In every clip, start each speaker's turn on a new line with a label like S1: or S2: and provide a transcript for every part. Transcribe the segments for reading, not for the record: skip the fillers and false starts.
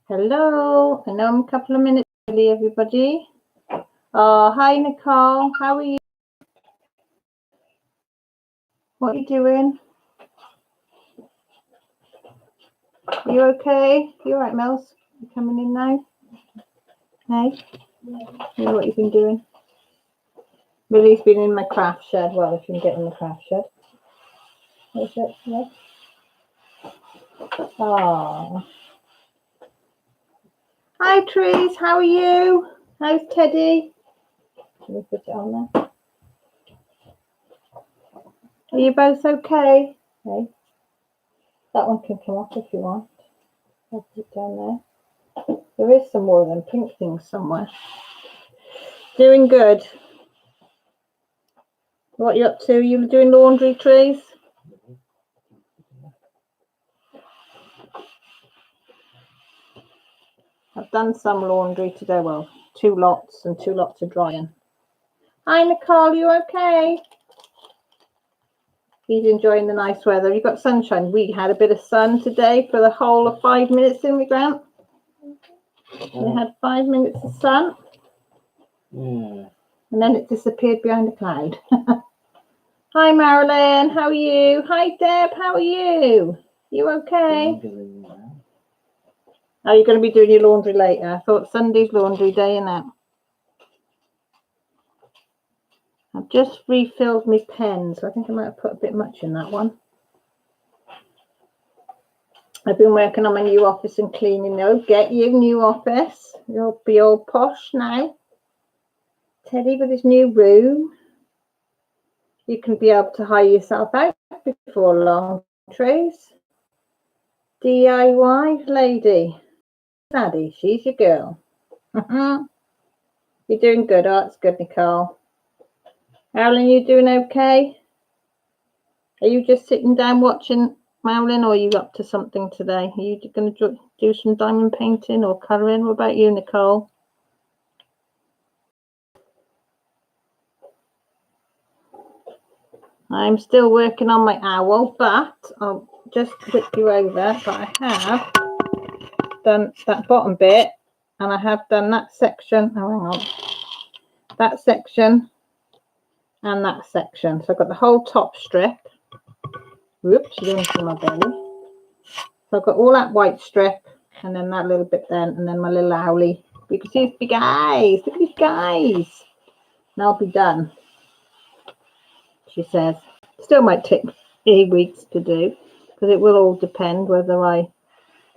S1: Hello, I know I'm a couple of minutes early, everybody. Hi, Nicole. How are you? What are you doing? Are you okay? You all right, Mels? You coming in now? Hey? Yeah, what you been doing? Millie's been in my craft shed. Well, if you can get in the craft shed. Is it? Yeah. Oh. Hi, Trees. How are you? How's Teddy? Let me put it on there. Are you both okay? Hey. That one can come off if you want. I'll put it down there. There is some more of them pink things somewhere. Doing good. What are you up to? You doing laundry, Trees? I've done some laundry today. Well, 2 lots and 2 lots of drying. Hi, Nicole. You okay? He's enjoying the nice weather. You got sunshine. We had a bit of sun today for the whole of 5 minutes, didn't we, Grant? We had 5 minutes of sun. Yeah. And then it disappeared behind a cloud. Hi, Marilyn. How are you? Hi, Deb. How are you? You okay? Are you going to be doing your laundry later? I thought Sunday's laundry day, innit? I've just refilled my pen, so I think I might have put a bit much in that one. I've been working on my new office and cleaning. Oh, get you, new office. You'll be all posh now. Teddy with his new room. You can be able to hire yourself out before long, Trace. DIY lady. Daddy, she's your girl. You're doing good. Oh, that's good, Nicole. Marilyn, you doing okay? Are you just sitting down watching, Marilyn, or are you up to something today? Are you going to do some diamond painting or colouring? What about you, Nicole? I'm still working on my owl, but I'll just flip you over. But I have done that bottom bit, and I have done that section. Oh, hang on. That section and that section. So I've got the whole top strip. Whoops, you didn't see my belly. So I've got all that white strip, and then that little bit then, and then my little owlie. You can see his big eyes. Look at his guys. And I'll be done, she says. Still might take 8 weeks to do, because it will all depend whether I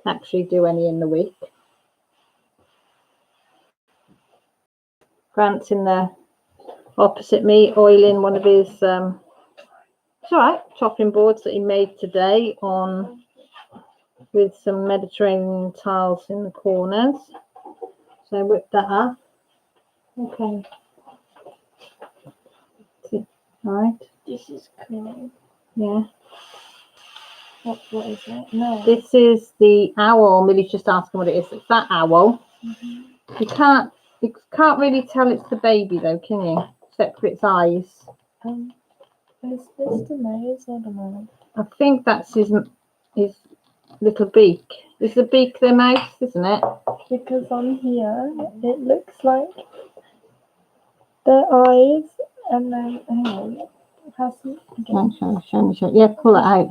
S1: actually do any in the week. Grant's in there opposite me, oiling one of his it's all right, chopping boards that he made today on with some Mediterranean tiles in the corners. So I whipped that up. Okay. All right.
S2: This is cool.
S1: Yeah.
S2: What is it? No.
S1: This is the owl. Millie's just asking what it is. It's that owl. Mm-hmm. You can't really tell it's the baby though, can you? Except for its eyes.
S2: Is this the nose or the mouth?
S1: I think that's his little beak. Is the beak their mouth, isn't it?
S2: Because on here it looks like their eyes, and then hang on, it has some.
S1: Show me. Yeah, pull it out.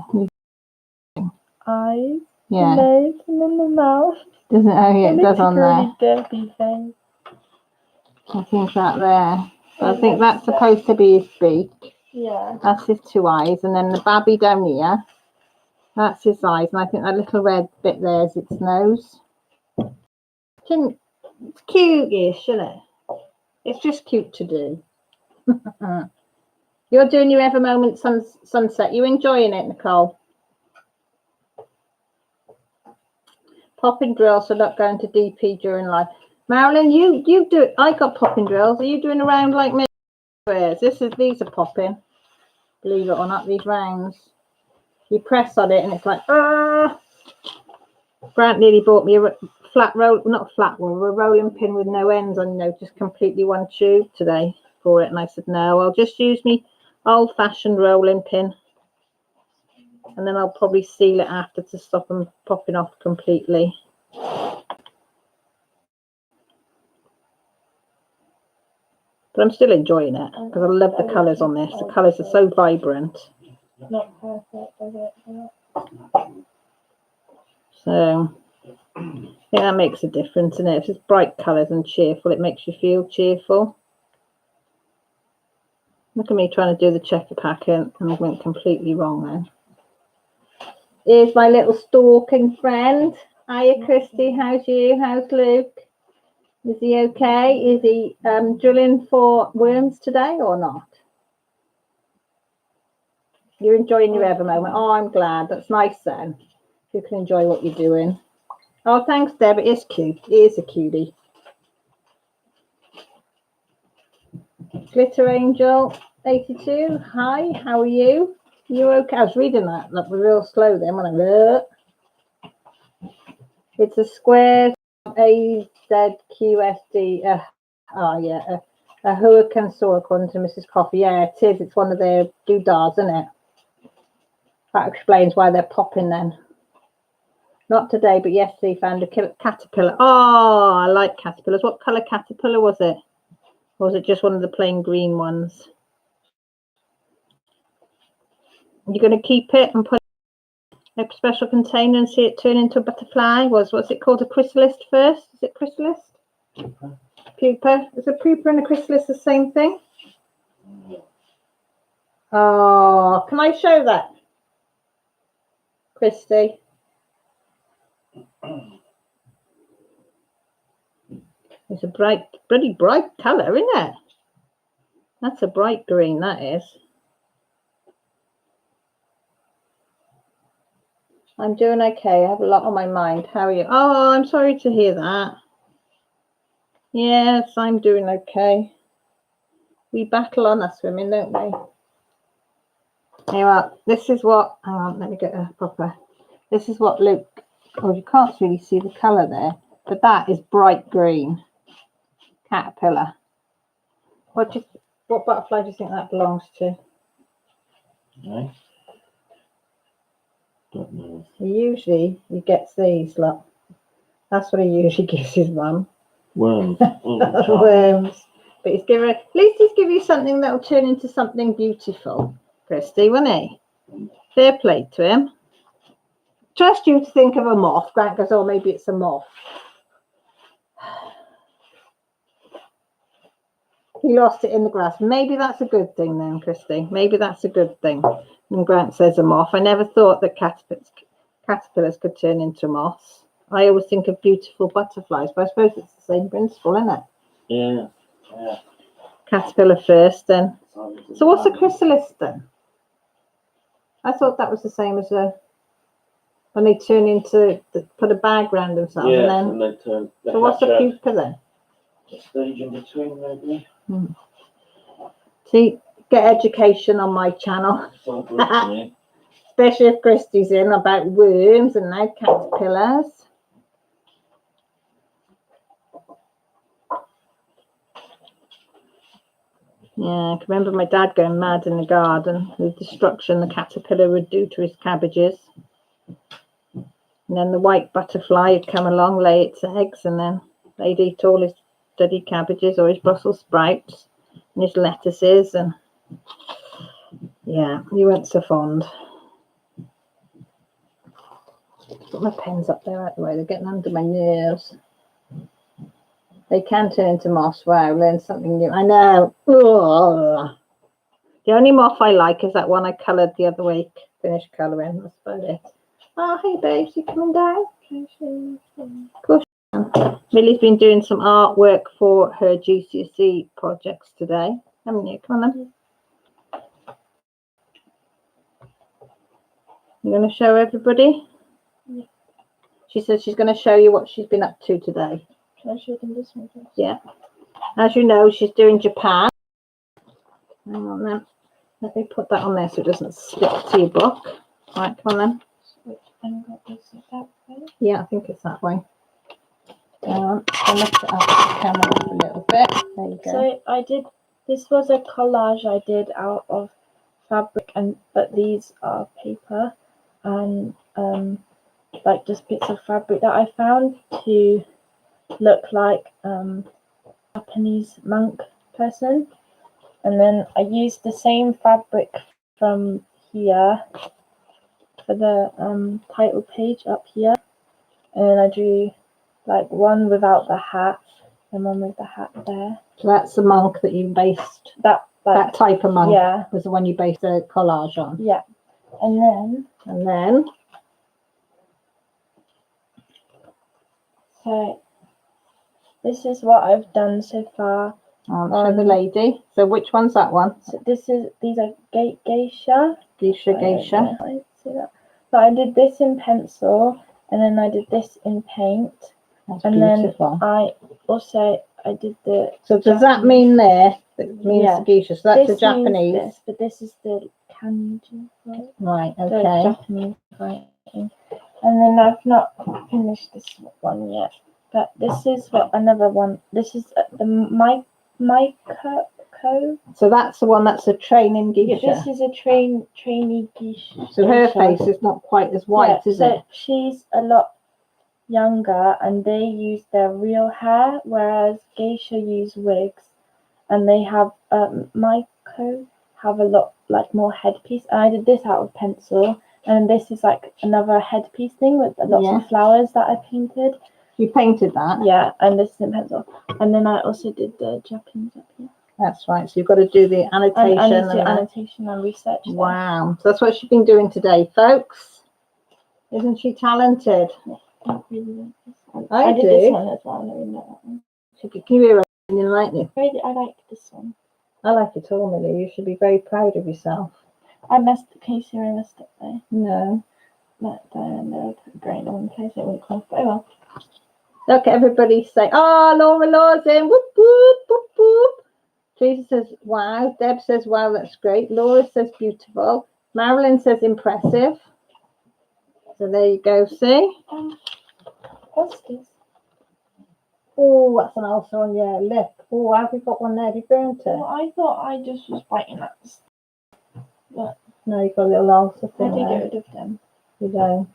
S2: Eyes,
S1: yeah.
S2: The nose, and then the mouth.
S1: Doesn't it? Oh yeah, it does on there.
S2: Dirty thing.
S1: I think that there. So I think that's supposed to be his beak.
S2: Yeah.
S1: That's his 2 eyes, and then the babby down here. That's his eyes, and I think that little red bit there is its nose. It's cute-ish, isn't it? It's just cute to do. You're doing your Ever Moment sunset. You enjoying it, Nicole? Popping drills are not going to DP during life. Marilyn, you do it. I got popping drills. Are you doing a round like me? These are popping. Believe it or not, these rounds. You press on it and it's like, Grant nearly bought me a flat roll, not a flat one, a rolling pin with no ends on, just completely one tube today for it. And I said, no, I'll just use me old-fashioned rolling pin. And then I'll probably seal it after to stop them popping off completely. But I'm still enjoying it because I love the colours on this. The colours are so vibrant.
S2: Not perfect, does it?
S1: So I think that makes a difference, isn't it? If it's bright colours and cheerful, it makes you feel cheerful. Look at me trying to do the checker pattern and I went completely wrong then. Here's my little stalking friend. Hiya, Christy. How's you? How's Luke? Is he okay? Is he drilling for worms today or not? You're enjoying your ever moment. Oh, I'm glad. That's nice then. You can enjoy what you're doing. Oh, thanks, Deb. It is cute. It is a cutie. Glitter Angel 82. Hi, how are you? You okay? I was reading that. That was real slow then when I It's a square AZQSD. Oh, yeah. A hurricane saw according to Mrs. Coffee. Yeah, it is. It's one of their doodads, isn't it? That explains why they're popping then. Not today, but yesterday found a caterpillar. Oh, I like caterpillars. What colour caterpillar was it? Or was it just one of the plain green ones? You're going to keep it and put a special container and see it turn into a butterfly? What's it called? A chrysalis first? Is it chrysalis? Pupa. Is a pupa and a chrysalis the same thing? Oh, can I show that, Christy? It's a pretty bright colour, isn't it? That's a bright green, that is. I'm doing okay. I have a lot on my mind. How are you? Oh, I'm sorry to hear that. Yes, I'm doing okay. We battle on us women, don't we? Anyway, this is what, hang on, let me get a proper. This is what Luke, oh, you can't really see the colour there, but that is bright green caterpillar. What butterfly do you think that belongs to?
S3: No. Don't know.
S1: Usually he gets these, look. That's what he usually gives his mum.
S3: Worms.
S1: Worms. But at least he's given you something that will turn into something beautiful, Christy, won't he? Fair play to him. Trust you to think of a moth. Grant goes, oh, maybe it's a moth. He lost it in the grass. Maybe that's a good thing then, Christy. Maybe that's a good thing. And Grant says a moth. I never thought that caterpillars could turn into moths. I always think of beautiful butterflies, but I suppose it's the same principle, isn't it?
S3: Yeah. Yeah.
S1: Caterpillar first, then. So what's a chrysalis then? I thought that was the same as when they turn into, put a bag around themselves,
S3: Yeah,
S1: and then.
S3: they turn.
S1: So what's a pupa then?
S3: A stage in between, maybe.
S1: See, get education on my channel.
S3: Sounds good to me.
S1: Especially if Christy's in about worms and now caterpillars. Yeah, I can remember my dad going mad in the garden, the destruction the caterpillar would do to his cabbages. And then the white butterfly would come along, lay its eggs, and then they'd eat all his bloody cabbages or his Brussels sprouts and his lettuces. And yeah, he weren't so fond. Put my pens up there out the way, they're getting under my nerves. They can turn into moths. Wow, learn something new. I know. Ugh. The only moth I like is that one I coloured the other week. Finished colouring. That's about it. Oh, hey babes, you coming down? Of course you can. Millie's been doing some artwork for her GCSE projects today. Haven't you? Come on then. You're going to show everybody?
S2: Yeah.
S1: She said she's going to show you what she's been up to today.
S2: Can I show them this one first?
S1: Yeah. As you know, she's doing Japan. Hang on then. Let me put that on there so it doesn't stick to your book. Right, come on then.
S2: Which angle is it, that way?
S1: Yeah, I think it's that way. I'll lift it up the camera up a little bit. There you go.
S2: So this was a collage I did out of fabric, but these are paper and like just bits of fabric that I found to look like Japanese monk person. And then I used the same fabric from here for the title page up here. And then I drew like one without the hat and one with the hat there.
S1: So that's the monk that you based,
S2: That
S1: that type of monk
S2: yeah,
S1: was the one you based the collage on.
S2: yeah. And then so this is what I've done so far.
S1: Show the lady. So which one's that one?
S2: So these are geisha.
S1: Geisha.
S2: I see that. So I did this in pencil, and then I did this in paint,
S1: That's
S2: and
S1: beautiful.
S2: then I did the.
S1: So does that mean there? That means
S2: Yeah.
S1: geisha. So that's
S2: This
S1: the Japanese.
S2: means this, but this is the kanji, right?
S1: Right.
S2: The
S1: Okay.
S2: Japanese writing. And then I've not finished this one yet, but this is what another one. This is the Maiko.
S1: So that's the one that's a training
S2: Yeah,
S1: geisha.
S2: this is a trainee geisha.
S1: So her face is not quite as white, is
S2: so
S1: it?
S2: she's a lot younger, and they use their real hair, whereas geisha use wigs, and they have Maiko have a lot like more headpiece. And I did this out of pencil, and this is like another headpiece thing with lots of flowers that I painted.
S1: You painted that?
S2: Yeah, and this is in pencil. And then I also did the Japanese up here.
S1: That's right. So you've got to do the annotation.
S2: And do annotation and research.
S1: Wow. So that's what she's been doing today, folks. Isn't she talented?
S2: I really like this one.
S1: I
S2: did
S1: do.
S2: this one as well. I really like that one.
S1: Can you hear her? You like it?
S2: I like this one.
S1: I like it all, Millie. You should be very proud of yourself.
S2: I messed up there.
S1: No.
S2: But no, great in case it wouldn't come off. But oh well.
S1: Look, everybody say, oh, Laura Lawson, whoop, whoop, whoop, whoop. Teresa says, wow. Deb says, wow, that's great. Laura says, beautiful. Marilyn says, impressive. So there you go, see?
S2: What's this?
S1: Oh, that's an ulcer on your lip. Oh, have we got one there? Have you burnt it?
S2: Well, I thought I just was biting at this. But
S1: no, you've got a little ulcer
S2: I
S1: thing
S2: did
S1: there.
S2: get rid of them.
S1: You don't.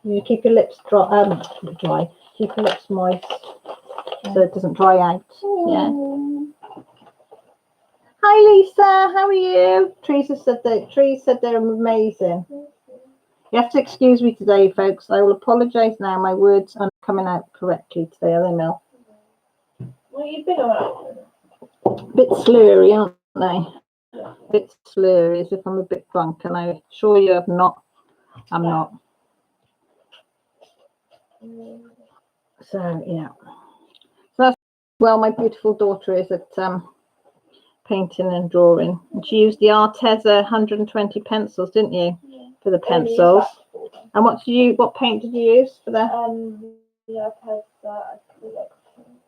S1: You keep your lips dry. Keep your lips moist so it doesn't dry out. Yeah. Hi Lisa, how are you? Teresa said they're amazing. You have to excuse me today, folks. I will apologise now. My words aren't coming out correctly today, are they, Mel?
S2: Well, you've been alright.
S1: A bit slurry, aren't they? A bit slurry, as if I'm a bit drunk, and I assure you I'm not. I'm not. So yeah. So that's well, my beautiful daughter is at painting and drawing, and she used the Arteza 120 pencils, didn't you?
S2: Yeah.
S1: For the pencils. And what paint did you use for the?
S2: The Arteza acrylic.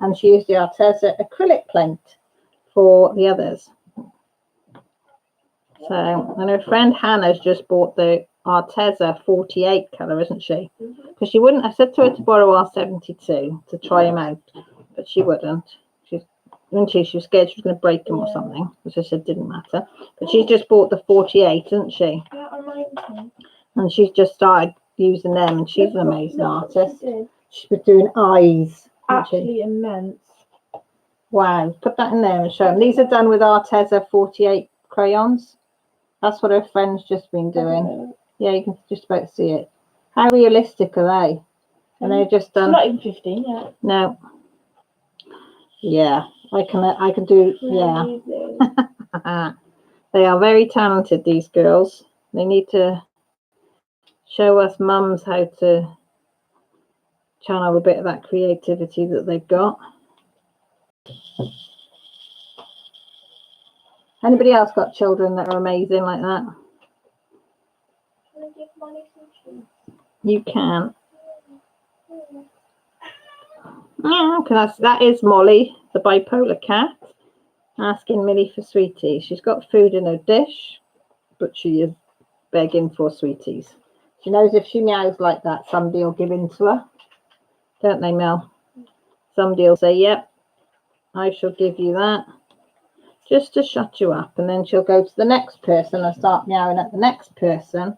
S1: And she used the Arteza acrylic paint for the others. So, and her friend Hannah's just bought the Arteza 48 colour, isn't she? Because she wouldn't. I said to her to borrow our 72 to try them out, but she wouldn't. She was scared she was going to break them or something, which I said didn't matter. But she's just bought the 48, isn't she?
S2: Yeah, I might.
S1: And she's just started using them, and she's an amazing artist. She was doing eyes.
S2: Actually immense.
S1: Wow, put that in there and show them. These are done with Arteza 48 crayons. That's what her friend's just been doing. Yeah, you can just about see it. How realistic are they? And they've just done.
S2: Not even 15 yet.
S1: No. Yeah, I can do. Yeah. They are very talented, these girls. They need to show us mums how to channel a bit of that creativity that they've got. Anybody else got children that are amazing like that?
S2: Can I give money some shoes?
S1: You can. Because that is Molly, the bipolar cat, asking Millie for sweeties. She's got food in her dish, but she is begging for sweeties. She knows if she meows like that, somebody will give in to her. Don't they, Mel? Somebody will say, yep, I shall give you that. Just to shut you up. And then she'll go to the next person and start meowing at the next person.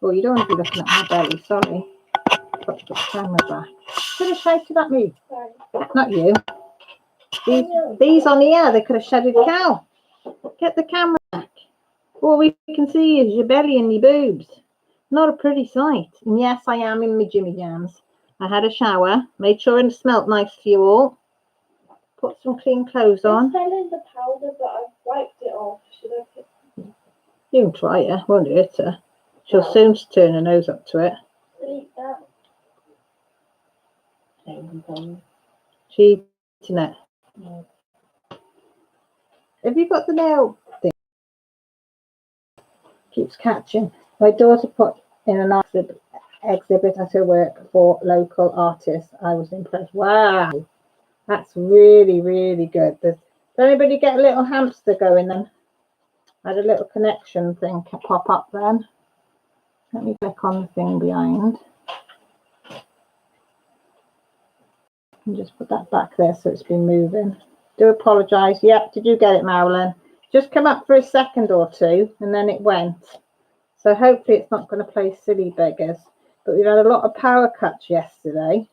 S1: Oh, you don't want to be looking at my belly, sorry. Put the camera back. Should have shouted at me.
S2: Sorry.
S1: Not you. These on here, they could have shedded cow. Get the camera back. All we can see is your belly and your boobs. Not a pretty sight. And yes, I am in my Jimmy Jams. I had a shower, made sure it smelt nice for you all. Put some clean clothes on.
S2: It's fell in the powder, but I've wiped it off. Should I put...
S1: You can try it, won't hurt her. She'll soon turn her nose up to it.
S2: delete that?
S1: She's eating it.
S2: Yeah.
S1: Have you got the nail thing? Keeps catching. My daughter put in an exhibit at her work for local artists. I was impressed. Wow, that's really, really good. Does anybody get a little hamster going then? I had a little connection thing pop up then. Let me click on the thing behind. And just put that back there so it's been moving. Do apologise. Yep, did you get it, Marilyn? Just come up for a second or two and then it went. So hopefully it's not going to play silly beggars. But we've had a lot of power cuts yesterday.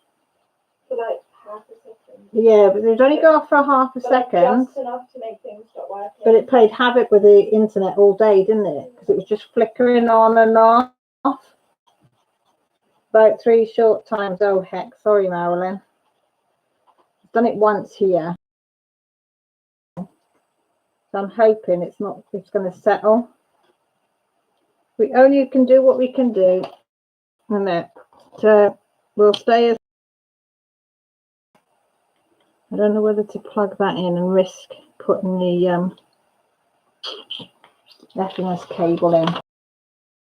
S2: For like half a second.
S1: Yeah, but they'd only go off for half a second.
S2: Just enough to make things stop working.
S1: But it played havoc with the internet all day, didn't it? Because it was just flickering on and off. About 3 short times. Oh heck, sorry Marilyn. I've done it once here. So I'm hoping it's going to settle. We only can do what we can do. And that we'll stay as... I don't know whether to plug that in and risk putting the FNS cable in.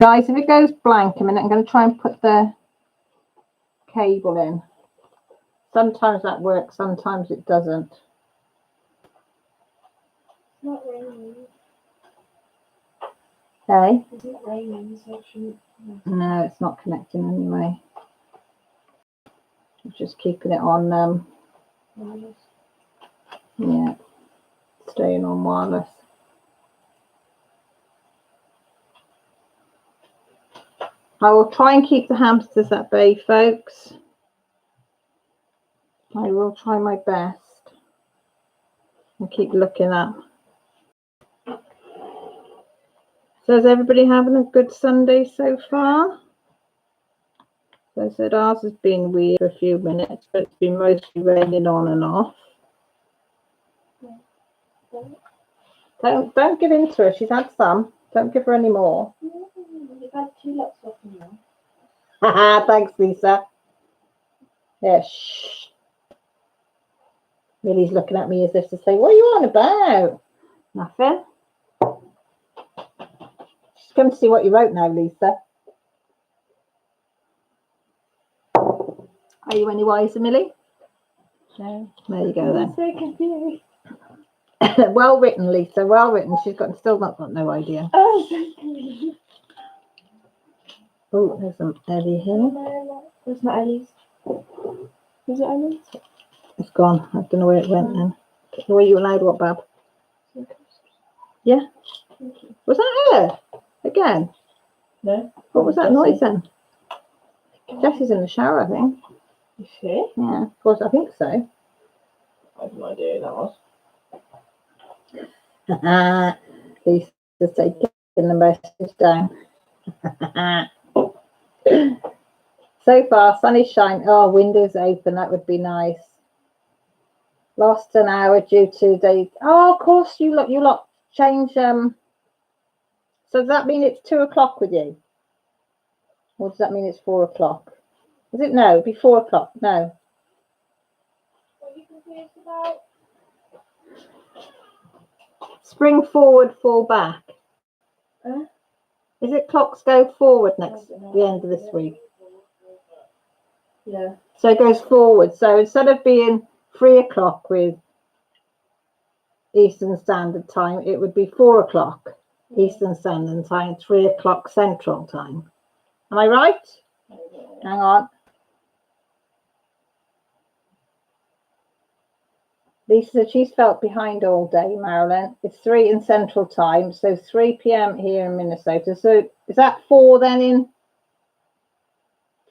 S1: Guys, if it goes blank a minute, I'm going to try and put the cable in. Sometimes that works, sometimes it doesn't.
S2: It's not raining.
S1: Hey?
S2: It's not raining, so it shouldn't...
S1: No, it's not connecting anyway. I'm just keeping it on, yeah, staying on wireless. I will try and keep the hamsters at bay, folks. I will try my best and keep looking up. So is everybody having a good Sunday so far? So I said ours has been weird for a few minutes, but it's been mostly raining on and off. Don't give in to her. She's had some. Don't give her any more.
S2: You've had 2 lots of them now.
S1: Haha, thanks, Lisa. Yeah, shh. Millie's looking at me as if to say, what are you on about? Nothing. She's come to see what you wrote now, Lisa. Are you any wiser, Millie? No. There you go then.
S2: I'm so confused.
S1: Well written, Lisa. Well written. She's still not got no idea.
S2: Oh, so confused.
S1: Oh, there's some Ellie here.
S2: Where's my Ellie's? Is it Ellie's?
S1: It's gone. I don't know where it went then. Were you allowed what, Bab? Yeah. Was that her? Again?
S2: No.
S1: What was that noise then? Jessie's in the shower, I think.
S2: Is she?
S1: Yeah, of course, I think so.
S3: I have no idea who that was.
S1: Lisa's taking the message down. So far, sun is shining. Oh, windows open. That would be nice. Lost an hour due to the... Oh, of course, you lot change... So does that mean it's 2 o'clock with you? Or does that mean it's 4 o'clock? Is it no? It'd be 4 o'clock. No.
S2: What are you confused about?
S1: Spring forward, fall back. Is it clocks go forward the end of this week?
S2: Yeah.
S1: So it goes forward. So instead of being 3 o'clock with Eastern Standard Time, it would be 4 o'clock Eastern Standard Time, 3 o'clock Central Time. Am I right? Hang on. Lisa said she's felt behind all day, Marilyn. It's 3 in Central Time, so 3 p.m. here in Minnesota. So is that 4 then in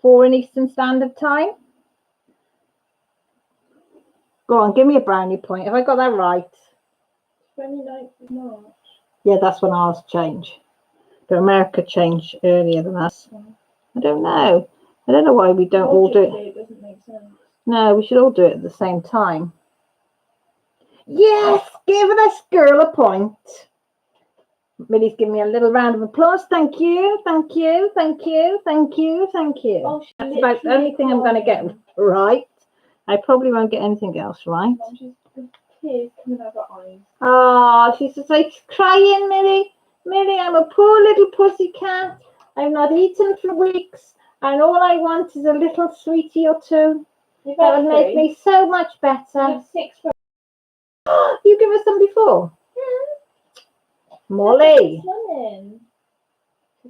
S1: 4 in Eastern Standard Time? Go on, give me a brownie point. Have I got that right?
S2: 29th of March.
S1: Yeah, that's when ours change. But America changed earlier than us. I don't know. I don't know why we don't all do it.
S2: It doesn't make sense.
S1: No, we should all do it at the same time. Yes, give this girl a point. Millie's giving me a little round of applause. Thank you, thank you, thank you, thank you, thank you.
S2: Oh,
S1: That's about the only thing I'm going to get right. I probably won't get anything else right.
S2: Mum, the tears coming out of her eyes.
S1: Oh, she's just like crying, Millie. Millie, I'm a poor little pussycat. I've not eaten for weeks, and all I want is a little sweetie or two. That would make me so much better.
S2: 6 for
S1: You give us some before? Molly.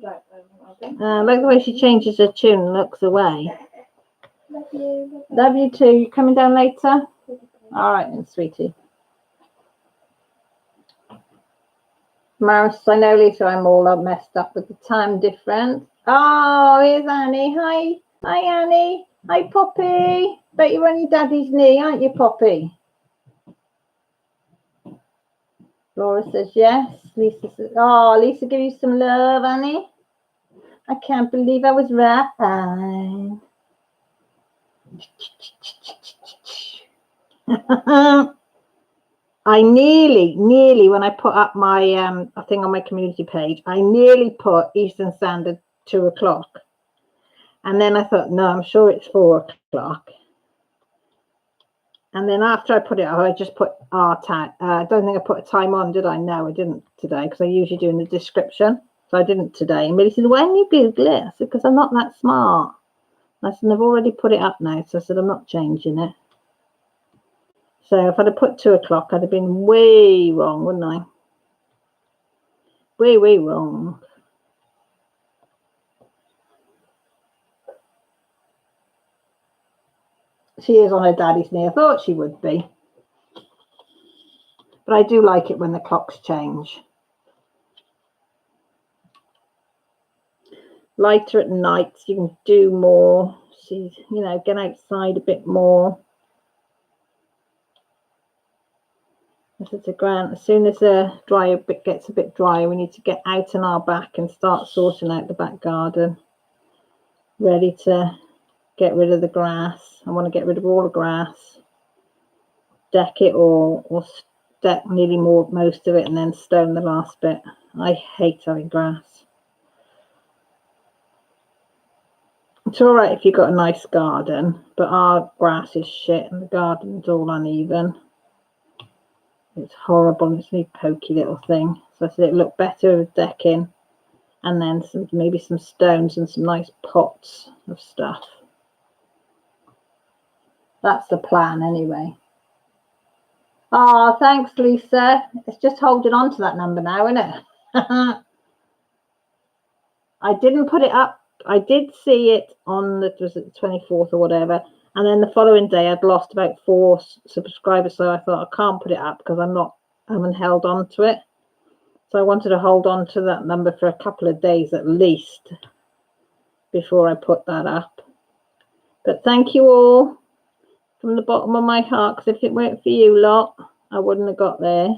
S1: Like the way she changes her tune and looks away.
S2: Love you.
S1: Love you too. You coming down later? All right then, sweetie. Maris, I know, Lisa, I'm all up messed up with the time difference. Oh, here's Annie. Hi. Hi, Annie. Hi, Poppy. Bet you're on your daddy's knee, aren't you, Poppy? Laura says yes. Lisa says, oh, Lisa, give you some love, Annie. I can't believe I was right. I nearly, when I put up my thing on my community page, I nearly put Eastern Standard 2 o'clock. And then I thought, no, I'm sure it's 4 o'clock. And then after I put it up, I just put our time. I don't think I put a time on, did I? No, I didn't today, because I usually do in the description. So I didn't today. And Millie said, when you Google it? I said, because I'm not that smart. I said, I've already put it up now. So I said, I'm not changing it. So if I'd have put 2 o'clock, I'd have been way wrong, wouldn't I? Way, way wrong. She is on her daddy's knee. I thought she would be. But I do like it when the clocks change. Lighter at night, so you can do more. See, you know, get outside a bit more. If it's a grant, as soon as the dryer bit gets a bit drier, we need to get out on our back and start sorting out the back garden. Ready to get rid of the grass. I want to get rid of all the grass. Deck it or deck nearly most of it and then stone the last bit. I hate having grass. It's all right if you've got a nice garden, but our grass is shit and the garden's all uneven. It's horrible. It's a pokey little thing. So I said it'd look better with decking and then maybe some stones and some nice pots of stuff. That's the plan anyway. Oh, thanks, Lisa. It's just holding on to that number now, isn't it? I didn't put it up. I did see it on the 24th or whatever. And then the following day, I'd lost about 4 subscribers. So I thought I can't put it up because I haven't held on to it. So I wanted to hold on to that number for a couple of days at least before I put that up. But thank you all from the bottom of my heart, because if it weren't for you lot, I wouldn't have got there.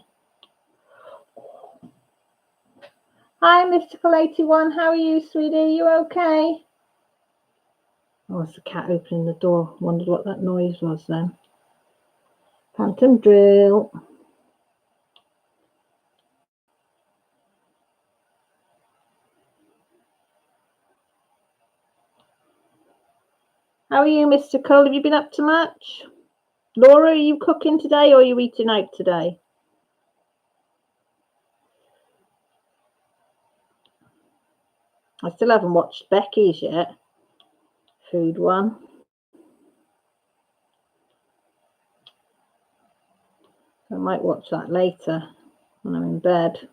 S1: Hi, Mystical81. How are you, sweetie? You okay? Oh, it's the cat opening the door. Wondered what that noise was then. Phantom drill. How are you, Mr. Cole? Have you been up to much? Laura, are you cooking today or are you eating out today? I still haven't watched Becky's yet. Food one. I might watch that later when I'm in bed.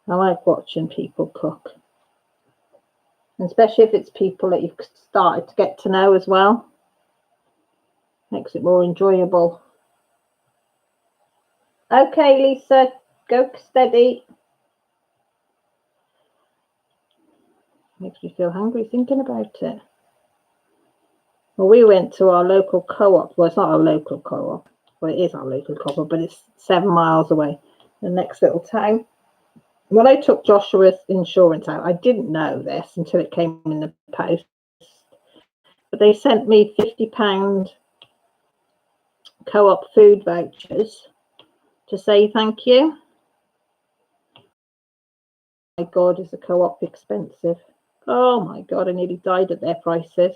S1: I like watching people cook. Especially if it's people that you've started to get to know as well. Makes it more enjoyable. Okay, Lisa, go steady. Makes me feel hungry thinking about it. Well, we went to our local co-op. Well, it's not our local co-op. Well, it is our local co-op, but it's 7 miles away, the next little town. When I took Joshua's insurance out, I didn't know this until it came in the post. But they sent me £50 co-op food vouchers to say thank you. My God, is the co-op expensive? Oh my God, I nearly died at their prices.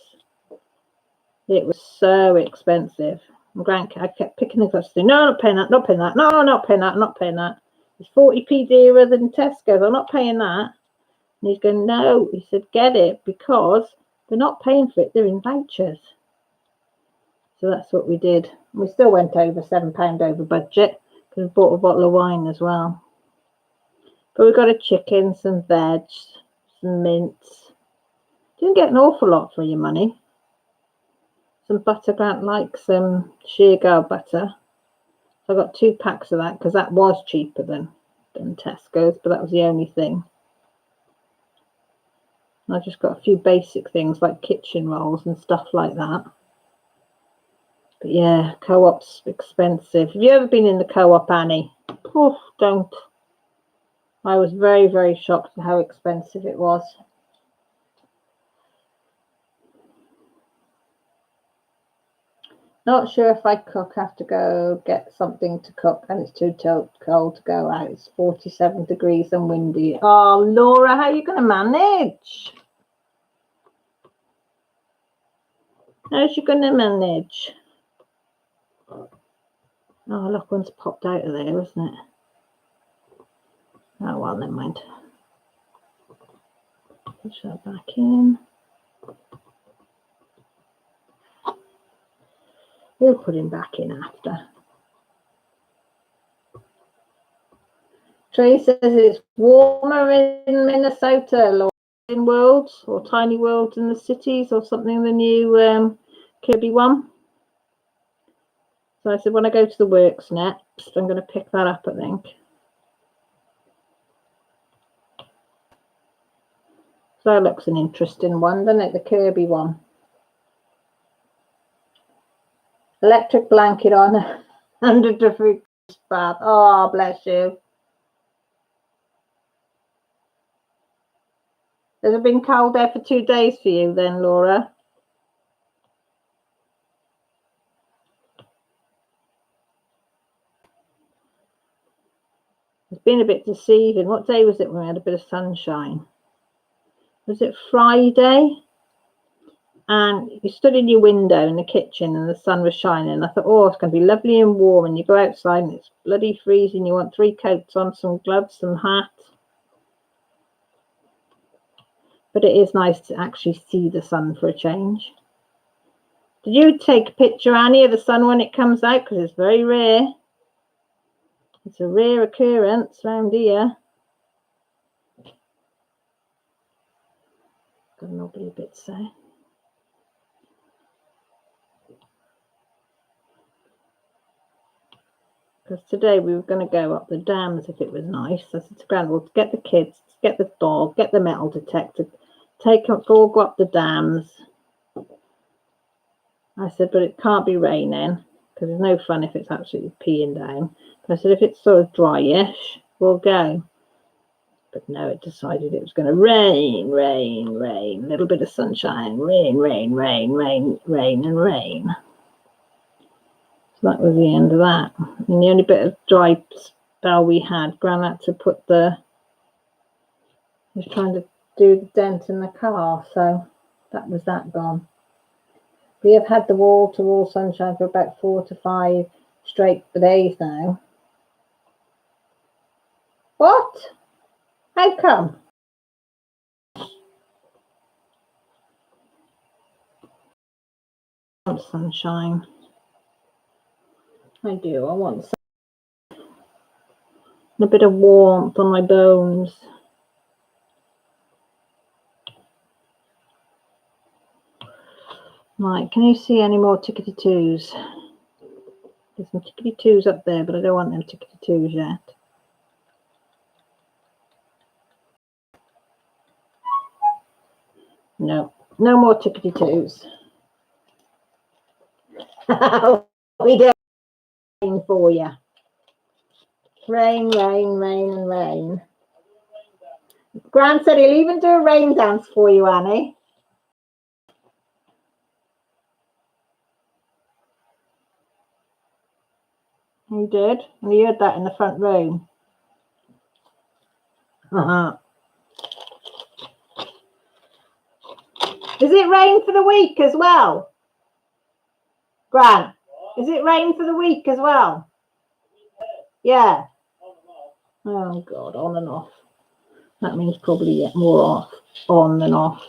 S1: It was so expensive. I kept picking things up, saying, no, not paying that, not paying that, no, not paying that, not paying that. It's 40p dearer than Tesco's. I'm not paying that. And he's going, no. He said, get it because they're not paying for it. They're in vouchers. So that's what we did. We still went over £7 over budget because we bought a bottle of wine as well. But we got a chicken, some veg, some mince. Didn't get an awful lot for your money. Some butter, Grant likes some Sheergirl butter. So I got 2 packs of that because that was cheaper than Tesco's, but that was the only thing. I just got a few basic things like kitchen rolls and stuff like that. But yeah, co-op's expensive. Have you ever been in the co-op, Annie? Oh, don't. I was very, very shocked at how expensive it was. Not sure if I cook. I have to go get something to cook and it's too cold to go out. It's 47 degrees and windy. Oh, Laura, how are you going to manage? How's you going to manage? Oh, look, one's popped out of there, isn't it? Oh, well, never mind. Push that back in. We'll put him back in after. Trey says it's warmer in Minnesota, Laura, in worlds or tiny worlds in the cities or something, the new Kirby one. So I said when I go to the works next, I'm going to pick that up, I think. So that looks an interesting one, doesn't it? The Kirby one. Electric blanket on 100 degree bath. Oh, bless you. Has it been cold there for 2 days for you then, Laura? It's been a bit deceiving. What day was it when we had a bit of sunshine? Was it Friday? And you stood in your window in the kitchen and the sun was shining. I thought, oh, it's going to be lovely and warm. And you go outside and it's bloody freezing. You want 3 coats on, some gloves, some hat. But it is nice to actually see the sun for a change. Did you take a picture, Annie, of the sun when it comes out? Because it's very rare. It's a rare occurrence around here. Got an ugly bit say. Because today we were going to go up the dams if it was nice. I said to Grant, well, get the kids, get the dog, get the metal detector, go up the dams. I said, but it can't be raining because there's no fun if it's absolutely peeing down. But I said, if it's sort of dryish, we'll go. But no, it decided it was going to rain, a little bit of sunshine, rain, and rain. So that was the end of that. And the only bit of dry spell we had, Gran had to put was trying to do the dent in the car, so that was that gone. We have had the wall-to-wall sunshine for about 4 to 5 straight days now. What? How come? I want sunshine. I do. I want a bit of warmth on my bones. Right, can you see any more tickety-toos? There's some tickety-toos up there, but I don't want them tickety-toos yet. No, no more tickety-toos. We do rain for you. Rain, rain, rain and rain. Gran said he'll even do a rain dance for you, Annie. He did. We heard that in the front room. Is it rain for the week as well? Gran, is it rain for the week as well? Yeah. Oh God, on and off. That means probably get more off, on than off.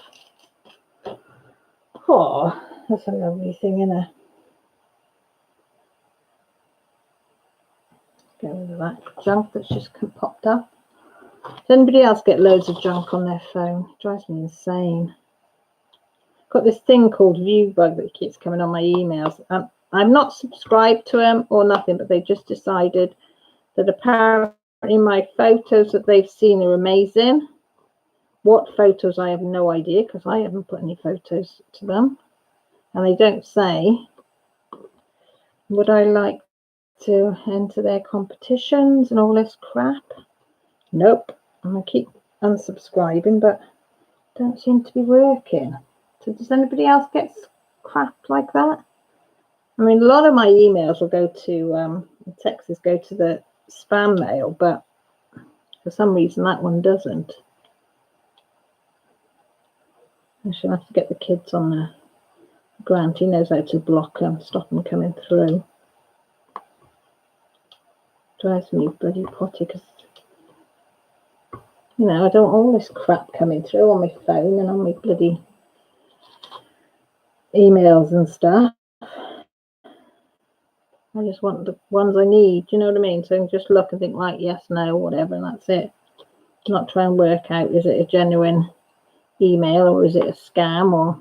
S1: Oh, that's a lovely thing, isn't it? Get rid of that junk that's just popped up. Does anybody else get loads of junk on their phone? It drives me insane. Got this thing called ViewBug that keeps coming on my emails. I'm not subscribed to them or nothing, but they just decided that apparently my photos that they've seen are amazing. What photos, I have no idea, because I haven't put any photos to them. And they don't say, would I like to enter their competitions and all this crap? Nope. I'm going to keep unsubscribing, but don't seem to be working. So does anybody else get crap like that? I mean, a lot of my emails will go to, texts go to the spam mail, but for some reason that one doesn't. I shall have to get the kids on the Grant. He knows how to block them, stop them coming through. Drives me bloody potty because, you know, I don't want all this crap coming through on my phone and on my bloody emails and stuff. I just want the ones I need, you know what I mean? So I can just look and think, right, yes, no, whatever, and that's it. Not try and work out, is it a genuine email or is it a scam or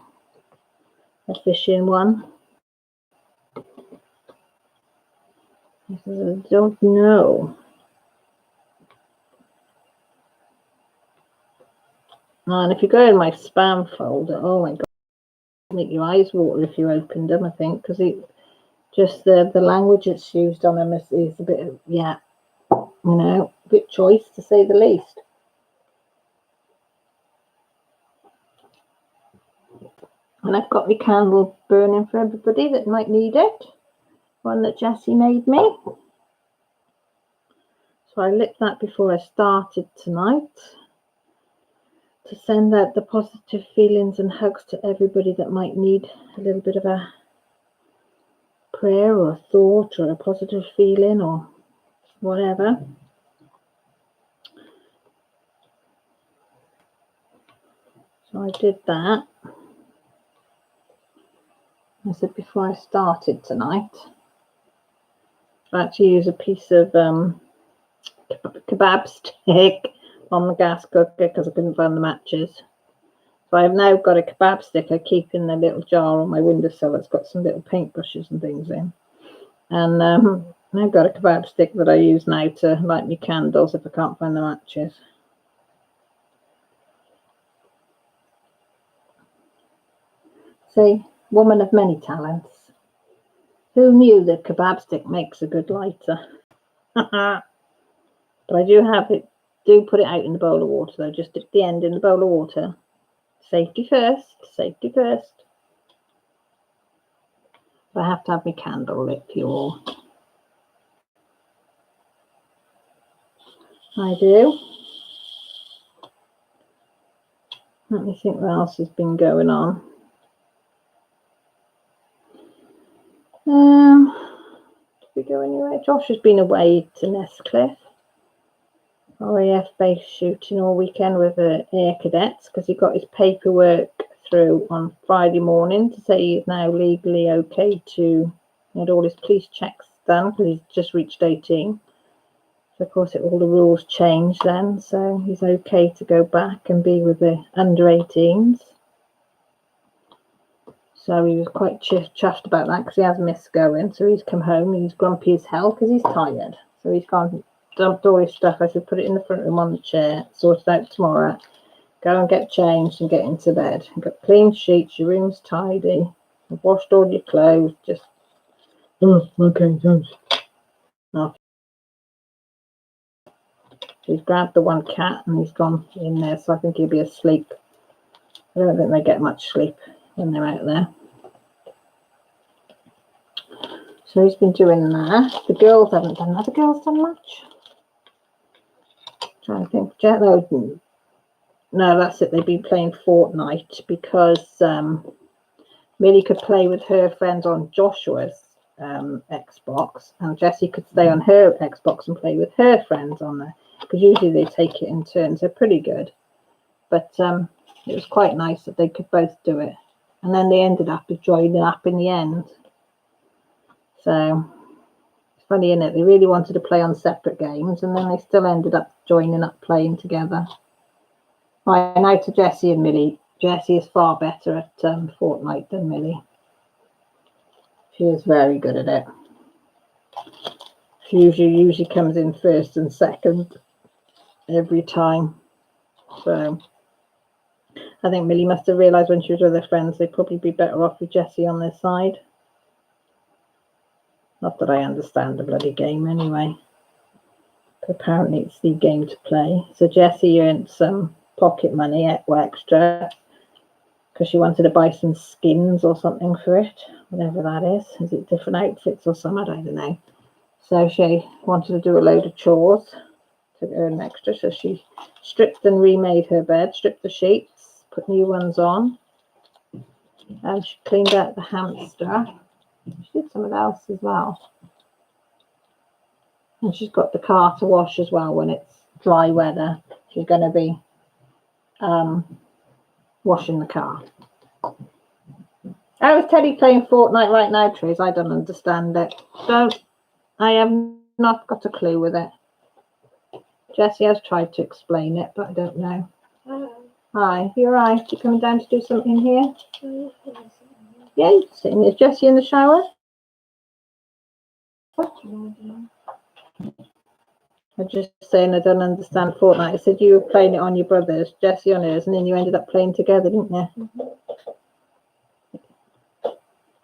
S1: a phishing one? I don't know. And if you go in my spam folder, oh my God, make your eyes water if you opened them, I think, because just the language that's used on them is a bit of, yeah, you know, a bit choice to say the least. And I've got my candle burning for everybody that might need it. One that Jessie made me. So I lit that before I started tonight to send out the positive feelings and hugs to everybody that might need a little bit of a prayer or a thought or a positive feeling or whatever. So I did that. I said before I started tonight, I had to use a piece of kebab stick on the gas cooker because I couldn't find the matches. So I've now got a kebab stick I keep in the little jar on my windowsill. It's got some little paintbrushes and things in. And I've got a kebab stick that I use now to light me candles if I can't find the matches. See, woman of many talents. Who knew that kebab stick makes a good lighter? But I do put it out in the bowl of water though, just at the end in the bowl of water. Safety first, safety first. But I have to have my candle lit for you all. I do. Let me think what else has been going on. Did we go anywhere? Josh has been away to Nestcliff. RAF base shooting all weekend with the air cadets because he got his paperwork through on Friday morning to say he's now legally okay to, he had all his police checks done because he's just reached 18. So of course all the rules changed then, so he's okay to go back and be with the under 18s. So he was quite chuffed about that because he has missed going. So he's come home and he's grumpy as hell because he's tired. So he's gone, dumped all his stuff. I said, put it in the front room on the chair, sort it out tomorrow. Go and get changed and get into bed. You've got clean sheets, your room's tidy. You've washed all your clothes. Just, oh, okay, thanks. Oh. He's grabbed the one cat and he's gone in there, so I think he'll be asleep. I don't think they get much sleep when they're out there. So he's been doing that. The girls haven't done that. The girls done much. Trying to think. No, that's it. They've been playing Fortnite because Millie could play with her friends on Joshua's Xbox, and Jessie could stay on her Xbox and play with her friends on there, because usually they take it in turns. They're pretty good, but it was quite nice that they could both do it, and then they ended up joining up in the end. So it's funny, isn't it? They really wanted to play on separate games, and then they still ended up joining up playing together. I know to Jessie and Millie. Jessie is far better at Fortnite than Millie. She is very good at it. She usually comes in first and second every time. So I think Millie must have realised when she was with her friends they'd probably be better off with Jessie on their side. Not that I understand the bloody game anyway. But apparently it's the game to play. So Jessie earned some pocket money extra because she wanted to buy some skins or something for it, whatever that is. Is it different outfits or something? I don't know. So she wanted to do a load of chores to earn extra. So she stripped and remade her bed, stripped the sheets, put new ones on, and she cleaned out the hamster. She did something else as well. And she's got the car to wash as well when it's dry weather. She's going to be washing the car. How is Teddy playing Fortnite right now, Triz? I don't understand it. I have not got a clue with it. Jessie has tried to explain it, but I don't know. Hi, you alright? You coming down to do something here? Yeah, you're sitting. Is Jessie in the shower? What? I'm just saying I don't understand Fortnite. I said you were playing it on your brother's, Jessie on hers, and then you ended up playing together, didn't you?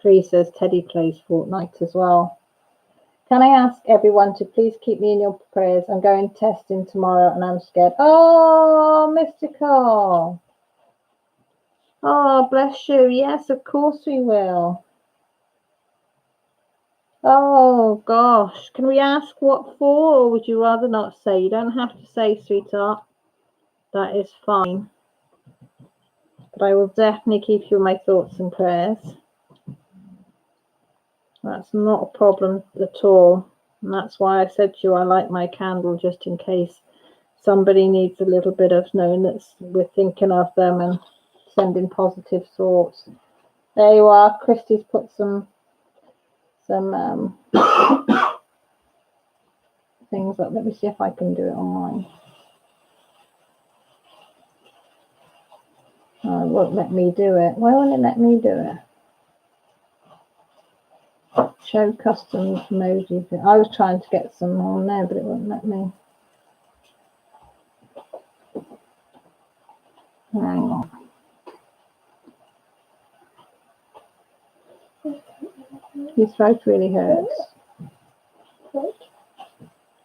S1: Tree says Teddy plays Fortnite as well. Can I ask everyone to please keep me in your prayers? I'm going testing tomorrow and I'm scared. Oh, Mystical. Oh, bless you. Yes, of course we will. Oh, gosh. Can we ask what for, or would you rather not say? You don't have to say, sweetheart. That is fine. But I will definitely keep you in my thoughts and prayers. That's not a problem at all. And that's why I said to you I like my candle, just in case somebody needs a little bit of knowing that we're thinking of them and sending positive thoughts. There you are. Christy's put some things up. Let me see if I can do it on mine. Oh, it won't let me do it. Why won't it let me do it? Show custom emoji. I was trying to get some on there, but it won't let me. Hang on. His throat really hurts.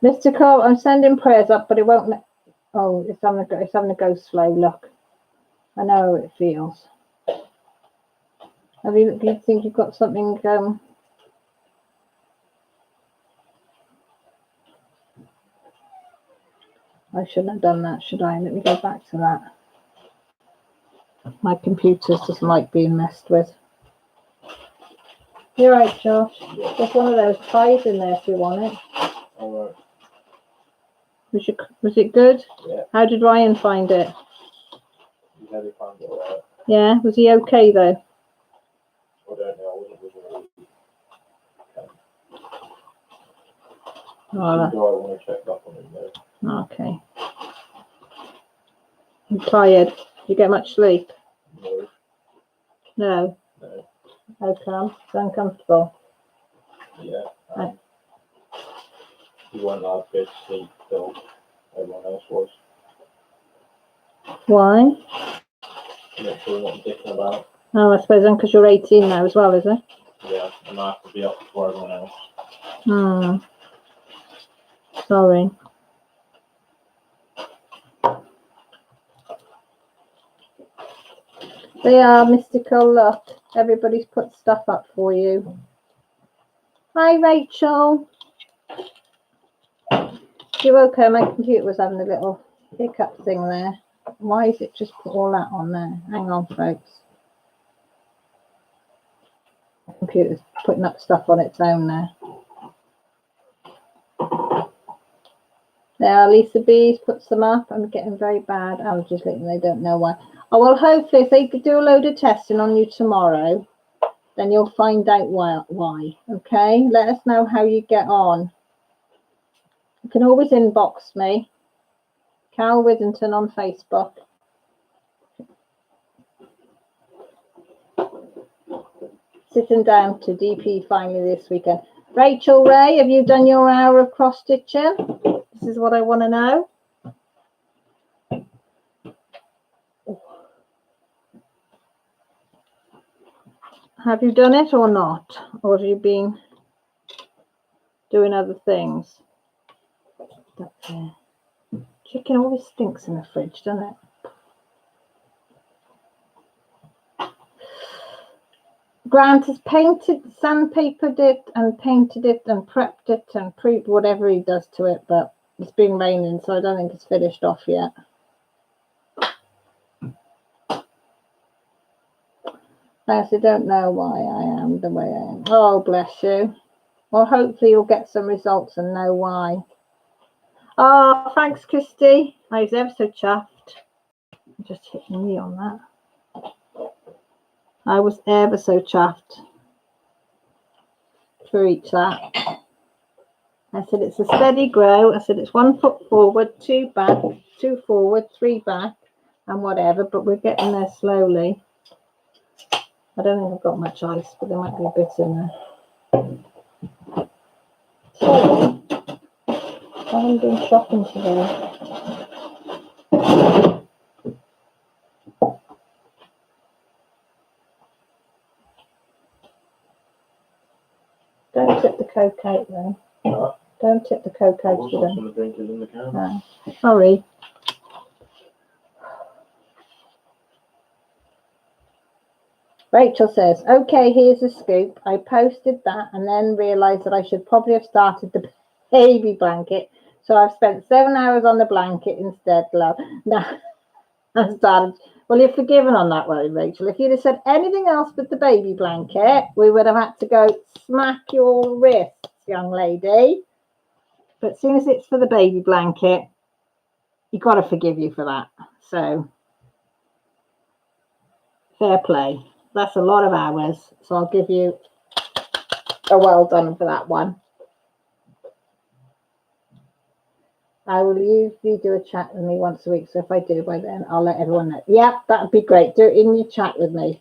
S1: Mr. Cole, I'm sending prayers up, but it won't let. Oh, it's having to go slow. Look, I know how it feels. Do you think you've got something? I shouldn't have done that, should I? Let me go back to that. My computer doesn't like being messed with. You're right, Josh. There's one of those ties in there if you want it.
S3: All right.
S1: Was it good?
S3: Yeah.
S1: How did Ryan find it?
S3: You had it found it all right.
S1: Yeah, was he okay though?
S3: I don't know. I wasn't with him.
S1: Oh,
S3: I want to check up on him though.
S1: okay. I'm tired. Did you get much sleep?
S3: No.
S1: No.
S3: No.
S1: How come? It's uncomfortable.
S3: Yeah.
S1: Right.
S3: You weren't allowed to go to sleep till everyone else was.
S1: Why?
S3: Make sure what I'm thinking about.
S1: Oh, I suppose then because you're 18 now as well, is it?
S3: Yeah, and I have to be up before everyone else.
S1: Hmm. Sorry. They are mystical luck. Everybody's put stuff up for you. Hi, Rachel. You're okay. My computer was having a little hiccup thing there. Why is it just put all that on there? Hang on, folks. The computer's putting up stuff on its own there. There, Lisa B's puts them up. I'm getting very bad allergies lately. They don't know why. Oh, well, hopefully if they could do a load of testing on you tomorrow, then you'll find out why. Okay? Let us know how you get on. You can always inbox me. Carol Withington on Facebook. Sitting down to DP finally this weekend. Rachel Ray, have you done your hour of cross stitching? This is what I want to know. Have you done it or not? Or have you been doing other things? Chicken always stinks in the fridge, doesn't it? Grant has painted, sandpapered it and painted it and prepped it and whatever he does to it, but it's been raining, so I don't think it's finished off yet. I actually don't know why I am the way I am. Oh, bless you. Well, hopefully you'll get some results and know why. Oh, thanks, Christy. I was ever so chuffed. Just hitting me on that. I was ever so chuffed for each that. I said it's a steady grow. I said it's 1 foot forward, 2 back, 2 forward, 3 back, and whatever, but we're getting there slowly. I don't think I've got much ice, but there might be a bit in there. So, I haven't been shopping today. Don't tip the Coke out though.
S3: No,
S1: Don't tip the Coke
S3: I
S1: out
S3: was
S1: to
S3: not
S1: them.
S3: going to drink it in the can.
S1: No. Sorry. Rachel says, okay, here's a scoop. I posted that and then realised that I should probably have started the baby blanket. So I've spent 7 hours on the blanket instead, love. Now I started. Well, you're forgiven on that one, Rachel. If you'd have said anything else but the baby blanket, we would have had to go smack your wrists, young lady. But as soon as it's for the baby blanket, you've got to forgive you for that. So, fair play. That's a lot of hours. So I'll give you a well done for that one. I will usually do a chat with me once a week. So if I do by then, I'll let everyone know. Yeah, that would be great. Do it in your chat with me.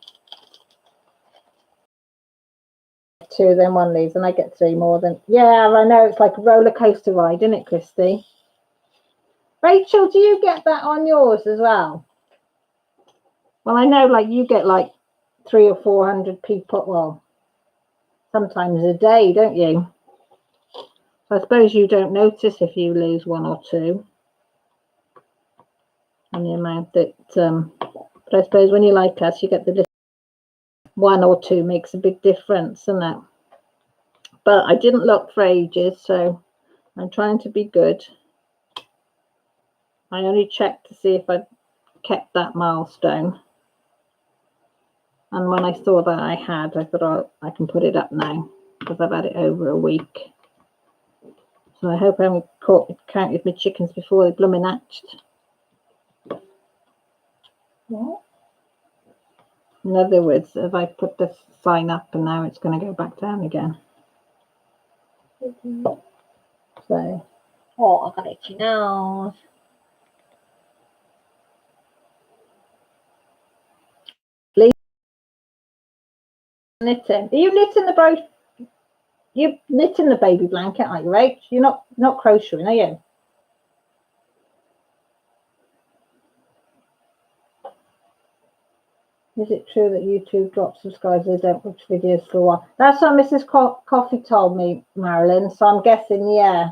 S1: 2, then 1 leaves, and I get 3 more than. Yeah, I know. It's like a roller coaster ride, isn't it, Christy? Rachel, do you get that on yours as well? Well, I know, like you get like 300 or 400 people. Well, sometimes a day, don't you? I suppose you don't notice if you lose 1 or 2 and the amount that. But I suppose when you like us, you get the 1 or 2 makes a big difference, isn't it? But I didn't look for ages, so I'm trying to be good. I only checked to see if I kept that milestone. And when I saw that I had, I thought, oh, I can put it up now because I've had it over a week. So I hope I haven't counted my chickens before they blooming hatched. What? In other words, if I put the sign up and now it's going to go back down again. So, oh, I got itchy nose. Knitting. Are you knitting the You're knitting the baby blanket, aren't you, Rach? You're not crocheting, are you? Is it true that YouTube drops subscribers? They don't watch videos for a while. That's what Mrs. Coffee told me, Marilyn. So I'm guessing, yeah.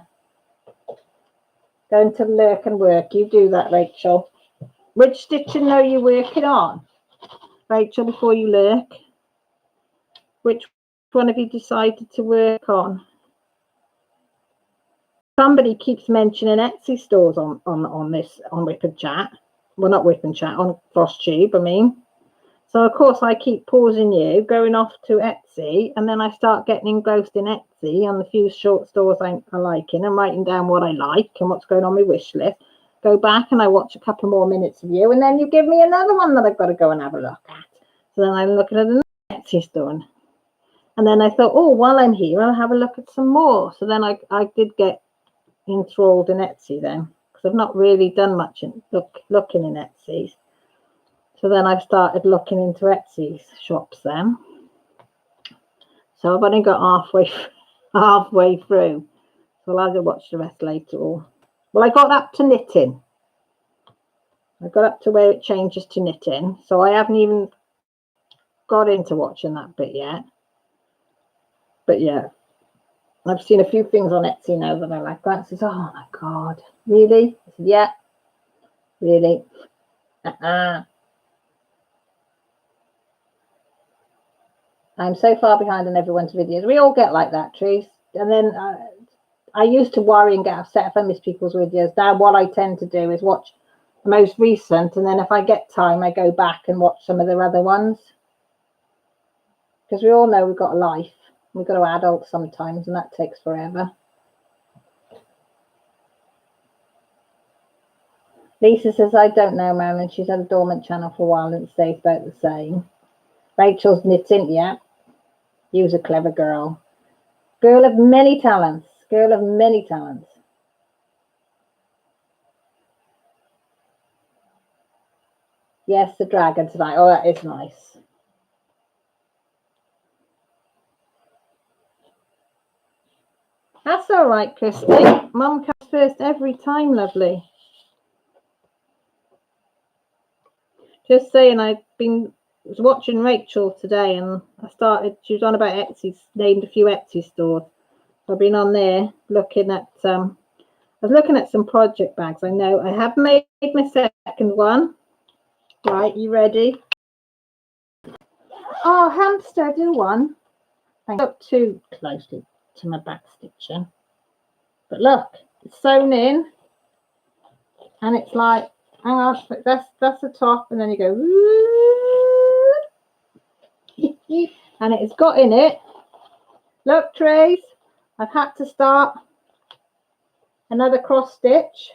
S1: Going to lurk and work. You do that, Rachel. Which stitching are you working on, Rachel, before you lurk? Which one have you decided to work on? Somebody keeps mentioning Etsy stores on Whip and Chat. Well, not Whip and Chat, on FrostTube, I mean. So, of course, I keep pausing you, going off to Etsy, and then I start getting engrossed in Etsy on the few short stores I liking and writing down what I like and what's going on my wish list. Go back and I watch a couple more minutes of you, and then you give me another one that I've got to go and have a look at. So then I'm looking at another Etsy store. And then I thought, oh, while I'm here, I'll have a look at some more. So then I did get enthralled in Etsy then, because I've not really done much in looking in Etsy. So then I've started looking into Etsy's shops then. So I've only got halfway through. So I'll either watch the rest later or... Well, I got up to knitting. I got up to where it changes to knitting. So I haven't even got into watching that bit yet. But yeah, I've seen a few things on Etsy now that I like. Grant says, oh my God, really? I said, yeah, really. I'm so far behind on everyone's videos. We all get like that, Trees. And then I used to worry and get upset if I miss people's videos. Now what I tend to do is watch the most recent, and then if I get time, I go back and watch some of their other ones. Because we all know we've got a life. We've got to adult sometimes, and that takes forever. Lisa says, I don't know, Marilyn. She's had a dormant channel for a while and it stays about the same. Rachel's knitting, yeah. You's a clever girl. Girl of many talents. Girl of many talents. Yes, the dragon tonight. Oh, that is nice. That's all right, Christy. Mum comes first every time, lovely. Just saying, I was watching Rachel today, and she was on about Etsy, named a few Etsy stores. I've been on there looking at, I was looking at some project bags. I know I have made my second one. Right, you ready? Oh, hamster, do one. I got too closely to my back stitching. But look, it's sewn in, and it's like, hang on, that's the top, and then you go, and it's got in it. Look, Trace, I've had to start another cross stitch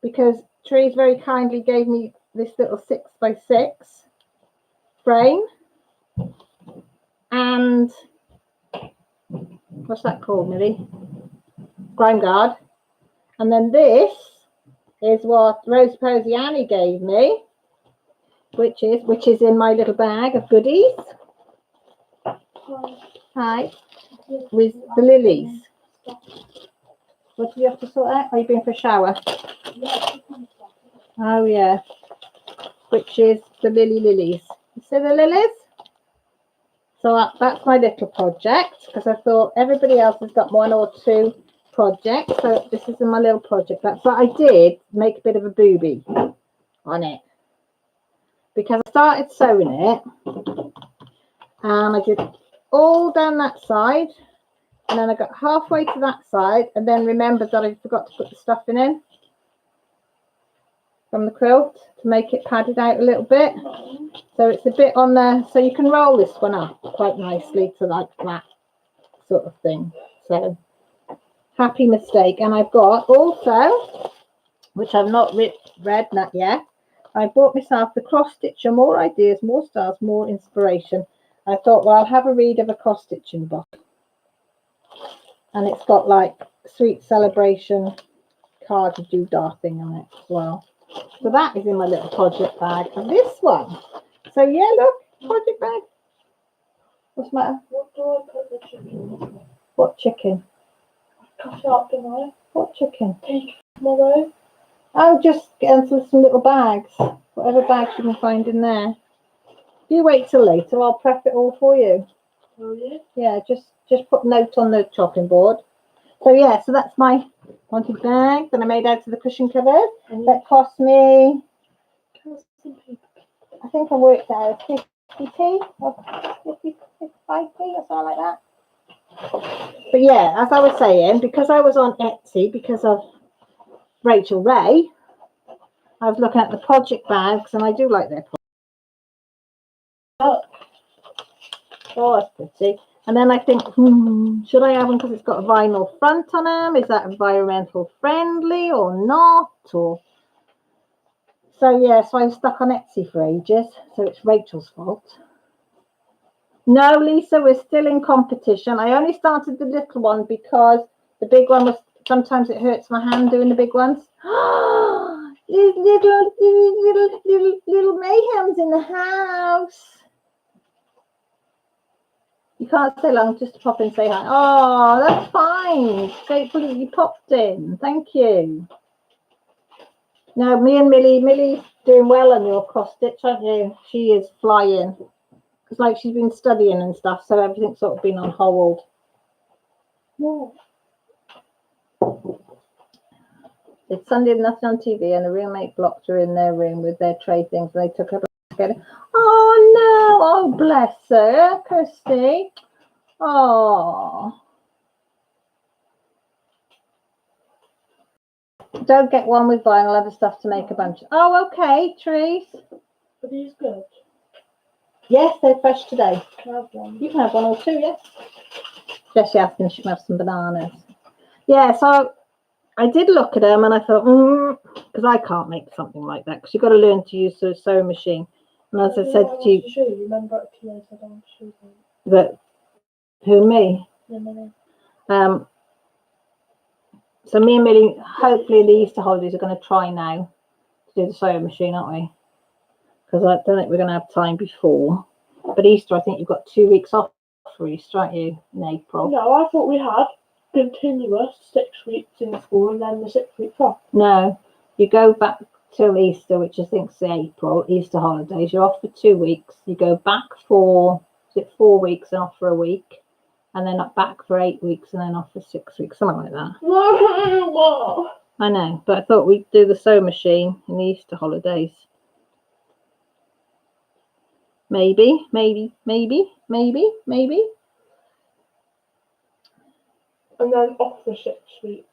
S1: because Trace very kindly gave me this little 6x6 frame, and what's that called, Millie? Grime guard. And then this is what Rose Posy Annie gave me, which is in my little bag of goodies. Hi. With the lilies. What do you have to sort out? Are you going for a shower? Oh yeah. Which is the lilies. You see the lilies? So that's my little project, because I thought everybody else has got one or two projects. So this is my little project. That's what I did, make a bit of a booby on it. Because I started sewing it, and I did all down that side, and then I got halfway to that side, and then remembered that I forgot to put the stuffing in from the quilt to make it padded out a little bit. So it's a bit on there, so you can roll this one up quite nicely to like that sort of thing. So happy mistake. And I've got also, which I've not read that yet, I bought myself the cross stitcher, more ideas, more stars, more inspiration. I thought, well, I'll have a read of a cross stitching book, and it's got like sweet celebration card to do thing on it as well. So that is in my little project bag. And this one, so yeah, look, project bag. What's the matter?
S2: What do I put the chicken in?
S1: What chicken?
S2: Cut it up, don't I?
S1: What chicken?
S2: Take tomorrow.
S1: Oh, just get into some little bags. Whatever bags you can find in there. You wait till later. I'll prep it all for you.
S2: Oh yeah.
S1: Yeah, just put note on the chopping board. So yeah, so that's my wanted bag that I made out of the cushion cupboard. That cost me, I think I worked out 50p or 55p or something like that. But yeah, as I was saying, because I was on Etsy because of Rachel Ray, I was looking at the project bags, and I do like their product. Oh, that's pretty. And then I think, should I have them because it's got a vinyl front on them? Is that environmental friendly or not? Or so yeah, so I was stuck on Etsy for ages. So it's Rachel's fault. No, Lisa, we're still in competition. I only started the little one because the big one was, sometimes it hurts my hand doing the big ones. little mayhems in the house. You can't stay long, just to pop in and say hi. Oh, that's fine. Grateful that you popped in. Thank you. Now, me and Millie's doing well on your cross stitch, aren't you? She is flying. It's like she's been studying and stuff, so everything's sort of been on hold. Yeah. It's Sunday, nothing on TV, and the roommate blocked her in their room with their trade things, and they took her back together. Oh, no. Oh, bless her, Kirsty. Oh. Don't get one with vinyl, other stuff to make a bunch. Oh, okay, trees.
S2: Are these good?
S1: Yes, they're fresh today.
S2: Can I have one?
S1: You can have one or two, yes. Jessie asked me if she can have some bananas. Yeah, so I did look at them and I thought, because I can't make something like that because you've got to learn to use the sewing machine. And as I said to you,
S2: remember Tia said I want to show you
S1: that who me?
S2: Yeah,
S1: So me and Millie, hopefully the Easter holidays are going to try now to do the sewing machine, aren't we? Because I don't think we're going to have time before. But Easter, I think you've got 2 weeks off for Easter, aren't you, in April?
S2: No, I thought we had continuous 6 weeks in school and then the 6 weeks off.
S1: No, you go back till Easter, which I think is April, Easter holidays. You're off for 2 weeks. You go back for, is it 4 weeks and off for a week? And then back for 8 weeks and then off for 6 weeks, something like that. I know, but I thought we'd do the sewing machine in the Easter holidays. Maybe.
S2: And then off for 6 weeks.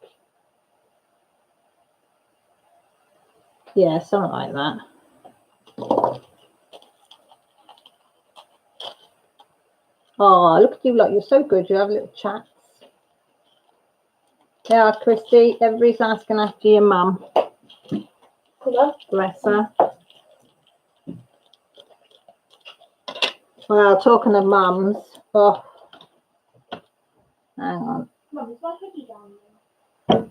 S1: Yeah, something like that. Oh, look at you, lot. You're so good. You have little chats. Yeah, Christy, everybody's asking after your mum. Bless her. Well, talking of mums, oh, hang on.
S2: Mum, is my hoodie down there?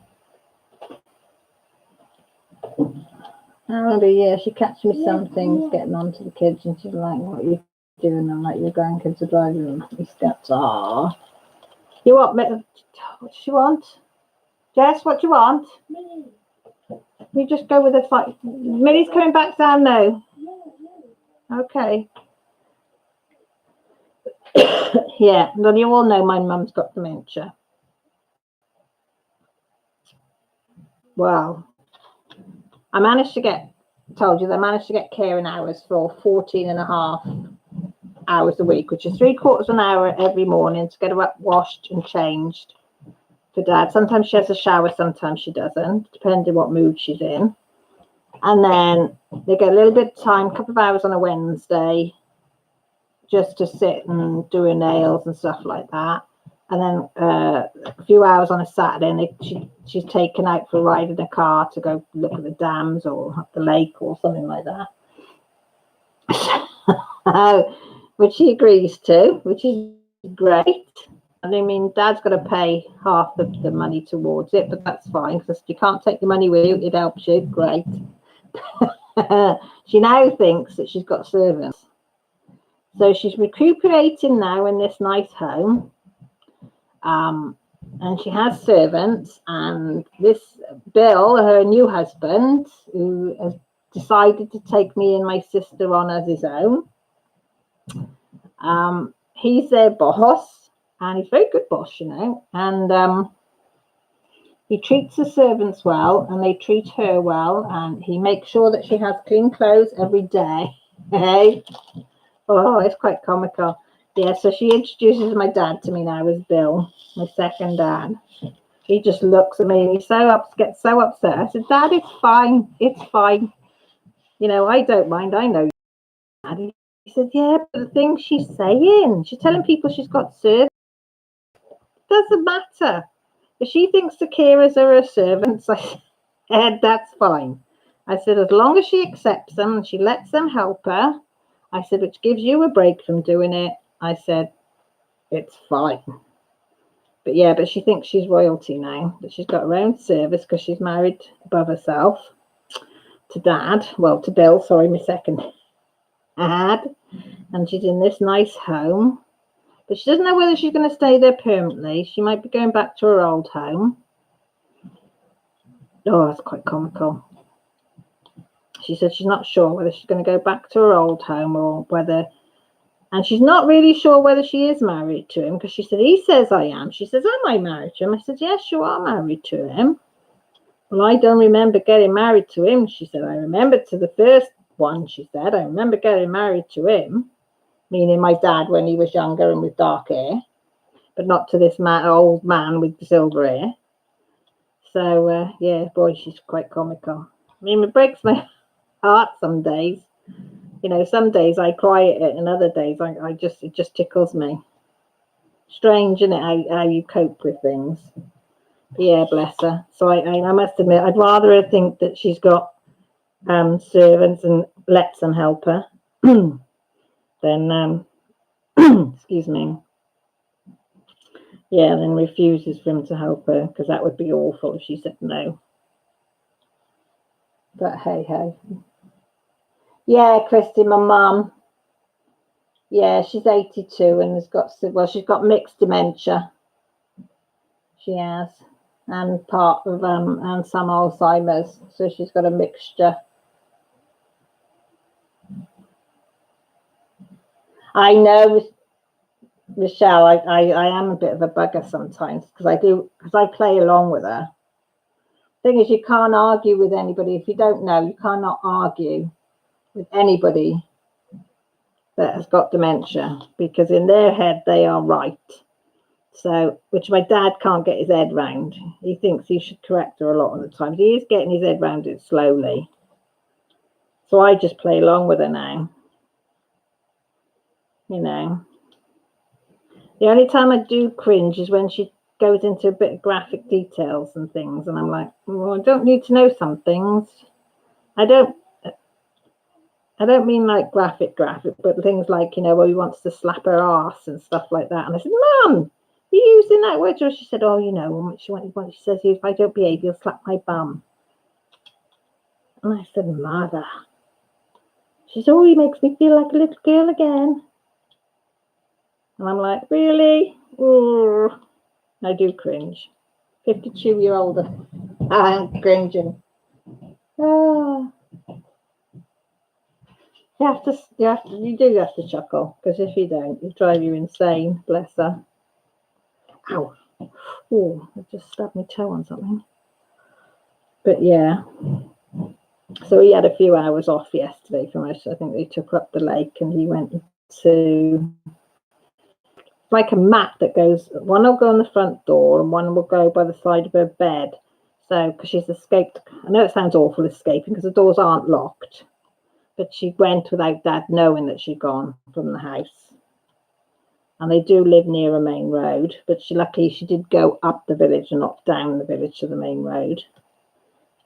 S1: Oh dear, she catches me some things getting on to the kids, and she's like, "What are you doing?" I'm like, "Your grandkids are driving me steps." Ah, you want me? What does she want? Jess, what do you want?
S2: Me.
S1: You just go with the fight. Millie's coming back down now.
S2: Yeah.
S1: Okay. Yeah, well, you all know my mum's got dementia. Well, I managed to get, told you, I managed to get caring hours for 14.5 hours a week, which is 3/4 an hour every morning to get her up, washed and changed for Dad. Sometimes she has a shower, sometimes she doesn't, depending what mood she's in. And then they get a little bit of time, a couple of hours on a Wednesday, just to sit and do her nails and stuff like that. And then a few hours on a Saturday, and she's taken out for a ride in a car to go look at the dams or at the lake or something like that. Which she agrees to, which is great. And I mean, Dad's got to pay half the money towards it, but that's fine because you can't take your money with you. It helps you. Great. She now thinks that she's got servants. So she's recuperating now in this nice home. And she has servants, and this Bill, her new husband, who has decided to take me and my sister on as his own. He's their boss, and he's a very good boss, you know, and he treats the servants well, and they treat her well, and he makes sure that she has clean clothes every day. Hey, oh, it's quite comical. Yeah, so she introduces my dad to me now as Bill, my second dad. He just looks at me and gets so upset. I said, Dad, it's fine. It's fine. You know, I don't mind. I know you, Dad. He said, yeah, but the things she's saying, she's telling people she's got servants. It doesn't matter. If she thinks the carers are her servants, I said, that's fine. I said, as long as she accepts them and she lets them help her, I said, which gives you a break from doing it, I said, it's fine. But yeah, but she thinks she's royalty now, that she's got her own service because she's married above herself to Dad, well, to Bill, sorry, my second dad, and she's in this nice home, but she doesn't know whether she's going to stay there permanently. She might be going back to her old home. Oh, that's quite comical. She said she's not sure whether she's going to go back to her old home or whether, and she's not really sure whether she is married to him because she said, he says I am. She says, am I married to him? I said, yes, you are married to him. Well, I don't remember getting married to him. She said, I remember to the first one, she said, I remember getting married to him, meaning my dad when he was younger and with dark hair, but not to this man, old man with silver hair. So, yeah, boy, she's quite comical. I mean, it breaks my heart some days. You know, some days I cry at it and other days it just tickles me. Strange, isn't it, how you cope with things. But yeah, bless her. So I must admit, I'd rather her think that she's got servants and lets them help her than, excuse me, yeah, then refuses for him to help her, because that would be awful if she said no. But hey, hey. Yeah, Christy, my mum. Yeah, she's 82 and she's got mixed dementia. She has, and part of and some Alzheimer's, so she's got a mixture. I know, Michelle, I am a bit of a bugger sometimes because I play along with her. Thing is, you can't argue with anybody if you don't know. You cannot argue with anybody that has got dementia because in their head they are right. So, which my dad can't get his head round. He thinks he should correct her a lot of the time. He is getting his head round it slowly. So I just play along with her now. You know. The only time I do cringe is when she goes into a bit of graphic details and things. And I'm like, well, I don't need to know some things. I don't mean like graphic, but things like, you know, where he wants to slap her ass and stuff like that. And I said, Mum, you using that word? Or she said, oh, you know, she says, if I don't behave, you'll slap my bum. And I said, Mother. She said, oh, he makes me feel like a little girl again. And I'm like, really? Ooh. I do cringe. 52-year-old. I'm cringing. Oh. You do have to chuckle, because if you don't, it'll drive you insane. Bless her. Ow. Oh, I just stabbed my toe on something. But yeah. So he had a few hours off yesterday from us. I think they took her up the lake and he went to like a mat that goes, one will go on the front door and one will go by the side of her bed. So, because she's escaped, I know it sounds awful escaping because the doors aren't locked, but she went without Dad knowing that she'd gone from the house. And they do live near a main road, but luckily she did go up the village and not down the village to the main road.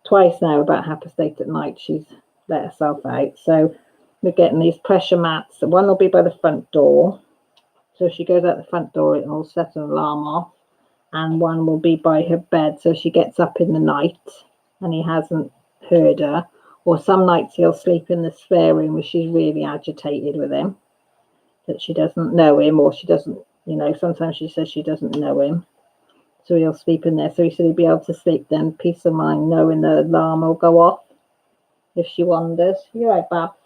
S1: Twice now, about 8:30 at night, she's let herself out. So we're getting these pressure mats. One will be by the front door. So if she goes out the front door, it will set an alarm off. And one will be by her bed, so she gets up in the night and he hasn't heard her. Or some nights he'll sleep in the spare room where she's really agitated with him, that she doesn't know him, or she doesn't, you know, sometimes she says she doesn't know him. So he'll sleep in there. So he said he'll be able to sleep then, peace of mind, knowing the alarm will go off if she wanders. You're right, Bab. Are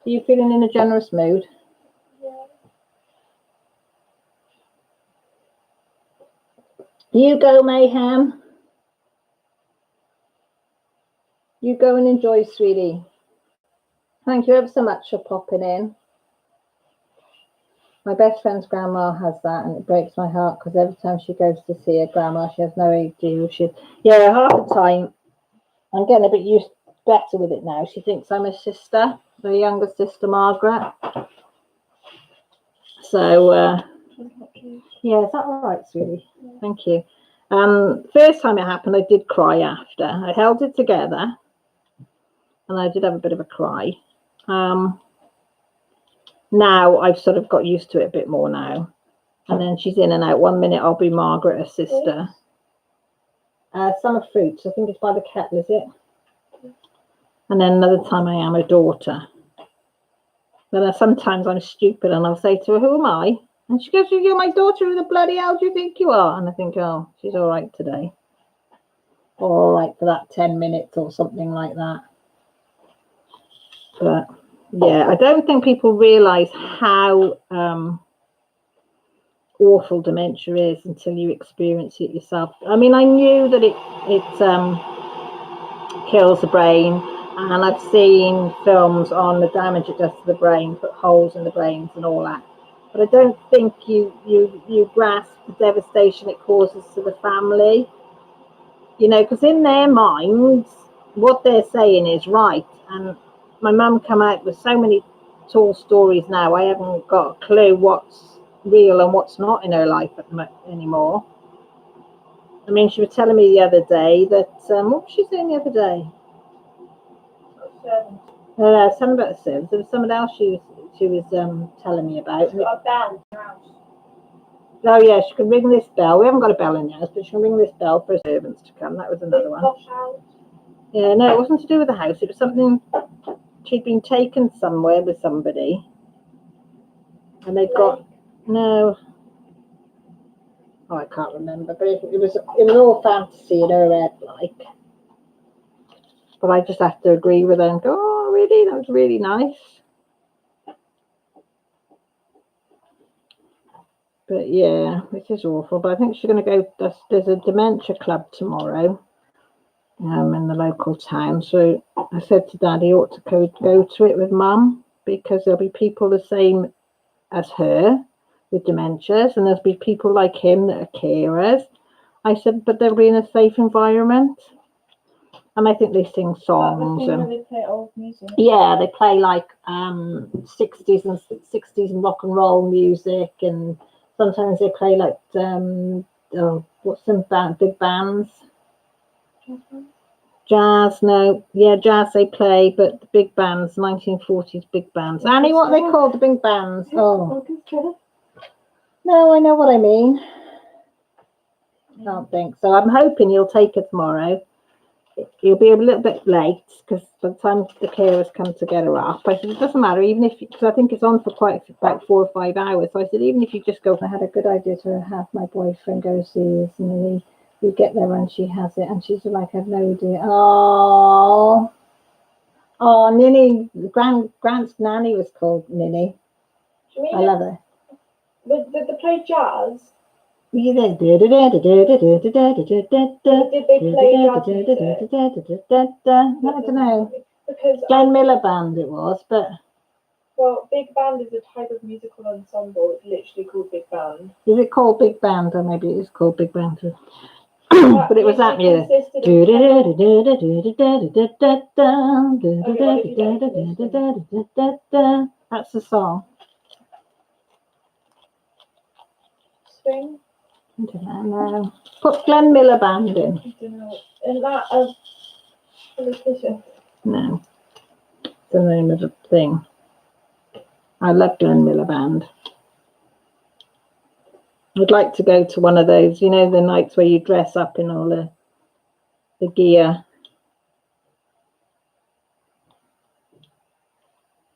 S1: you feeling in a generous mood?
S2: Yeah.
S1: You go, Mayhem. You go and enjoy, sweetie. Thank you ever so much for popping in. My best friend's grandma has that, and it breaks my heart because every time she goes to see her grandma, she has no idea who she is. Yeah, half the time I'm getting a bit better with it now. She thinks I'm her sister, her younger sister, Margaret. So, yeah, is that all right, sweetie? Yeah. Thank you. First time it happened, I did cry after. I held it together, and I did have a bit of a cry. Now I've sort of got used to it a bit more now. And then she's in and out. 1 minute I'll be Margaret, her sister. Summer Fruits, I think it's by the kettle, is it? And then another time I am her daughter. Then sometimes I'm stupid and I'll say to her, who am I? And she goes, you're my daughter, who the bloody hell do you think you are? And I think, oh, she's all right today. Or all right for that 10 minutes or something like that. But yeah, I don't think people realise how awful dementia is until you experience it yourself. I mean, I knew that it kills the brain, and I've seen films on the damage it does to the brain, put holes in the brains and all that. But I don't think you grasp the devastation it causes to the family. You know, because in their minds, what they're saying is right. And my mum come out with so many tall stories now. I haven't got a clue what's real and what's not in her life anymore. I mean, she was telling me the other day that what was she saying the other day? Something about the service. There was someone else she was telling me about.
S2: She's got a bell in her house.
S1: Oh yeah, she can ring this bell. We haven't got a bell in the house, but she can ring this bell for servants to come. That was another one. Yeah, no, it wasn't to do with the house. It was something she'd been taken somewhere with somebody, and they'd got no. Oh, I can't remember, but it was all fantasy in her head, like. But I just have to agree with her and go, oh, really? That was really nice. But yeah, it is awful. But I think she's going to go. There's a dementia club tomorrow in the local town. So I said to Dad he ought to go to it with Mum, because there'll be people the same as her with dementias, and there'll be people like him that are carers. I said, but they'll be in a safe environment. And I think they sing songs.
S2: And they play old music.
S1: Yeah, they play like 60s and rock and roll music, and sometimes they play like what's some big bands? Jazz, no, yeah, jazz they play, but the big bands, 1940s big bands. Annie, what are they called, the big bands? Oh, no, I know what I mean. I don't think so. I'm hoping you'll take her tomorrow. You'll be a little bit late because by the time the carers come to get her up, I said it doesn't matter, even if, because I think it's on for about 4 or 5 hours. So I said, even if you just go, I had a good idea to have my boyfriend go see us, and we get there and she has it, and she's like, I've no idea. Oh, Ninny, Grant's nanny was called Ninny. I love her.
S2: Did they play jazz?
S1: Did they
S2: play jazz?
S1: I don't know.
S2: Because
S1: Glenn Miller Band it was, but...
S2: Well, big band is a type of musical ensemble. It's literally called big band.
S1: Is it called big band? Or maybe it is called big band too. But it was that music. That's the song.
S2: Swing?
S1: I don't know. Put Glenn Miller Band in.
S2: I don't know. Isn't that a politician?
S1: No. It's the name of the thing. I love Glenn Miller Band. I'd like to go to one of those, you know, the nights where you dress up in all the gear.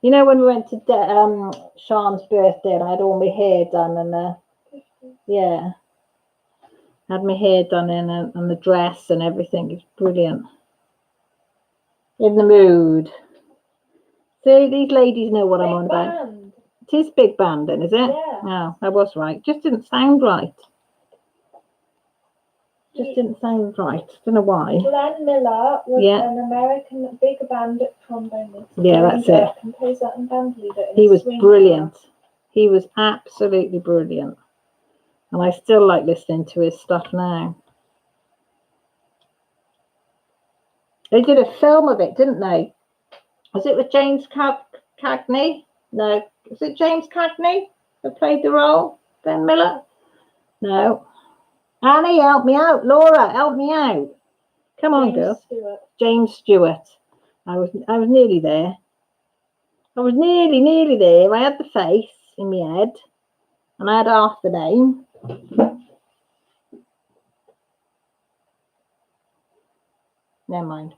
S1: You know, when we went to Sean's birthday and I had all my hair done and yeah, had my hair done in and the dress and everything. It's brilliant. In the mood. See, these ladies know what I'm on about. It is big band then, is it?
S2: Yeah.
S1: No, I was right. Just didn't sound right. Just didn't sound right. Don't know why.
S2: Glenn Miller was
S1: Yeah.
S2: an American big band trombonist,
S1: Yeah, that's
S2: arranger,
S1: it.
S2: composer, and band leader. In
S1: He
S2: a
S1: was
S2: swing
S1: brilliant. He was absolutely brilliant. And I still like listening to his stuff now. They did a film of it, didn't they? Was it with James Cagney? No. Was it James Cagney that played the role? Ben Miller? No. Annie, help me out. Laura, help me out. Come on,
S2: James
S1: girl.
S2: Stewart.
S1: James Stewart. I was nearly there. I was nearly there. I had the face in my head. And I had half the name. Never mind.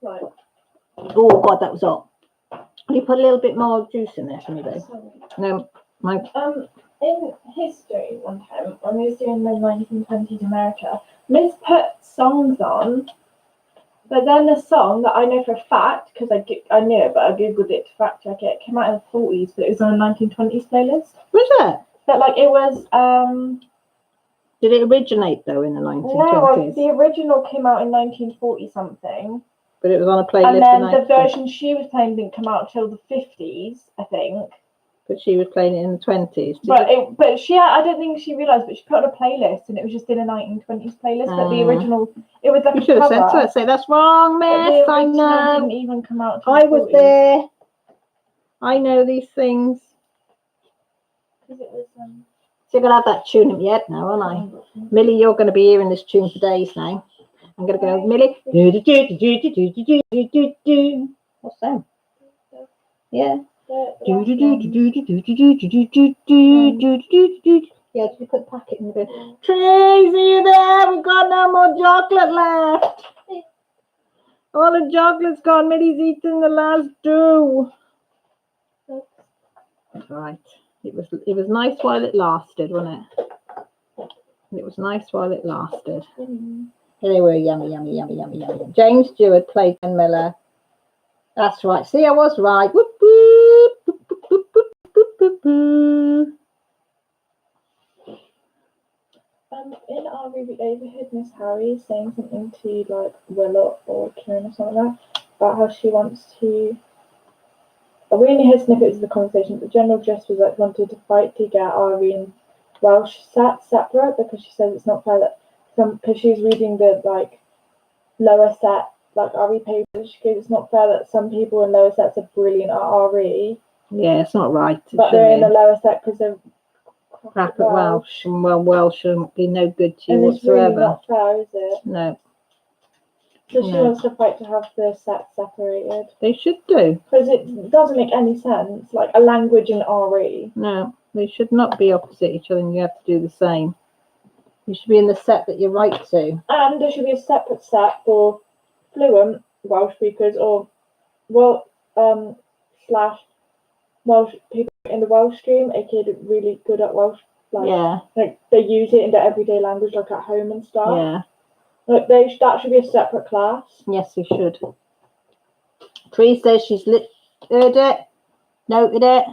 S2: Right.
S1: Oh God, that was hot. Can you put a little bit more juice in there for me, babe?
S2: Sorry.
S1: No, my
S2: In history, one time when we was doing the 1920s America, Miss put songs on, but then the song that I know for a fact, because I knew it, but I googled it to fact check it, came out in the 40s, but it was on a 1920s playlist.
S1: was it?
S2: But like it was
S1: Did it originate though in the
S2: no,
S1: 1920s?
S2: the original came out in 1940 something,
S1: But it was on a playlist.
S2: and then
S1: in
S2: the
S1: 1920s.
S2: version she was playing didn't come out till the 50s, I think.
S1: But she was playing it in the 20s.
S2: But she, I don't think she realised, but she put on a playlist and it was just in a 1920s playlist. But the original, it was like
S1: You
S2: a
S1: should have
S2: cover.
S1: said to her, say that's wrong,
S2: But
S1: miss.
S2: the
S1: I
S2: original
S1: know.
S2: didn't even come out till
S1: I
S2: the
S1: was
S2: 40s.
S1: there. I know these things.
S2: 'Cause it was,
S1: So you're gonna have that tune in your head now, aren't I? Millie, you're gonna be hearing this tune for days now. I'm gonna go, Millie. What's that? Yeah. Yeah, did you put the packet in the bin? Tracy, you there? We've got no more chocolate left. All the chocolate's gone. Millie's eaten the last two. Right. It was nice while it lasted, wasn't it? It was nice while it lasted. They were yummy, yummy, yummy, yummy, yummy. James Stewart played Ben Miller. That's right. See, I was right. Whoop, whoop, whoop, whoop, whoop, whoop, whoop, whoop.
S2: In our review, we heard Miss Harry saying something to like Willow or Kieran or something like that about how she wants to. We only heard snippets of the conversation, but the general gist was like wanted to fight to get Ari and Welsh separate because she says it's not fair that because she's reading the like lower set like RE papers. She goes, it's not fair that some people in lower sets are brilliant at RE.
S1: Yeah, it's not right.
S2: But they're in the lower set because they're
S1: crap at Welsh, and Welsh shouldn't be no good to you
S2: and
S1: whatsoever.
S2: It's really not fair, is it?
S1: No.
S2: So she wants to fight to have the sets separated.
S1: They should do.
S2: Because it doesn't make any sense, like a language in RE.
S1: No, they should not be opposite each other and you have to do the same. You should be in the set that you're right to.
S2: And there should be a separate set for fluent Welsh speakers or slash Welsh people in the Welsh stream, aka really good at Welsh. Like they use it in their everyday language, like at home and stuff.
S1: Yeah.
S2: Like that should be a separate class.
S1: Yes, they should. Tree says she's heard it, noted it.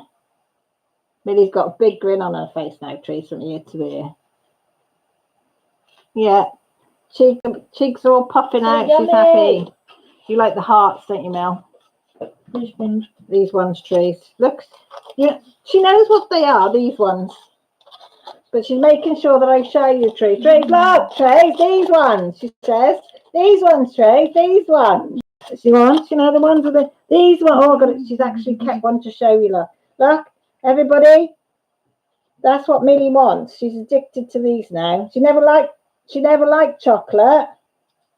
S1: Millie's got a big grin on her face now, Tree, from ear to ear. Yeah. Cheeks are all puffing out.
S2: Yummy.
S1: She's happy. You like the hearts, don't you, Mel?
S2: Which ones?
S1: These ones, Trees. Look, yeah, she knows what they are, these ones. But she's making sure that I show you, Tree. Tree, look, Tree, these ones, she says. These ones, Tree, these ones. She wants, you know, the ones with these ones. Oh, God, she's actually kept one to show you, look. Look, everybody, that's what Millie wants. She's addicted to these now. She never liked chocolate,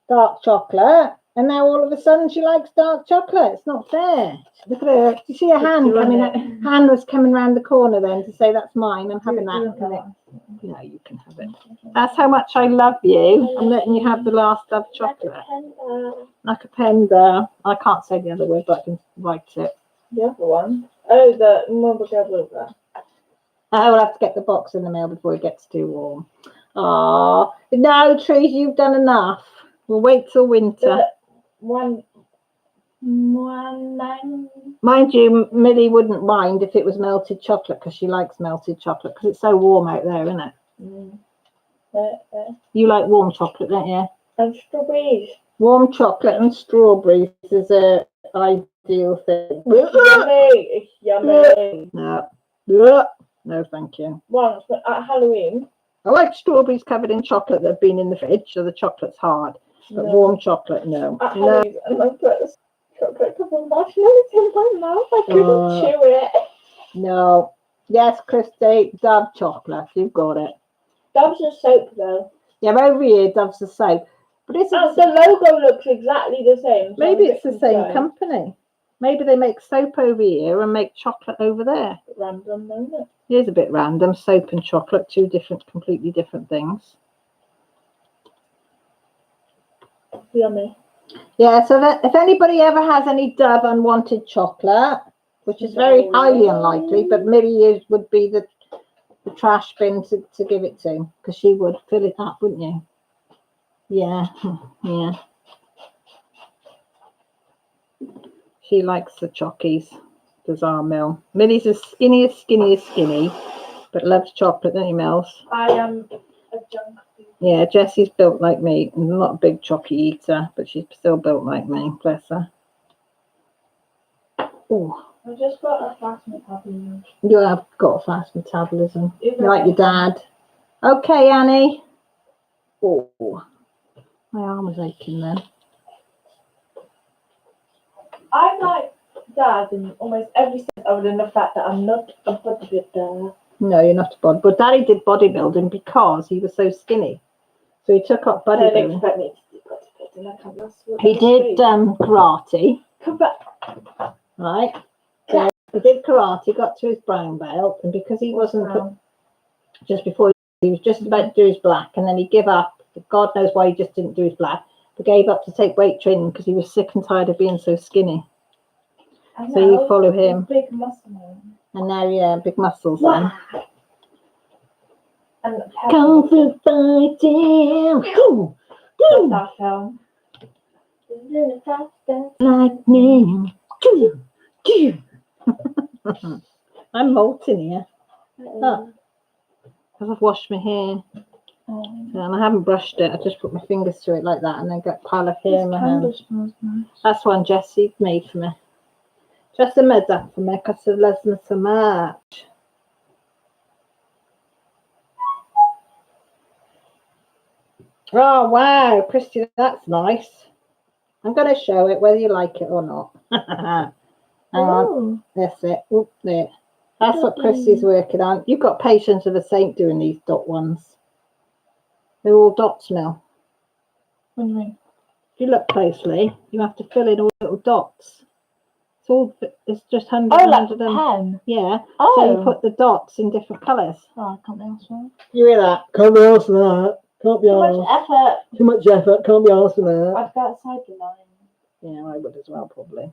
S1: dark chocolate. And now all of a sudden she likes dark chocolate. It's not fair. Look at her. Do you see her hand coming out? Hand was coming round the corner then to say that's mine. I'm having that. No, you can have it. That's how much I love you. I'm letting you have the last of chocolate. Like a panda. I can't say the other word, but I can write it.
S2: The other one? Oh, the number.
S1: I will have to get the box in the mail before it gets too warm. Oh no, Trees, you've done enough. We'll wait till winter.
S2: One.
S1: Mind you, Millie wouldn't mind if it was melted chocolate because she likes melted chocolate because it's so warm out there, isn't it? You like warm chocolate, don't you?
S2: And strawberries.
S1: Warm chocolate and strawberries is a ideal thing.
S2: Yummy. It's yummy.
S1: No. No, thank you.
S2: Once at Halloween.
S1: I like strawberries covered in chocolate that have been in the fridge, so the chocolate's hard. But warm chocolate, no.
S2: At Halloween, and I put the chocolate covered marshmallows in my mouth. I couldn't chew it.
S1: No. Yes, Christy, Dove chocolate. You've got it.
S2: Dove's a soap, though.
S1: Yeah, over here, Dove's a soap. But it's
S2: the logo looks exactly the same. So
S1: maybe it's the same company. Maybe they make soap over here and make chocolate over there.
S2: Random, isn't it?
S1: It is a bit random. Soap and chocolate, two completely different things.
S2: Yummy.
S1: Yeah, so that if anybody ever has any Dove unwanted chocolate, which is very highly unlikely, but Millie would be the trash bin to give it to, because she would fill it up, wouldn't you? Yeah, yeah. She likes the chockies. Does our Mill. Millie's as skinny, but loves chocolate, don't you, Mills?
S2: I am a junk food.
S1: Yeah, Jessie's built like me. I'm not a big chocky eater, but she's still built like me. Bless her. Oh.
S2: I've just got a fast metabolism.
S1: You have got a fast metabolism. You're like your dad. Okay, Annie. Oh. My arm was aching then.
S2: I'm like Dad in almost every sense other than the fact that I'm not a bodybuilder.
S1: No, you're not a bod. But Daddy did bodybuilding because he was so skinny. So he took up
S2: Don't
S1: bodybuilding.
S2: expect me to do bodybuilding. I can't last what
S1: He did karate.
S2: Come back.
S1: Right? So he did karate, got to his brown belt, and because he wasn't just before he was just about to do his black, and then he gave up. God knows why he just didn't do his black, but gave up to take weight training because he was sick and tired of being so skinny. So you follow him.
S2: Big muscle.
S1: And now, yeah, big muscles then.
S2: And
S1: Kung Fu fighting.
S2: That film.
S1: Like me. I'm molting here. Because I've washed my hair. And I haven't brushed it. I just put my fingers through it like that and then got a pile of hair in my hand. That's one Jessie made for me. Jessie made that for me because she loves me so much. Oh, wow, Christy, that's nice. I'm going to show it whether you like it or not. Hang on. That's it. Oop, there. That's what Christy's working on. You've got patience of a saint doing these dot ones. They're all dots now.
S2: What do you mean?
S1: If you look closely, you have to fill in all little dots. It's just 100.
S2: Oh, like a pen?
S1: Yeah.
S2: Oh.
S1: So you put the dots in different colours.
S2: Oh, I can't be asked for that.
S1: You hear that? Can't be asked for that. Can't be asked.
S2: Too much effort.
S1: Too much effort. Can't be asked for that.
S2: I'd go outside the line.
S1: Yeah, I would as well, probably.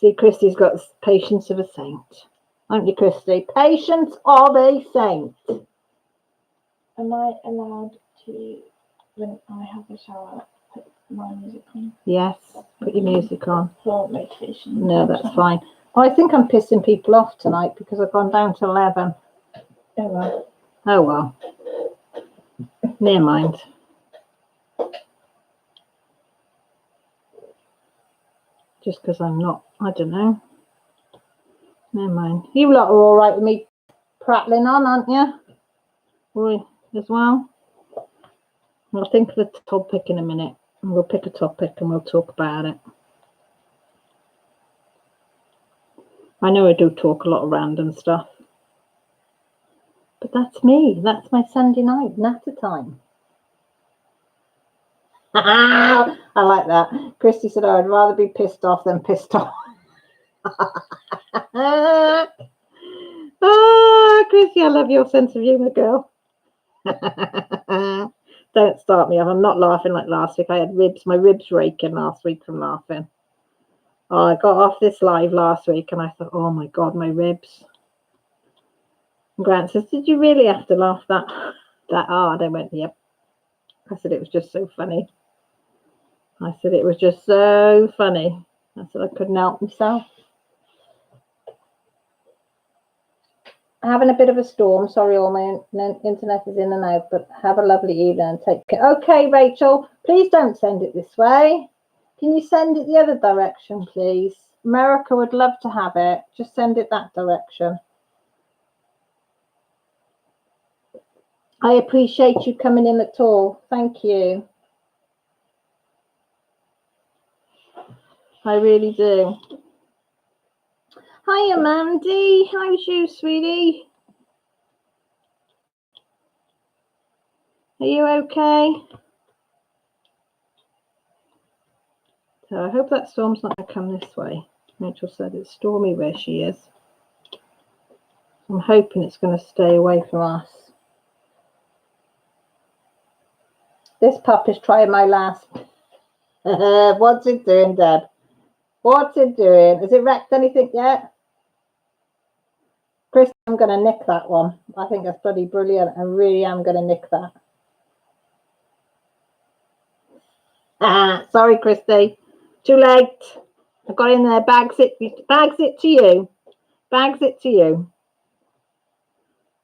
S1: See, Christy's got patience of a saint. Aren't you, Christy? Patience of a saint.
S2: Am I allowed to, when I have a shower, put my music on?
S1: Yes, put your music on.
S2: For motivation.
S1: No, that's fine. Oh, I think I'm pissing people off tonight because I've gone down to 11.
S2: Oh, well.
S1: Oh, well. Never mind. Just because I'm not, I don't know. Never mind. You lot are all right with me prattling on, aren't you? Roy, as well. I'll think of the topic in a minute. And we'll pick a topic and we'll talk about it. I know I do talk a lot of random stuff. But that's me. That's my Sunday night, Natter time. I like that. Christy said, oh, I'd rather be pissed off than pissed off. Christy, I love your sense of humour, girl. Don't start me off. I'm not laughing like last week. I had my ribs raking last week from laughing. Oh, I got off this live last week and I thought, oh my God, my ribs. And Grant says, did you really have to laugh that hard? I went, yep. I said, it was just so funny. I said, it was just so funny. I said, I couldn't help myself. having a bit of a storm. Sorry, all my internet is in and out, but have a lovely evening and take care. Okay, Rachel, please don't send it this way. Can you send it the other direction, please? America would love to have it. Just send it that direction. I appreciate you coming in at all. Thank you. I really do. Hiya, Mandy. How's you, sweetie? Are you okay? So I hope that storm's not going to come this way. Rachel said it's stormy where she is. I'm hoping it's going to stay away from us. This pup is trying my last. What's it doing, Deb? What's it doing? Has it wrecked anything yet? Chris, I'm going to nick that one. I think that's bloody brilliant. I really am going to nick that. Sorry, Christy. Too late. I got in there. Bags it to you. Bags it to you.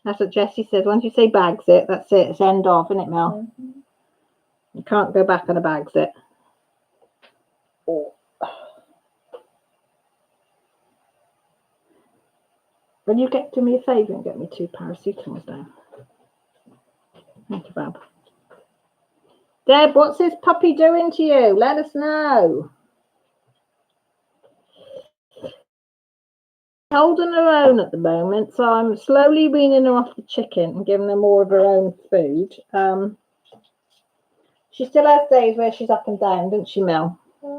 S1: That's what Jessie says. Once you say bags it, that's it. It's end of, isn't it, Mel? Mm-hmm. You can't go back on a bags it. Oh. Will you do me a favour and get me 2 paracetamols down? Thank you, Bob. Deb, what's this puppy doing to you? Let us know. Holding her own at the moment, so I'm slowly weaning her off the chicken and giving her more of her own food. She still has days where she's up and down, doesn't she, Mel? Yeah.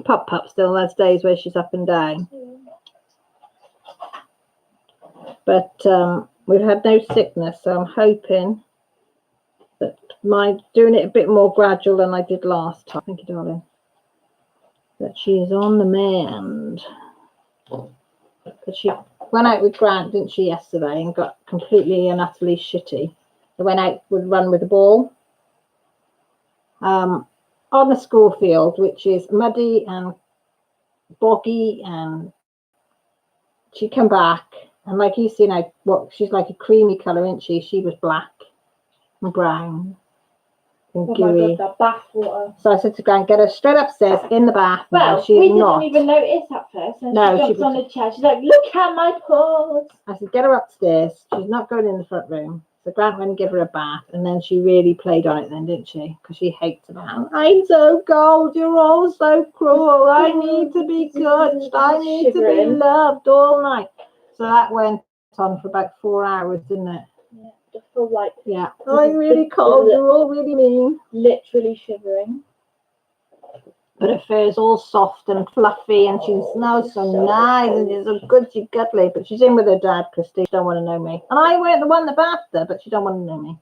S1: Pup still has days where she's up and down. Yeah. But we've had no sickness, so I'm hoping that doing it a bit more gradual than I did last time. Thank you, darling. That she is on the mend. Because she went out with Grant, didn't she, yesterday, and got completely and utterly shitty. They went out would run with the ball on the school field, which is muddy and boggy, and she come back, and like you see now, she's like a creamy colour, isn't she? She was black and brown and gooey.
S2: God, that bath water.
S1: So I said to Grant, get her straight upstairs in the bath.
S2: Well,
S1: she's
S2: we didn't
S1: not
S2: even notice at first. And
S1: no,
S2: she jumped on the chair. She's like, look at my paws.
S1: I said, get her upstairs. She's not going in the front room. So Grant went and gave her a bath, and then she really played on it then, didn't she? Because she hates the bath. I'm so cold. You're all so cruel. I need to be touched. I need to be loved all night. So that went on for about 4 hours, didn't it?
S2: Yeah, just feel like...
S1: Yeah. I'm really cold. You're all really mean.
S2: Literally shivering.
S1: But her fur is all soft and fluffy, and she smells so nice, and she's so good, she's cuddly. But she's in with her dad, Christy. She don't want to know me. And I weren't the one that bathed her, but she don't want to know me.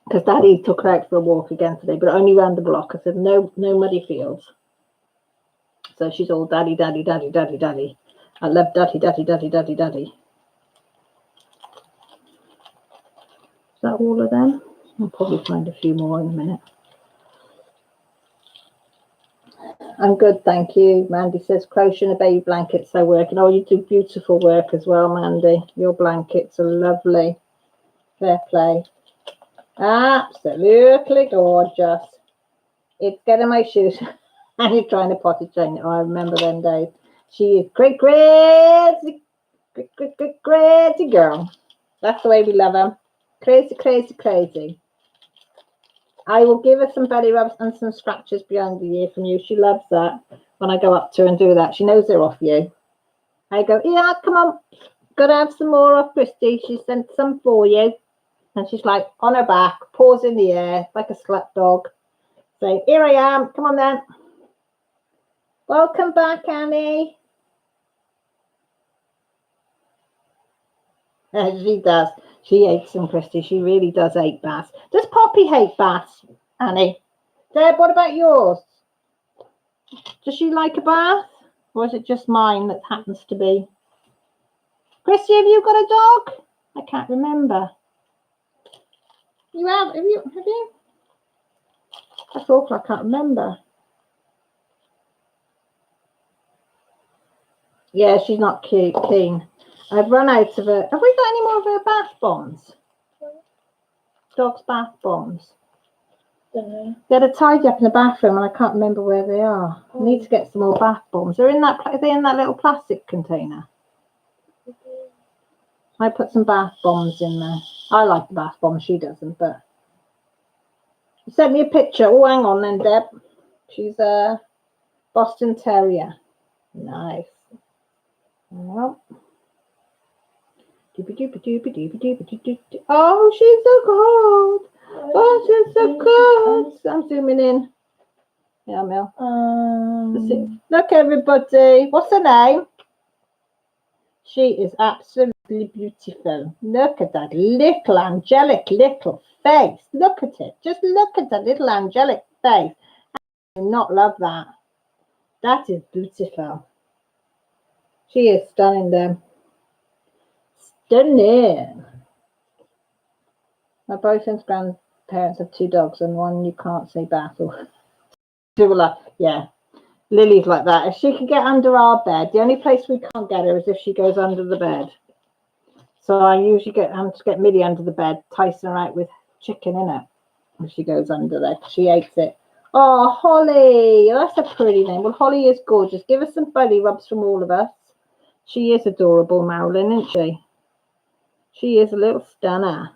S1: Because Daddy took her out for a walk again today, but only round the block. I said, no muddy fields. So she's all daddy, daddy, daddy, daddy, daddy. I love daddy, daddy, daddy, daddy, daddy. Is that all of them? I'll probably find a few more in a minute. I'm good, thank you. Mandy says crocheting a baby blankets are working. Oh, you do beautiful work as well, Mandy. Your blankets are lovely. Fair play. Absolutely gorgeous. It's getting my shoes. And you're trying to potty train it. Oh, I remember them days. She is crazy girl. That's the way we love her. Crazy, crazy, crazy. I will give her some belly rubs and some scratches behind the ear from you. She loves that when I go up to her and do that. She knows they're off you. I go, yeah, come on. Got to have some more off Christy. She sent some for you. And she's like on her back, paws in the air, like a slut dog. Saying, here I am. Come on then. Welcome back, Annie. She does. She hates them, Christy. She really does hate baths. Does Poppy hate baths, Annie? Deb, what about yours? Does she like a bath? Or is it just mine that happens to be? Christy, have you got a dog? I can't remember. You have? Have you? That's awful. I can't remember. Yeah, she's not keen. I've run out of her. Have we got any more of her bath bombs? Dog's bath bombs.
S2: Don't know.
S1: They had a tidy up in the bathroom and I can't remember where they are. I need to get some more bath bombs. They're in that. Are they in that little plastic container? I put some bath bombs in there. I like the bath bombs. She doesn't, but you sent me a picture. Oh, hang on then, Deb. She's a Boston Terrier. Nice. Well. Oh, she's so cold. Oh, she's so cold. I'm zooming in. Yeah, Mel. Look, everybody. What's her name? She is absolutely beautiful. Look at that little angelic little face. Look at it. Just look at that little angelic face. I do not love that. That is beautiful. She is stunning, then. Stunning. My boyfriend's grandparents have 2 dogs and one you can't say bath or. Yeah. Lily's like that. If she can get under our bed, the only place we can't get her is if she goes under the bed. So I usually get Millie under the bed, Tyson her out with chicken in it. If she goes under there, she hates it. Oh, Holly, that's a pretty name. Well, Holly is gorgeous. Give us some belly rubs from all of us. She is adorable, Marilyn, isn't she? She is a little stunner.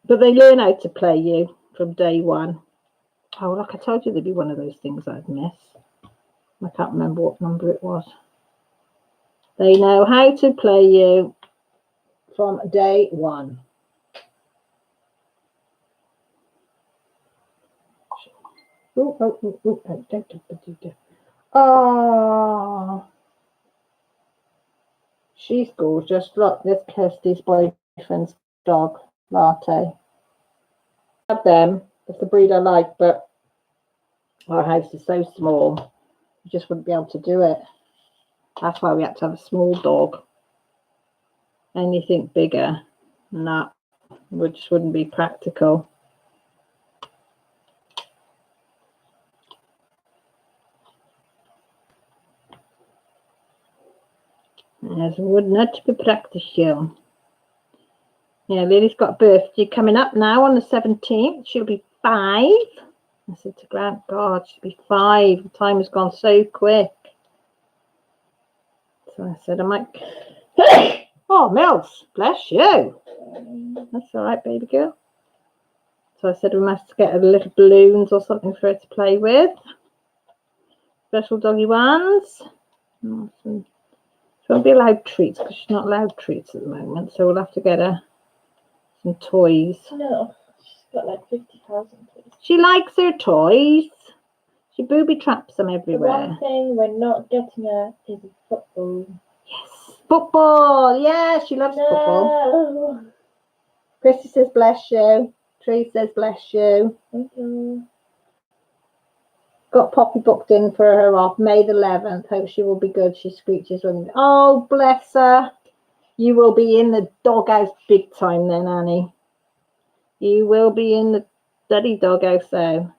S1: But they learn how to play you from day one. Oh, like I told you, there'd be one of those things I'd miss. I can't remember what number it was. They know how to play you from day one. Oh, she's gorgeous. Look, this Kirsty's boyfriend's dog, Latte. I have them. It's the breed I like, but our house is so small, you just wouldn't be able to do it. That's why we had to have a small dog. Anything bigger, nah, which wouldn't be practical. As would not be practical. Yeah, Lily's got a birthday coming up now on the 17th. She'll be 5. I said to Grant, God, she'll be 5. The time has gone so quick. So I said, I might. Oh, Mills, bless you. That's all right, baby girl. So I said we must get her little balloons or something for her to play with. Special doggy ones. She won't be allowed treats because she's not allowed treats at the moment. So we'll have to get her some toys.
S2: No, she's got like 50,000 toys.
S1: She likes her toys. She booby traps them
S2: The
S1: everywhere.
S2: one thing we're not getting her is football.
S1: Yes. Football. Yeah, she loves football. Christy says bless you. Tree says bless you.
S2: Thank you.
S1: Got Poppy booked in for her off May the 11th. Hope she will be good. She screeches when. Oh, bless her. You will be in the doghouse big time then, Annie. You will be in the bloody doghouse though.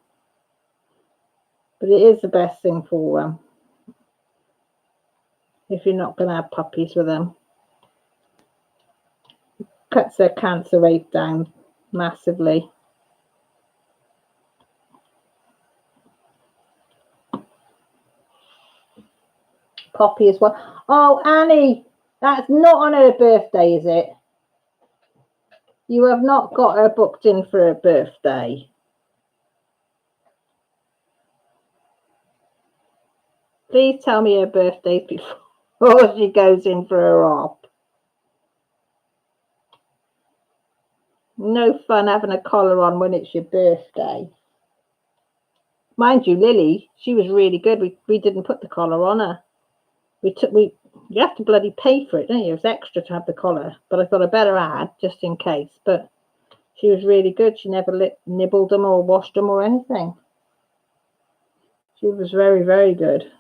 S1: But it is the best thing for them. If you're not going to have puppies with them. Cuts their cancer rate down massively. Poppy as well. Oh, Annie, that's not on her birthday, is it? You have not got her booked in for her birthday. Please tell me her birthday before she goes in for her op. No fun having a collar on when it's your birthday. Mind you, Lily, she was really good. We didn't put the collar on her. You have to bloody pay for it, don't you? It's extra to have the collar. But I thought I better add just in case. But she was really good. She never nibbled them or washed them or anything. She was very, very good.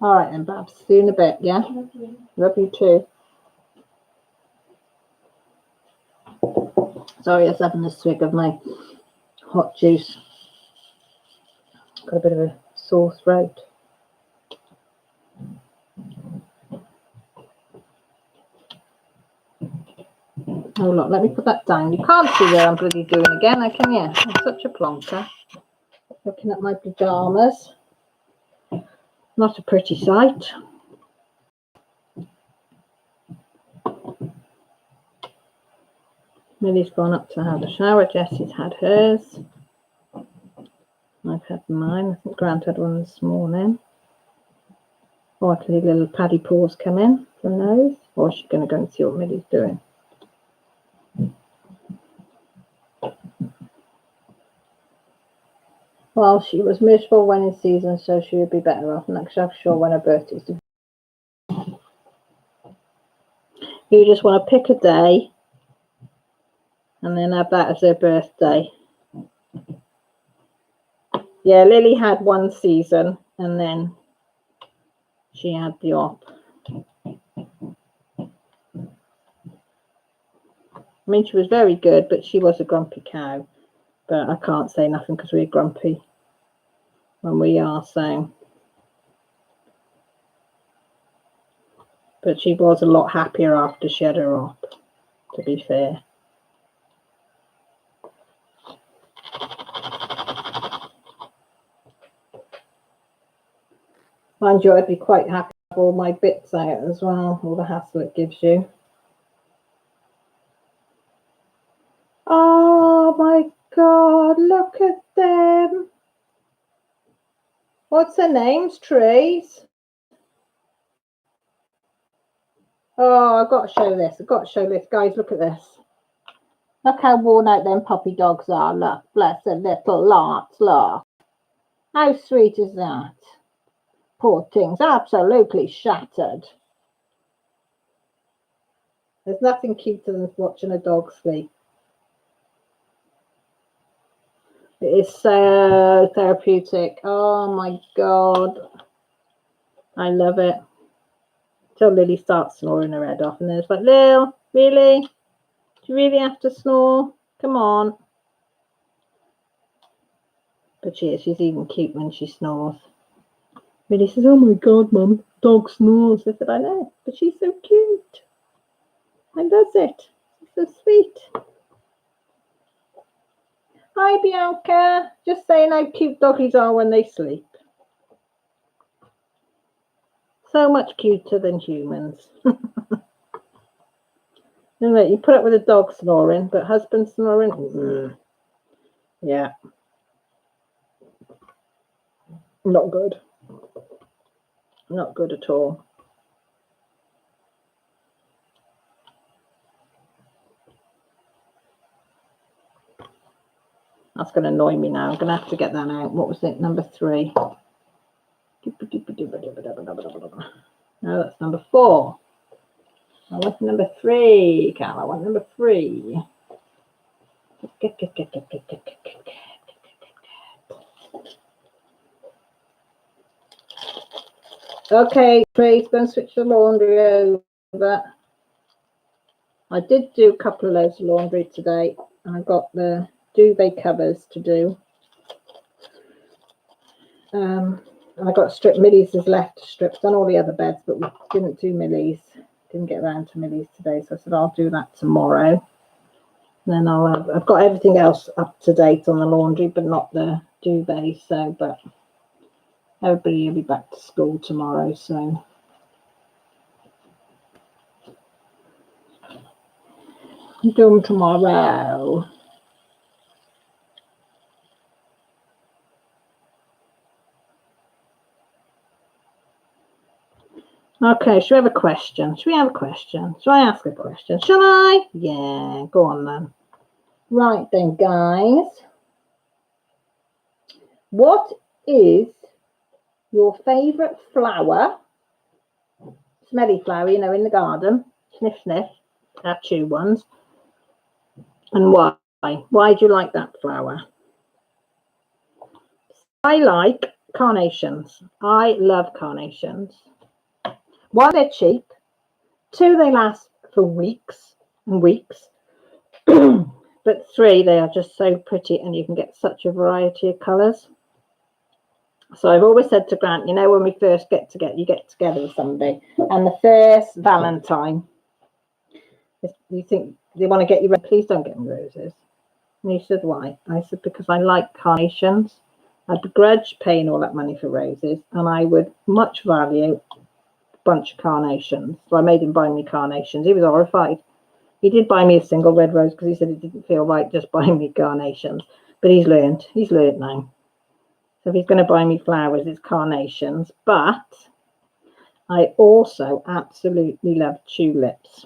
S1: All right then, Babs. See you in a bit, yeah? Love you too. Sorry, I was having a swig of my hot juice. Got a bit of a sore throat. Oh look, let me put that down. You can't see where I'm bloody doing again, can you? I'm such a plonker. Looking at my pyjamas. Not a pretty sight. Millie's gone up to have a shower. Jessie's had hers. I've had mine. I think Grant had one this morning. Oh, I can see little paddy paws come in from those. Or she's going to go and see what Millie's doing. Well, she was miserable when in season, so she would be better off next year, sure, when her birthday's due. You just want to pick a day and then have that as her birthday. Yeah, Lily had one season and then she had the op. I mean, she was very good, but she was a grumpy cow. But I can't say nothing because we're grumpy when we are, so. But she was a lot happier after she had her op, to be fair. Mind you, I'd be quite happy with all my bits out as well, all the hassle it gives you. Oh my God, look at them. What's their names, trees? Oh, I've got to show this. I've got to show this. Guys, look at this. Look how worn out them puppy dogs are. Look, bless their little lots. Look. How sweet is that? Poor thing's absolutely shattered. There's nothing cuter than watching a dog sleep. It is so therapeutic. Oh my God. I love it. Till Lily starts snoring her head off. And then it's like, Lil, really? Do you really have to snore? Come on. But she's even cute when she snores. Lily says, oh my God, Mum, dog snores. I said, I know, but she's so cute. I love it. She's so sweet. Hi, Bianca. Just saying how cute doggies are when they sleep. So much cuter than humans. You put up with a dog snoring, but husband snoring? Yeah. Not good. Not good at all. That's going to annoy me now. I'm going to have to get that out. What was it? Number 3. No, that's number 4. I want number 3, Cal. I want number 3. Okay, Trace, go and switch the laundry over. I did do a couple of loads of laundry today. I got the duvet covers to do. And I got strip. Millie's is left to strip. Done all the other beds, but we didn't do Millie's. Didn't get around to Millie's today, so I said I'll do that tomorrow. Then I've got everything else up to date on the laundry, but not the duvet. So, but everybody will be back to school tomorrow, so. Do them tomorrow. Okay, should we have a question? Should we have a question? Shall I ask a question? Shall I? Yeah, go on then. Right then, guys. What is your favourite flower? Smelly flower, you know, in the garden. Sniff, sniff. Have chew ones. And why? Why do you like that flower? I like carnations. I love carnations. 1, they're cheap. 2, they last for weeks and weeks. But 3, they are just so pretty, and you can get such a variety of colours. So I've always said to Grant, you know, when we first get together, you get together with somebody, and the first Valentine, you think they want to get you, please don't get me roses. And he said, why? I said, because I like carnations. I begrudge paying all that money for roses, and I would much value a bunch of carnations. So I made him buy me carnations. He was horrified. He did buy me a single red rose because he said it didn't feel right just buying me carnations. But he's learned now. So if he's going to buy me flowers, it's carnations. But I also absolutely love tulips.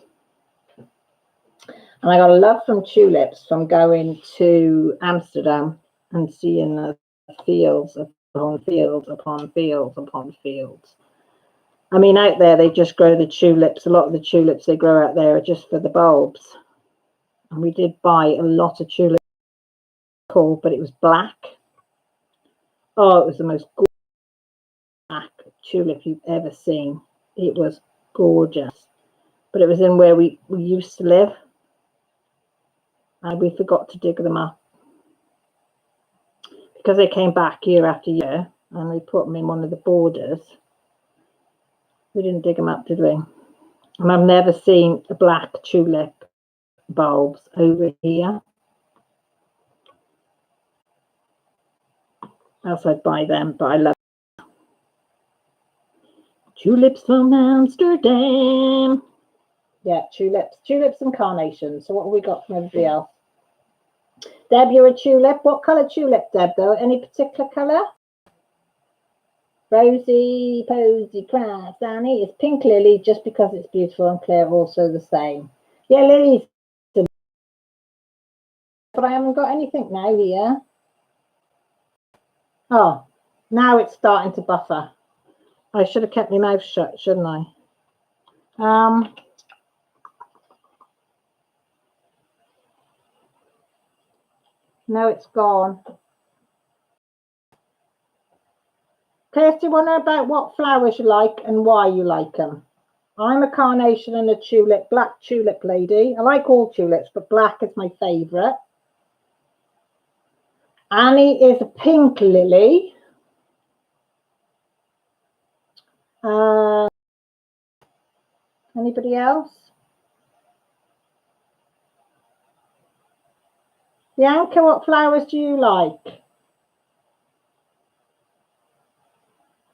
S1: And I got a love from tulips from going to Amsterdam and seeing the fields upon fields upon fields upon fields. I mean, out there, they just grow the tulips. A lot of the tulips they grow out there are just for the bulbs. And we did buy a lot of tulips, but it was black. Oh, it was the most gorgeous black tulip you've ever seen. It was gorgeous. But it was in where we used to live. And we forgot to dig them up. Because they came back year after year, and we put them in one of the borders. We didn't dig them up, did we? And I've never seen a black tulip bulbs over here. Else I'd buy them, but I love tulips from Amsterdam. Yeah, tulips and carnations. So what have we got from everybody else? Deb, you're a tulip. What colour tulip, Deb, though? Any particular colour? Rosy, posy, crafts, Annie. It's pink lily just because it's beautiful, and Claire also the same. Yeah, lilies. But I haven't got anything now here. Oh, now it's starting to buffer. I should have kept my mouth shut, shouldn't I? No, it's gone. Kirsty, you want to know about what flowers you like and why you like them? I'm a carnation and a tulip, black tulip lady. I like all tulips, but black is my favourite. Annie is a pink lily. Anybody else? Bianca, what flowers do you like?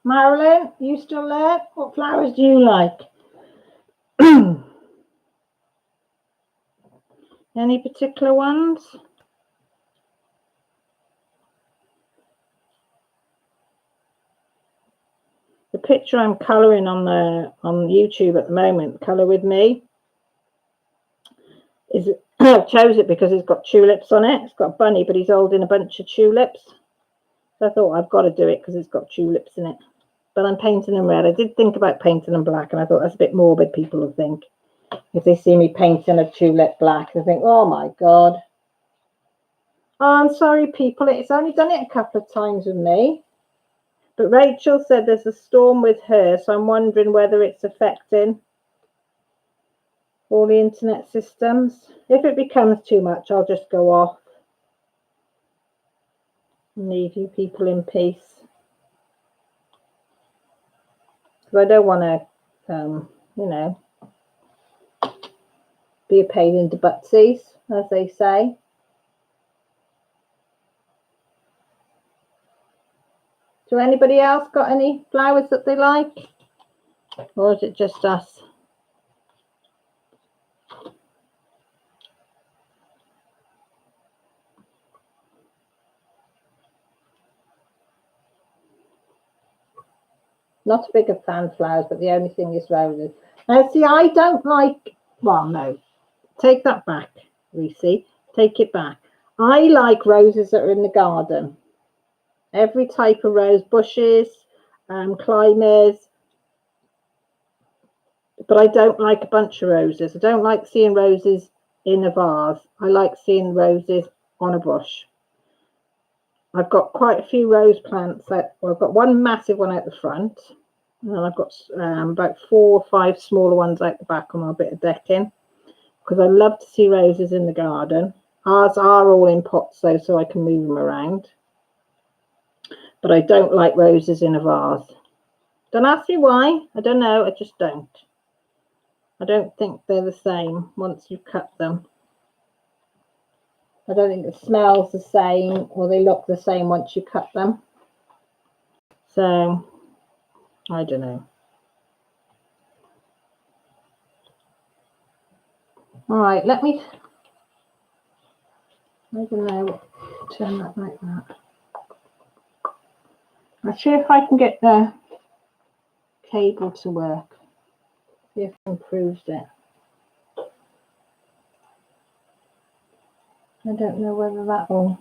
S1: Marilyn, you still there? What flowers do you like? Any particular ones? The picture I'm colouring on YouTube at the moment, Colour With Me, is I chose it because it's got tulips on it. It's got a bunny, but he's holding a bunch of tulips. So I thought I've got to do it because it's got tulips in it. But I'm painting them red. I did think about painting them black, and I thought that's a bit morbid, people will think. If they see me painting a tulip black, they think, oh my God. Oh, I'm sorry, people. It's only done it a couple of times with me. But Rachel said there's a storm with her, so I'm wondering whether it's affecting all the internet systems. If it becomes too much, I'll just go off and leave you people in peace. Because I don't want to, you know, be a pain in the buttsies, as they say. So anybody else got any flowers that they like? Or is it just us? Not a big fan of flowers, but the only thing is roses. Now, see, I don't like, well, no, take that back, Reese. Take it back. I like roses that are in the garden. Every type of rose, bushes, climbers. But I don't like a bunch of roses. I don't like seeing roses in a vase. I like seeing roses on a bush. I've got quite a few rose plants. Well, I've got one massive one out the front. And I've got about 4 or 5 smaller ones out the back on my bit of decking. Because I love to see roses in the garden. Ours are all in pots though, so I can move them around. But I don't like roses in a vase. Don't ask me why. I don't know. I just don't. I don't think they're the same once you cut them. I don't think it smells the same or they look the same once you cut them. So, I don't know. All right, let me, I don't know, turn that like that. I'll see if I can get the cable to work. See if it improves it. I don't know whether that will.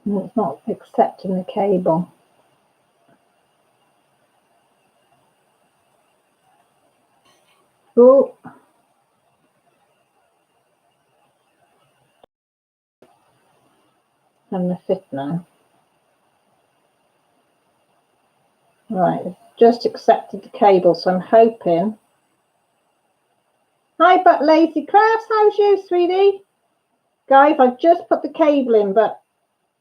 S1: It's not accepting the cable. Oh. And the fifth now. Right, it's just accepted the cable, so I'm hoping. Hi, but Lazy Crafts, how's you, sweetie? Guys, I've just put the cable in, but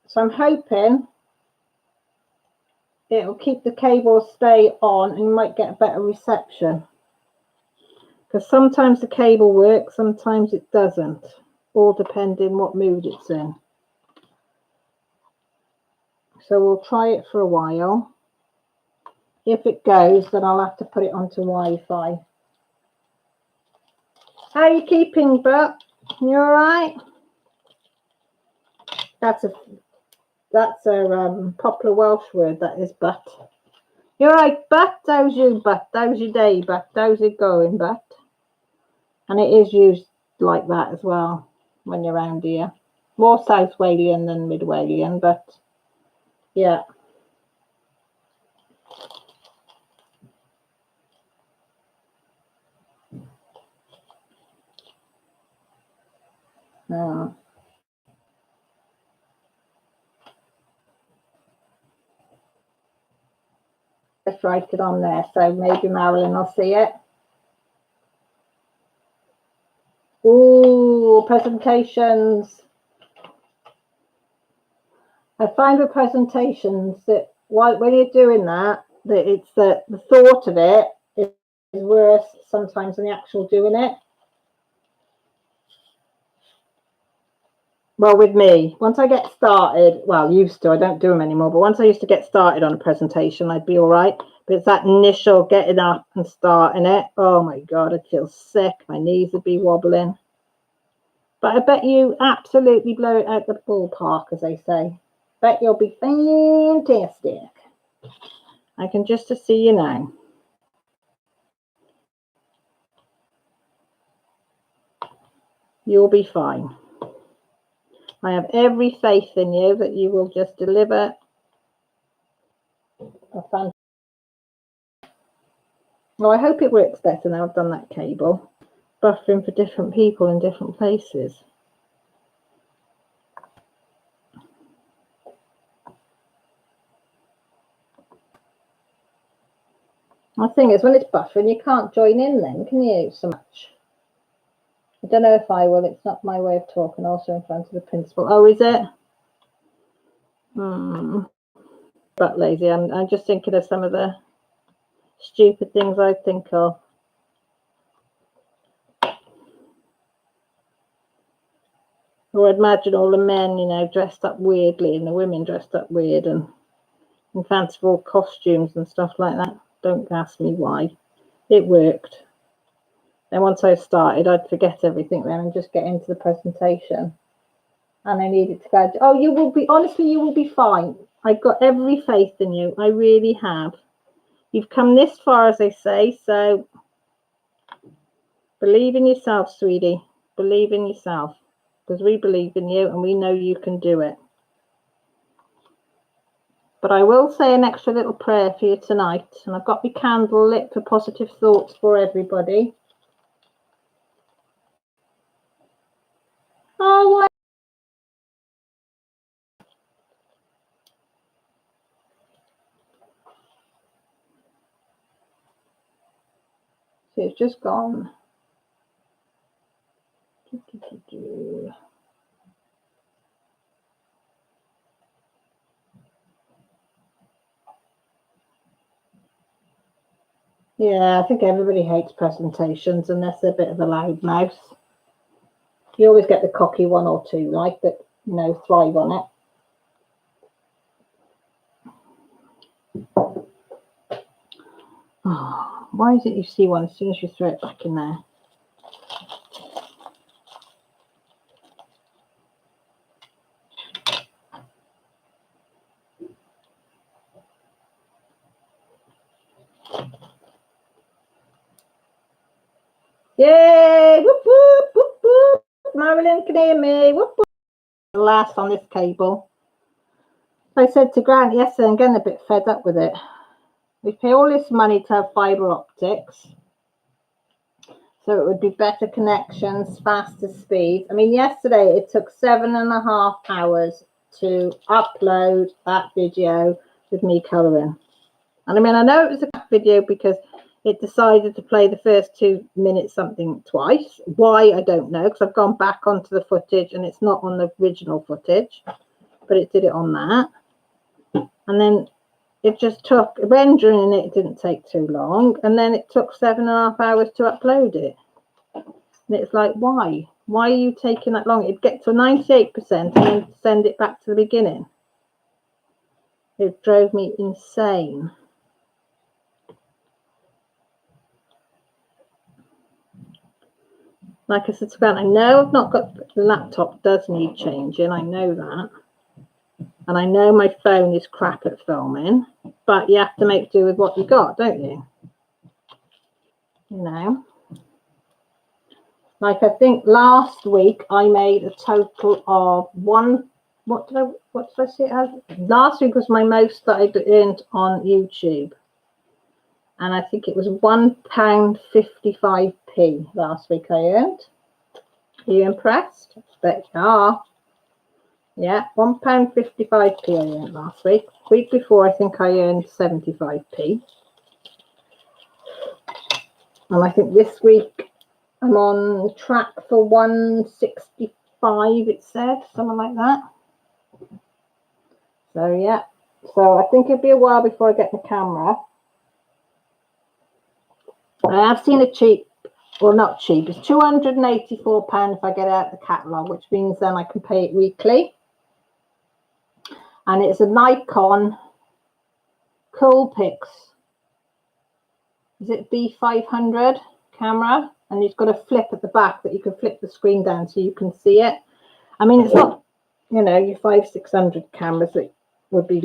S1: so I'm hoping it will keep the cable stay on and you might get a better reception. Because sometimes the cable works, sometimes it doesn't, all depending what mood it's in. So we'll try it for a while. If it goes, then I'll have to put it onto Wi-Fi. How are you keeping, Butt? You all right? That's a popular Welsh word, that is, Butt. You all right, Butt? How's you, Butt? How's your day, Butt? How's it going, Butt? And it is used like that as well when you're around here. More South Walian than Mid Walian, but yeah. Just write it on there, so maybe Marilyn will see it. Ooh, presentations. I find with presentations that when you're doing that it's the thought of it is worse sometimes than the actual doing it. Well, with me, once I get started, well, used to, I don't do them anymore, but once I used to get started on a presentation, I'd be all right. But it's that initial getting up and starting it. Oh my God, I'd feel sick. My knees would be wobbling. But I bet you absolutely blow it out the ballpark, as they say. Bet you'll be fantastic. I can just see you now. You'll be fine. I have every faith in you that you will just deliver a fantastic. Well, I hope it works better now I've done that cable. Buffering for different people in different places. The thing is, when it's buffering, you can't join in then, can you, so much? I don't know if I will. It's not my way of talking, also in front of the principal. Oh, is it? But lazy. I'm just thinking of some of the stupid things I think of. Or imagine all the men, you know, dressed up weirdly and the women dressed up weird and in fanciful costumes and stuff like that. Don't ask me why. It worked. Then once I started, I'd forget everything then and just get into the presentation. And I needed to go, oh, you will be, honestly, you will be fine. I've got every faith in you. I really have. You've come this far, as they say, so believe in yourself, sweetie. Believe in yourself. Because we believe in you and we know you can do it. But I will say an extra little prayer for you tonight. And I've got my candle lit for positive thoughts for everybody. Oh, what? See, it's just gone. Yeah, I think everybody hates presentations unless they're a bit of a loud mouse. You always get the cocky one or two, like that, you know, thrive on it. Oh, why is it you see one as soon as you throw it back in there? Yay! Whoop, whoop, whoop, whoop. Marilyn can hear me. Whoop, whoop. The last on this cable. I said to Grant yesterday, I'm getting a bit fed up with it. We pay all this money to have fibre optics, so it would be better connections, faster speed. I mean, yesterday it took 7.5 hours to upload that video with me colouring. And I mean, I know it was a video because it decided to play the first 2 minutes something twice. Why, I don't know, because I've gone back onto the footage and it's not on the original footage, but it did it on that. And then it just took, rendering it didn't take too long, and then it took 7.5 hours to upload it. And it's like, why? Why are you taking that long? It'd get to 98% and then send it back to the beginning. It drove me insane. Like I said to Grant, I know I've not got, the laptop does need changing, I know that. And I know my phone is crap at filming, but you have to make do with what you got, don't you? You know? Like I think last week I made a total of what did I see it as? Last week was my most that I'd earned on YouTube. And I think it was £1.55p last week I earned. Are you impressed? I bet you are. Yeah, £1.55p I earned last week. Week before I think I earned 75p. And I think this week I'm on track for 165, it said, something like that. So yeah, so I think it'll be a while before I get the camera. I have seen a cheap, well not cheap, it's £284 if I get out the catalogue, which means then I can pay it weekly. And it's a Nikon Coolpix, is it B500 camera? And you've got a flip at the back that you can flip the screen down so you can see it. I mean, it's not, you know, your 500-600 cameras that would be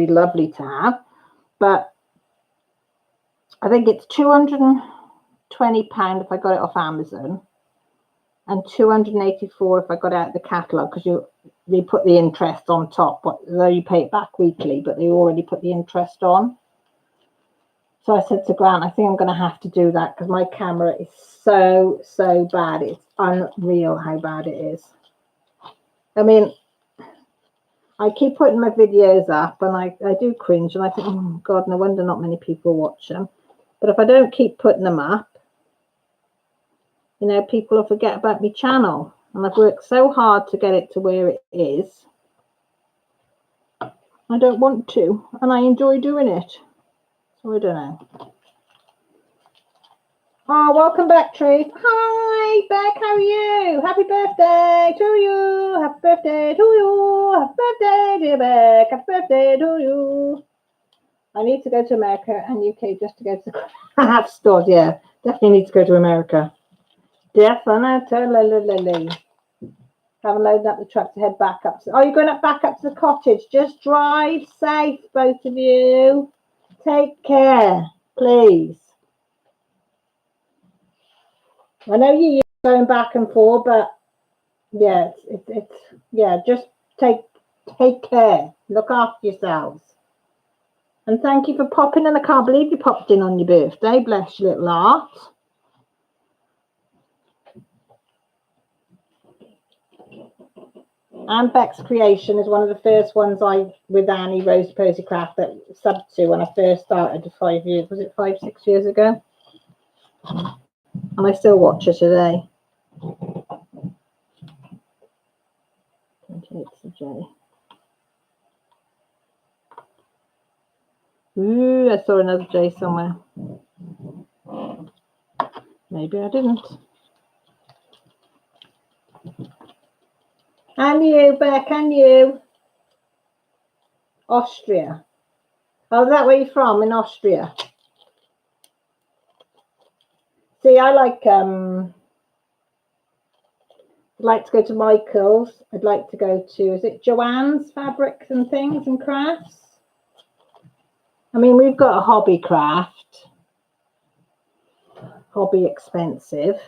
S1: lovely to have, but I think it's £220 if I got it off Amazon, and £284 if I got it out the catalogue, because they put the interest on top, though you pay it back weekly, but they already put the interest on. So I said to Grant, I think I'm going to have to do that because my camera is so bad. It's unreal how bad it is. I mean, I keep putting my videos up and I do cringe and I think, oh God, no wonder not many people watch them. But if I don't keep putting them up, you know, people will forget about my channel. And I've worked so hard to get it to where it is. I don't want to, and I enjoy doing it. So I don't know. Oh, welcome back, Tree. Hi, Beck, how are you? Happy birthday to you. Happy birthday to you. Happy birthday, dear Beck. Happy birthday to you. I need to go to America and UK just to go to the craft stores. Yeah, definitely need to go to America. Definitely. Haven't loaded up the truck to head back up. Oh, you're going back up to the cottage. Just drive safe, both of you. Take care, please. I know you're going back and forth, but yeah, it's yeah, just take care. Look after yourselves. And thank you for popping in. I can't believe you popped in on your birthday. Bless your little heart. And Beck's Creation is one of the first ones with Annie Rose Posycraft that subbed to when I first started 5 years. Was it 5, 6 years ago? And I still watch her today. 28's a J. Ooh, I saw another J somewhere. Maybe I didn't. And you, Beck, and you. Austria. Oh, is that where you're from, in Austria? See, I like to go to Michael's. I'd like to go to, is it Joanne's Fabrics and Things and Crafts? I mean, we've got a hobby craft. Hobby expensive.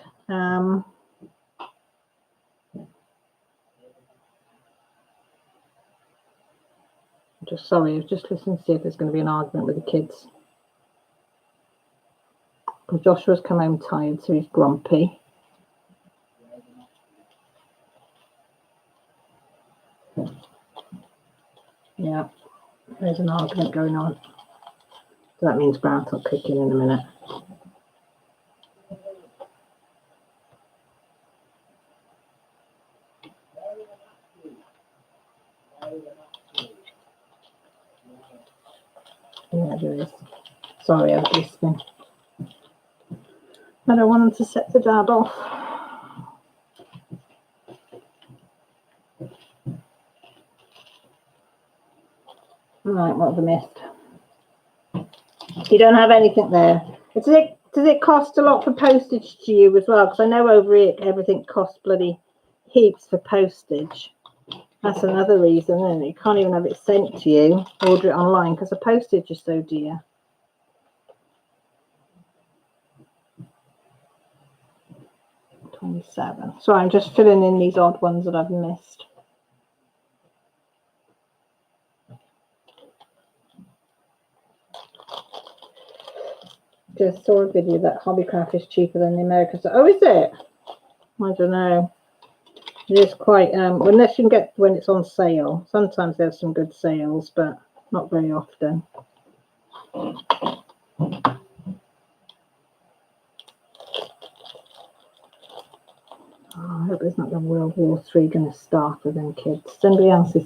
S1: Just sorry, I was just listening to see if there's going to be an argument with the kids. Because Joshua's come home tired, so he's grumpy. Yeah, there's an argument going on. So that means Grant will kick in a minute. Yeah, there is. Sorry, I was listening. I don't want him to set the dad off. Right, what have I missed? You don't have anything there. Does it cost a lot for postage to you as well? Because I know over here everything costs bloody heaps for postage. That's another reason, isn't it? You can't even have it sent to you. Order it online because the postage is so dear. $27. Sorry, I'm just filling in these odd ones that I've missed. Just saw a video that Hobbycraft is cheaper than the American stuff. Oh, is it? I don't know. It is quite unless you can get when it's on sale. Sometimes there's some good sales, but not very often. Oh, I hope there's not a World War III going to start with them kids. Somebody else's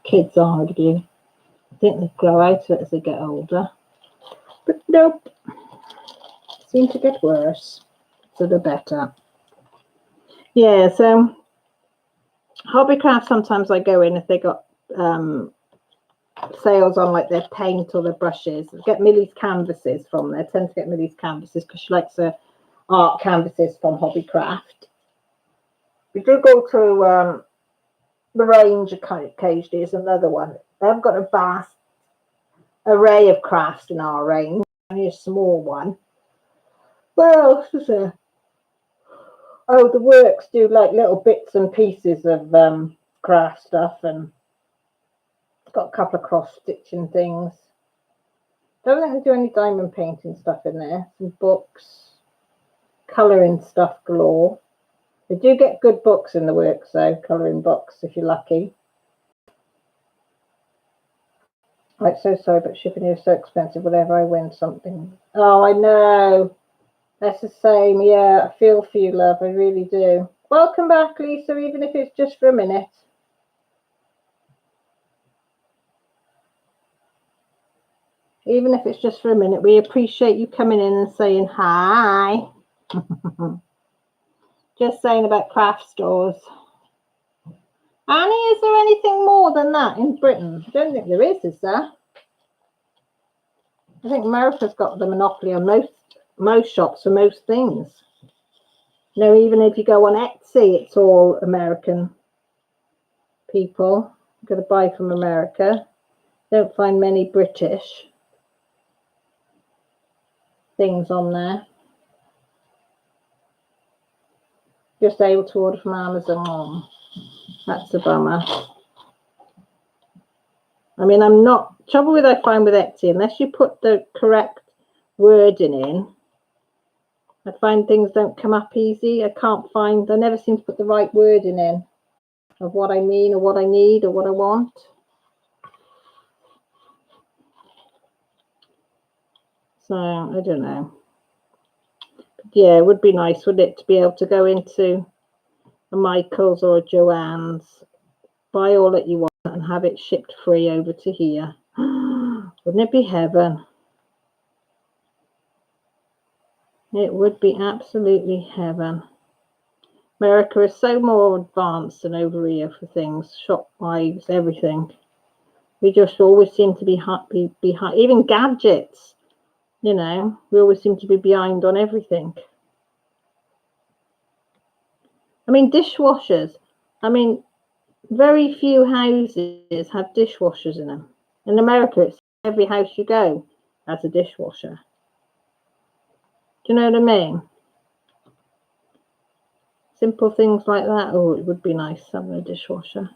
S1: kids argue. I think they grow out of it as they get older. But nope. Seem to get worse. So the better. Yeah, so Hobbycraft, sometimes I go in if they got sales on like their paint or their brushes. I get Millie's canvases from there. I tend to get Millie's canvases because she likes her art canvases from Hobbycraft. We do go to the range occasionally is another one. They've got a vast array of crafts in our range. Only a small one. What else is there? Oh, the Works do like little bits and pieces of craft stuff, and got a couple of cross stitching things. Don't think they do any diamond painting stuff in there. Some books, colouring stuff galore. They do get good books in the Works though, colouring books if you're lucky. I'm so sorry, but shipping here is so expensive. Whenever I win something, oh, I know. That's the same. Yeah, I feel for you, love. I really do. Welcome back, Lisa, even if it's just for a minute. Even if it's just for a minute, we appreciate you coming in and saying hi. Just saying about craft stores. Annie, is there anything more than that in Britain? I don't think there is there? I think America's got the monopoly on most shops for most things. You know, even if you go on Etsy, it's all American people. You've got to buy from America. Don't find many British things on there. Just able to order from Amazon. That's a bummer. I mean, I'm not trouble with I find with Etsy, unless you put the correct wording in, I find things don't come up easy. I never seem to put the right wording in of what I mean or what I need or what I want. So I don't know. Yeah, it would be nice, wouldn't it, to be able to go into a Michael's or a Joann's, buy all that you want and have it shipped free over to here. Wouldn't it be heaven? It would be absolutely heaven. America is so more advanced than over here for things, shop-wise, everything. We just always seem to be behind, even gadgets, you know, we always seem to be behind on everything. I mean, dishwashers. I mean, very few houses have dishwashers in them. In America, it's every house you go has a dishwasher. Do you know what I mean? Simple things like that. Oh, it would be nice having a dishwasher.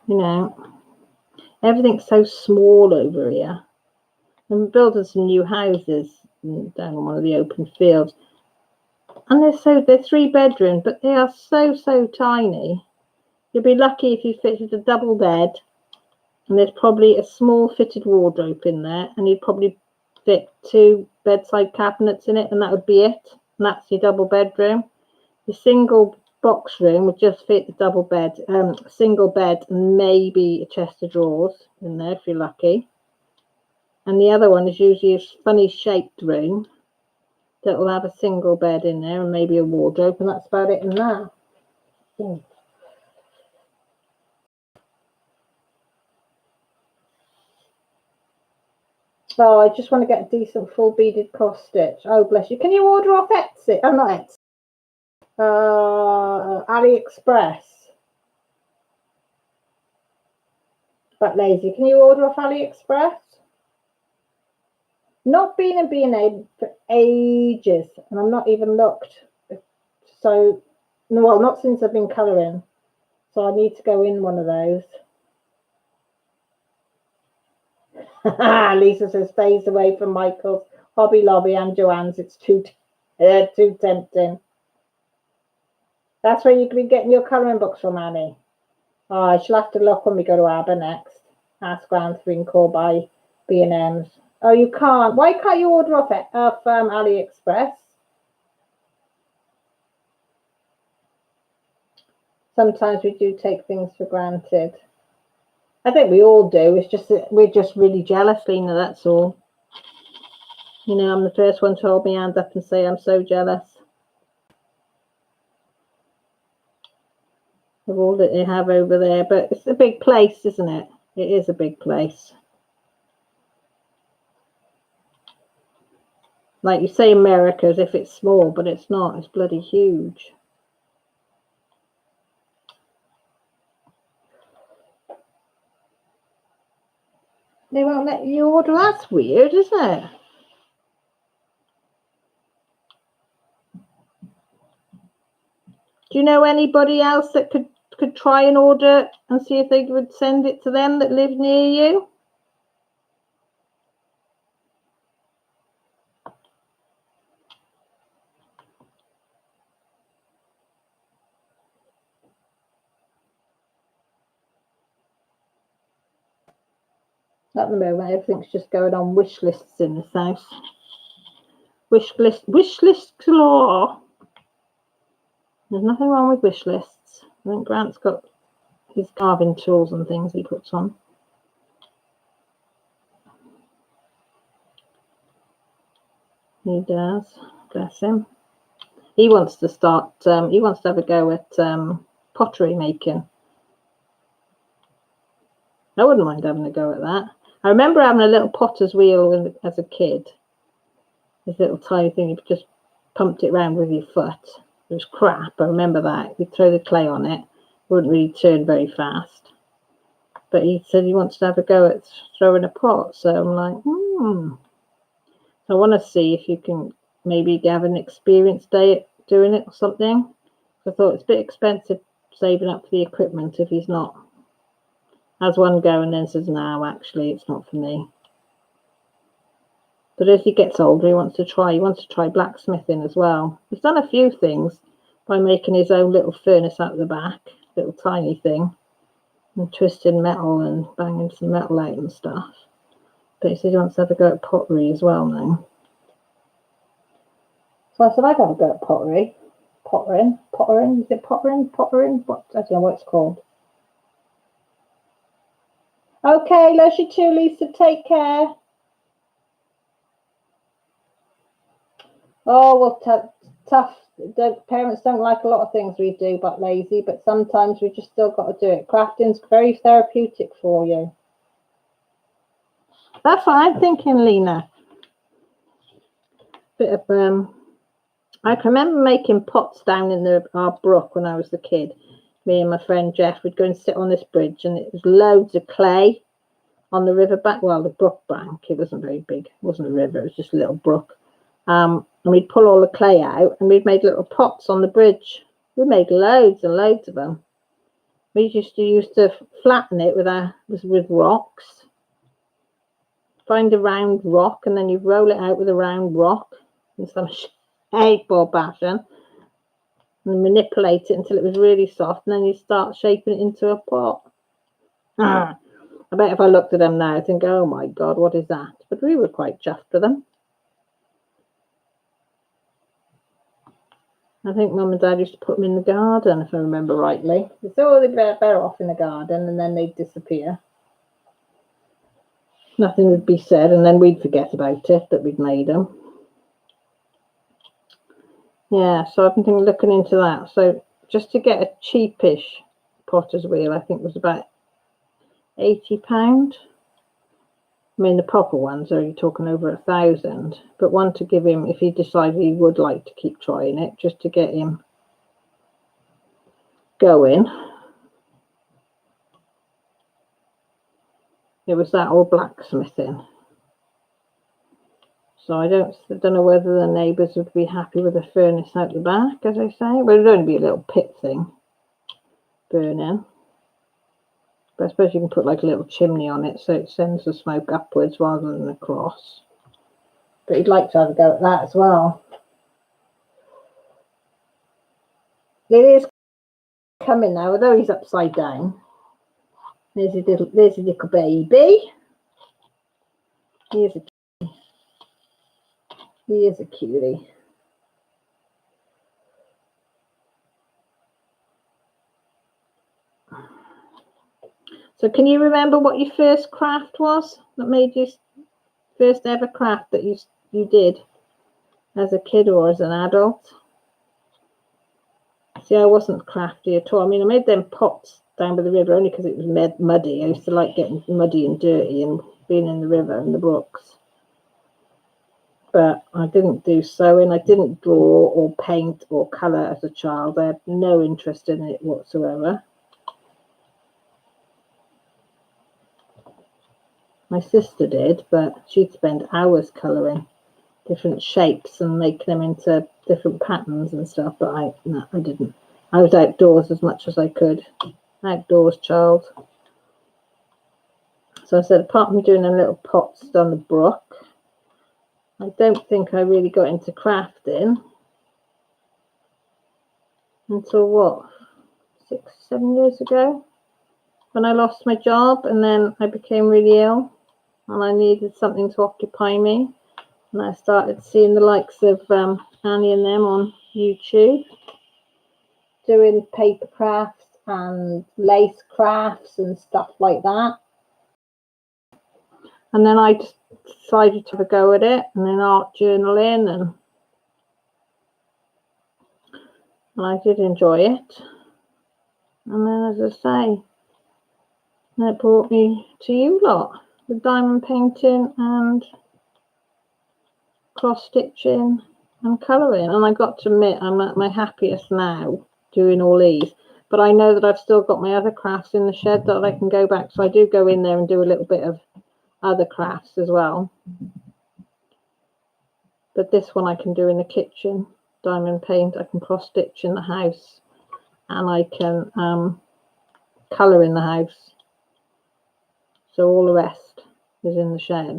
S1: You know, everything's so small over here. I'm building some new houses down on one of the open fields. And they're 3 bedrooms, but they are so tiny. You'll be lucky if you fitted a double bed, and there's probably a small fitted wardrobe in there, and you'd probably fit 2 bedside cabinets in it, and that would be it. And that's your double bedroom. Your single box room would just fit the double bed, single bed, and maybe a chest of drawers in there if you're lucky. And the other one is usually a funny shaped room that will have a single bed in there and maybe a wardrobe, and that's about it in there. Oh, I just want to get a decent full beaded cross stitch. Oh, bless you. Can you order off Etsy? Oh, not Etsy. AliExpress. But lazy. Can you order off AliExpress? Not been in B&A for ages, and I'm not even looked. So, well, not since I've been colouring. So I need to go in one of those. Lisa says stays away from Michael's, Hobby Lobby and Joann's. It's too tempting. That's where you can be getting your colouring books from, Annie. Oh, I shall have to look when we go to Aber next. Ask Grant if we can call by B&M's. Oh, you can't. Why can't you order off AliExpress? Sometimes we do take things for granted. I think we all do. It's just that we're just really jealous, Lena, that's all. You know, I'm the first one to hold my hand up and say I'm so jealous of all that they have over there. But it's a big place, isn't it? It is a big place. Like you say, America, as if it's small, but it's not. It's bloody huge. They won't let you order. That's weird, isn't it? Do you know anybody else that could try and order and see if they would send it to them that live near you? At the moment, everything's just going on wish lists in this house. Wish list galore. There's nothing wrong with wish lists. I think Grant's got his carving tools and things he puts on. He does. Bless him. He wants to start. He wants to have a go at pottery making. I wouldn't mind having a go at that. I remember having a little potter's wheel as a kid. This little tiny thing, you just pumped it around with your foot. It was crap. I remember that. You'd throw the clay on it. It wouldn't really turn very fast. But he said he wants to have a go at throwing a pot. So I'm like, I want to see if you can maybe have an experience day at doing it or something. I thought it's a bit expensive saving up for the equipment if he's not. Has one go and then says, no, actually, it's not for me. But as he gets older, he wants to try blacksmithing as well. He's done a few things by making his own little furnace out the back, little tiny thing, and twisting metal and banging some metal out and stuff. But he said he wants to have a go at pottery as well now. So I said I'd have a go at pottery. Pottering? Is it pottering? What? I don't know what it's called. Okay, love you too, Lisa. Take care. Oh, well, tough. Parents don't like a lot of things we do, but lazy. But sometimes we just still got to do it. Crafting's very therapeutic for you. That's what I'm thinking, Lena. Bit of I can remember making pots down in our brook when I was a kid. Me and my friend Jeff would go and sit on this bridge, and it was loads of clay on the river bank. Well, the brook bank. It wasn't very big. It wasn't a river. It was just a little brook. And we'd pull all the clay out, and we'd make little pots on the bridge. We made loads and loads of them. We used to flatten it with rocks. Find a round rock, and then you roll it out with a round rock in some skateboard fashion, and manipulate it until it was really soft, and then you start shaping it into a pot. I bet if I looked at them now, I'd think, oh my God, what is that? But we were quite chuffed with them. I think Mum and Dad used to put them in the garden, if I remember rightly. So they'd be better off in the garden, and then they'd disappear. Nothing would be said, and then we'd forget about it, that we'd made them. Yeah, so I've been looking into that. So just to get a cheapish potter's wheel, I think was about £80. I mean, the proper ones are you talking over 1,000, but one to give him if he decided he would like to keep trying it, just to get him going. It was that or blacksmithing. So I don't know whether the neighbours would be happy with the furnace out the back, as I say. Well, it'd only be a little pit thing burning. But I suppose you can put like a little chimney on it so it sends the smoke upwards rather than across. But he'd like to have a go at that as well. Lily's coming now, although he's upside down. There's a little baby. He is a cutie. So can you remember what your first craft was that made you first ever craft that you did as a kid or as an adult? See, I wasn't crafty at all. I mean, I made them pots down by the river only because it was muddy. I used to like getting muddy and dirty and being in the river and the brooks. But I didn't do sewing. I didn't draw or paint or colour as a child. I had no interest in it whatsoever. My sister did, but she'd spend hours colouring different shapes and making them into different patterns and stuff. But I didn't. I was outdoors as much as I could. Outdoors child. So I said, apart from doing them little pots down the brook, I don't think I really got into crafting until what, 6-7 years ago, when I lost my job and then I became really ill and I needed something to occupy me, and I started seeing the likes of Annie and them on YouTube doing paper crafts and lace crafts and stuff like that. And then I just decided to have a go at it, and then art journaling, and I did enjoy it. And then, as I say, it brought me to you lot with diamond painting and cross stitching and colouring. And I got to admit, I'm at my happiest now doing all these. But I know that I've still got my other crafts in the shed that I can go back. So I do go in there and do a little bit of other crafts as well. But this one I can do in the kitchen, diamond paint. I can cross stitch in the house, and I can colour in the house. So all the rest is in the shed.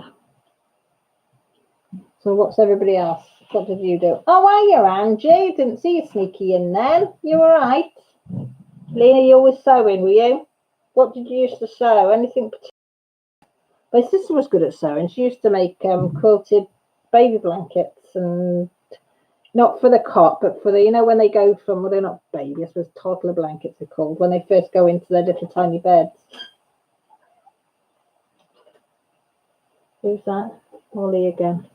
S1: So what's everybody else? What did you do? Oh, are you, Angie? Didn't see you sneaky in then. You all right? Lena, you always sewing, were you? What did you used to sew? Anything particular? My sister was good at sewing. She used to make quilted baby blankets, and not for the cot, but for the, you know, when they go from, well, they're not baby, I suppose toddler blankets are called, when they first go into their little tiny beds. Who's that? Molly again.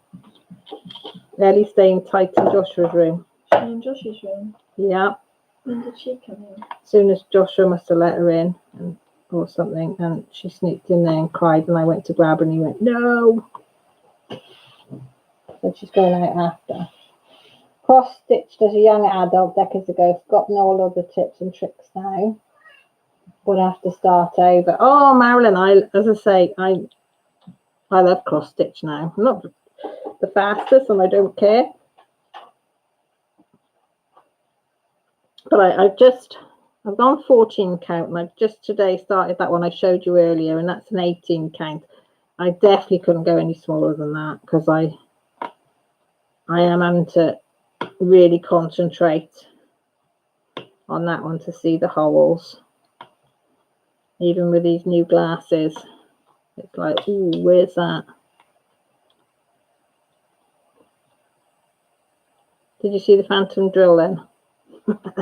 S1: Ellie's staying tight in Joshua's room.
S2: She's in Josh's room.
S1: Yeah.
S2: When did she come in?
S1: As soon as Joshua must have let her in, or something, and she sneaked in there and cried, and I went to grab her and he went, no. So she's going out after. Cross-stitched as a young adult decades ago. Forgotten all of the tips and tricks now. Would have to start over. Oh, Marilyn, as I say, I love cross-stitch now. I'm not the fastest and I don't care. But I've gone 14 count, and I've just today started that one I showed you earlier, and that's an 18 count. I definitely couldn't go any smaller than that, because I am having to really concentrate on that one to see the holes. Even with these new glasses, it's like, ooh, where's that? Did you see the phantom drill then?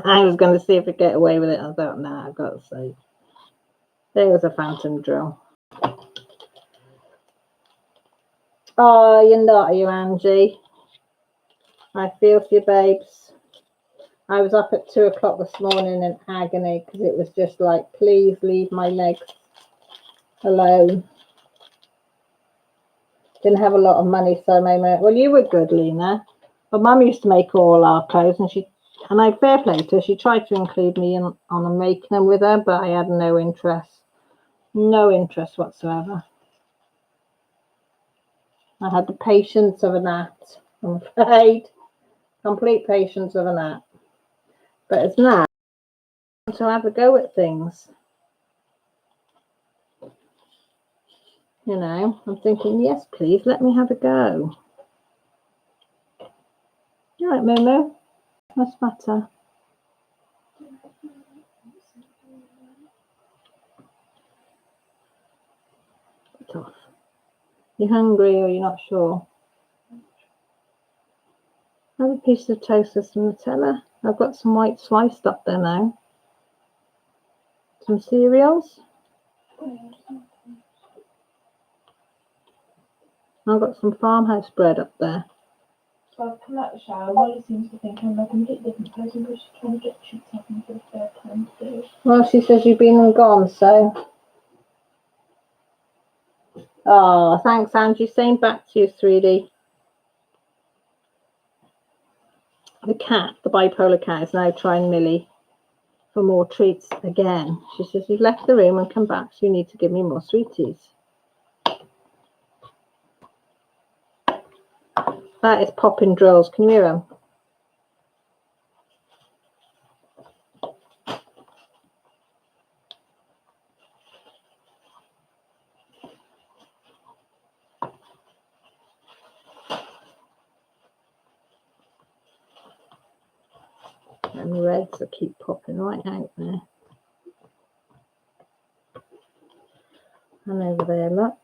S1: I was going to see if I get away with it. I thought, nah, I've got to say. There was a phantom drill. Oh, you're not, are you, Angie? I feel for you, babes. I was up at 2 o'clock this morning in agony because it was just like, please leave my legs alone. Didn't have a lot of money, so I made, well, you were good, Lena. But Mum used to make all our clothes, and I fair play to her. She tried to include me on making them with her, but I had no interest. No interest whatsoever. I had the patience of a gnat, I'm afraid. Complete patience of a gnat. But it's now to have a go at things. You know, I'm thinking, yes, please, let me have a go. You all right, Momo? What's the matter? Put off. You hungry or you're not sure? Have a piece of toast with some Nutella. I've got some white sliced up there now. Some cereals. I've got some farmhouse bread up there.
S2: So I've come out the shower. Molly seems to think I'm a completely different person, but she's trying to get shit something for the third time today.
S1: Well, she says you've been and gone, so. Oh, thanks, Angie. Saying back to you, 3D. The cat, the bipolar cat, is now trying Millie for more treats again. She says, you've left the room and come back, so you need to give me more sweeties. That is popping drills. Can you hear them? And reds that keep popping right out there. And over there, look.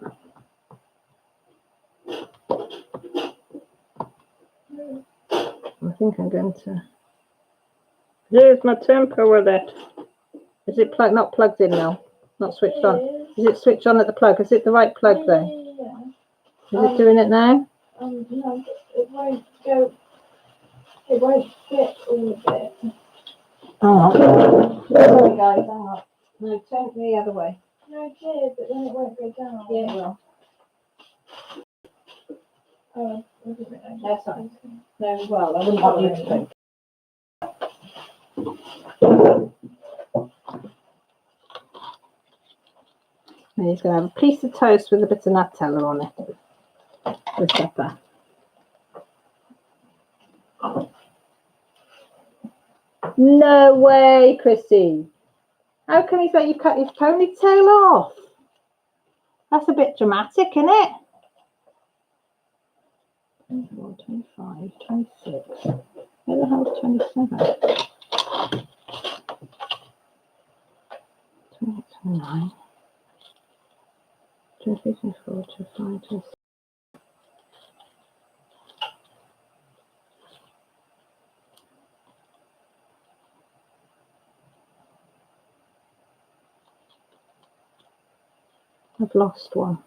S1: I think I'm going to. Here's my temper with it. Is it not plugged in now? Not switched on? Is it switched on at the plug? Is it the right plug though?
S2: Yeah.
S1: Is it doing it now?
S2: No, it won't go. It won't fit all of it.
S1: Oh, sorry guys, hang on. No, turn it the other way.
S2: No, it did, but then it won't go down.
S1: Yeah, it will.
S2: Oh, I didn't realise.
S1: That's fine. No, well, I wouldn't want you to think. And he's going to have a piece of toast with a bit of Nutella on it. For supper. No way, Chrissy. How can he say you cut his ponytail off? That's a bit dramatic, isn't it? 24, 25, 26. Where the hell's 27? 28, 29. 23, 24, 25, 26. I've lost one.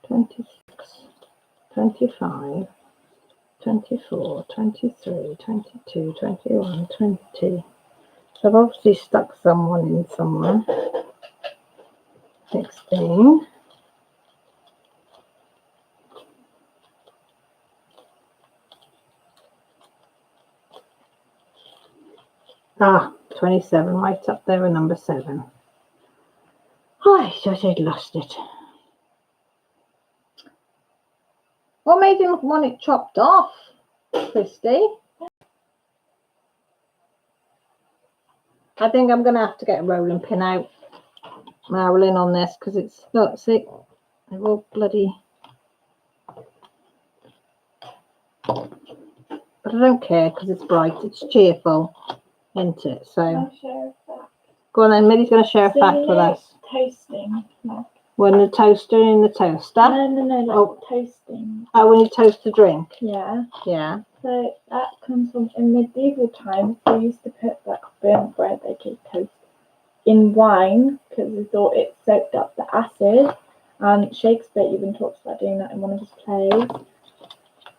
S1: 26, 25, 24, 23, 22, 21, 22. So I've obviously stuck someone in somewhere. 16. Ah, 27, right up there with number 7. I thought I'd lost it. What made him want it chopped off, Christy? I think I'm going to have to get a rolling pin out, Marilyn, on this, because it's, look, see, they're all bloody. But I don't care because it's bright, it's cheerful, isn't it? So,
S2: I'll share a fact.
S1: go on then, Millie's going to share a fact with us.
S2: Toasting. No.
S1: When the toaster in the toaster?
S2: No, like toasting.
S1: Oh, when you toast a drink?
S2: Yeah.
S1: Yeah.
S2: So that comes from, in medieval times, they used to put like burnt bread, they could toast, in wine because they thought it soaked up the acid. And Shakespeare even talks about doing that in one of his plays.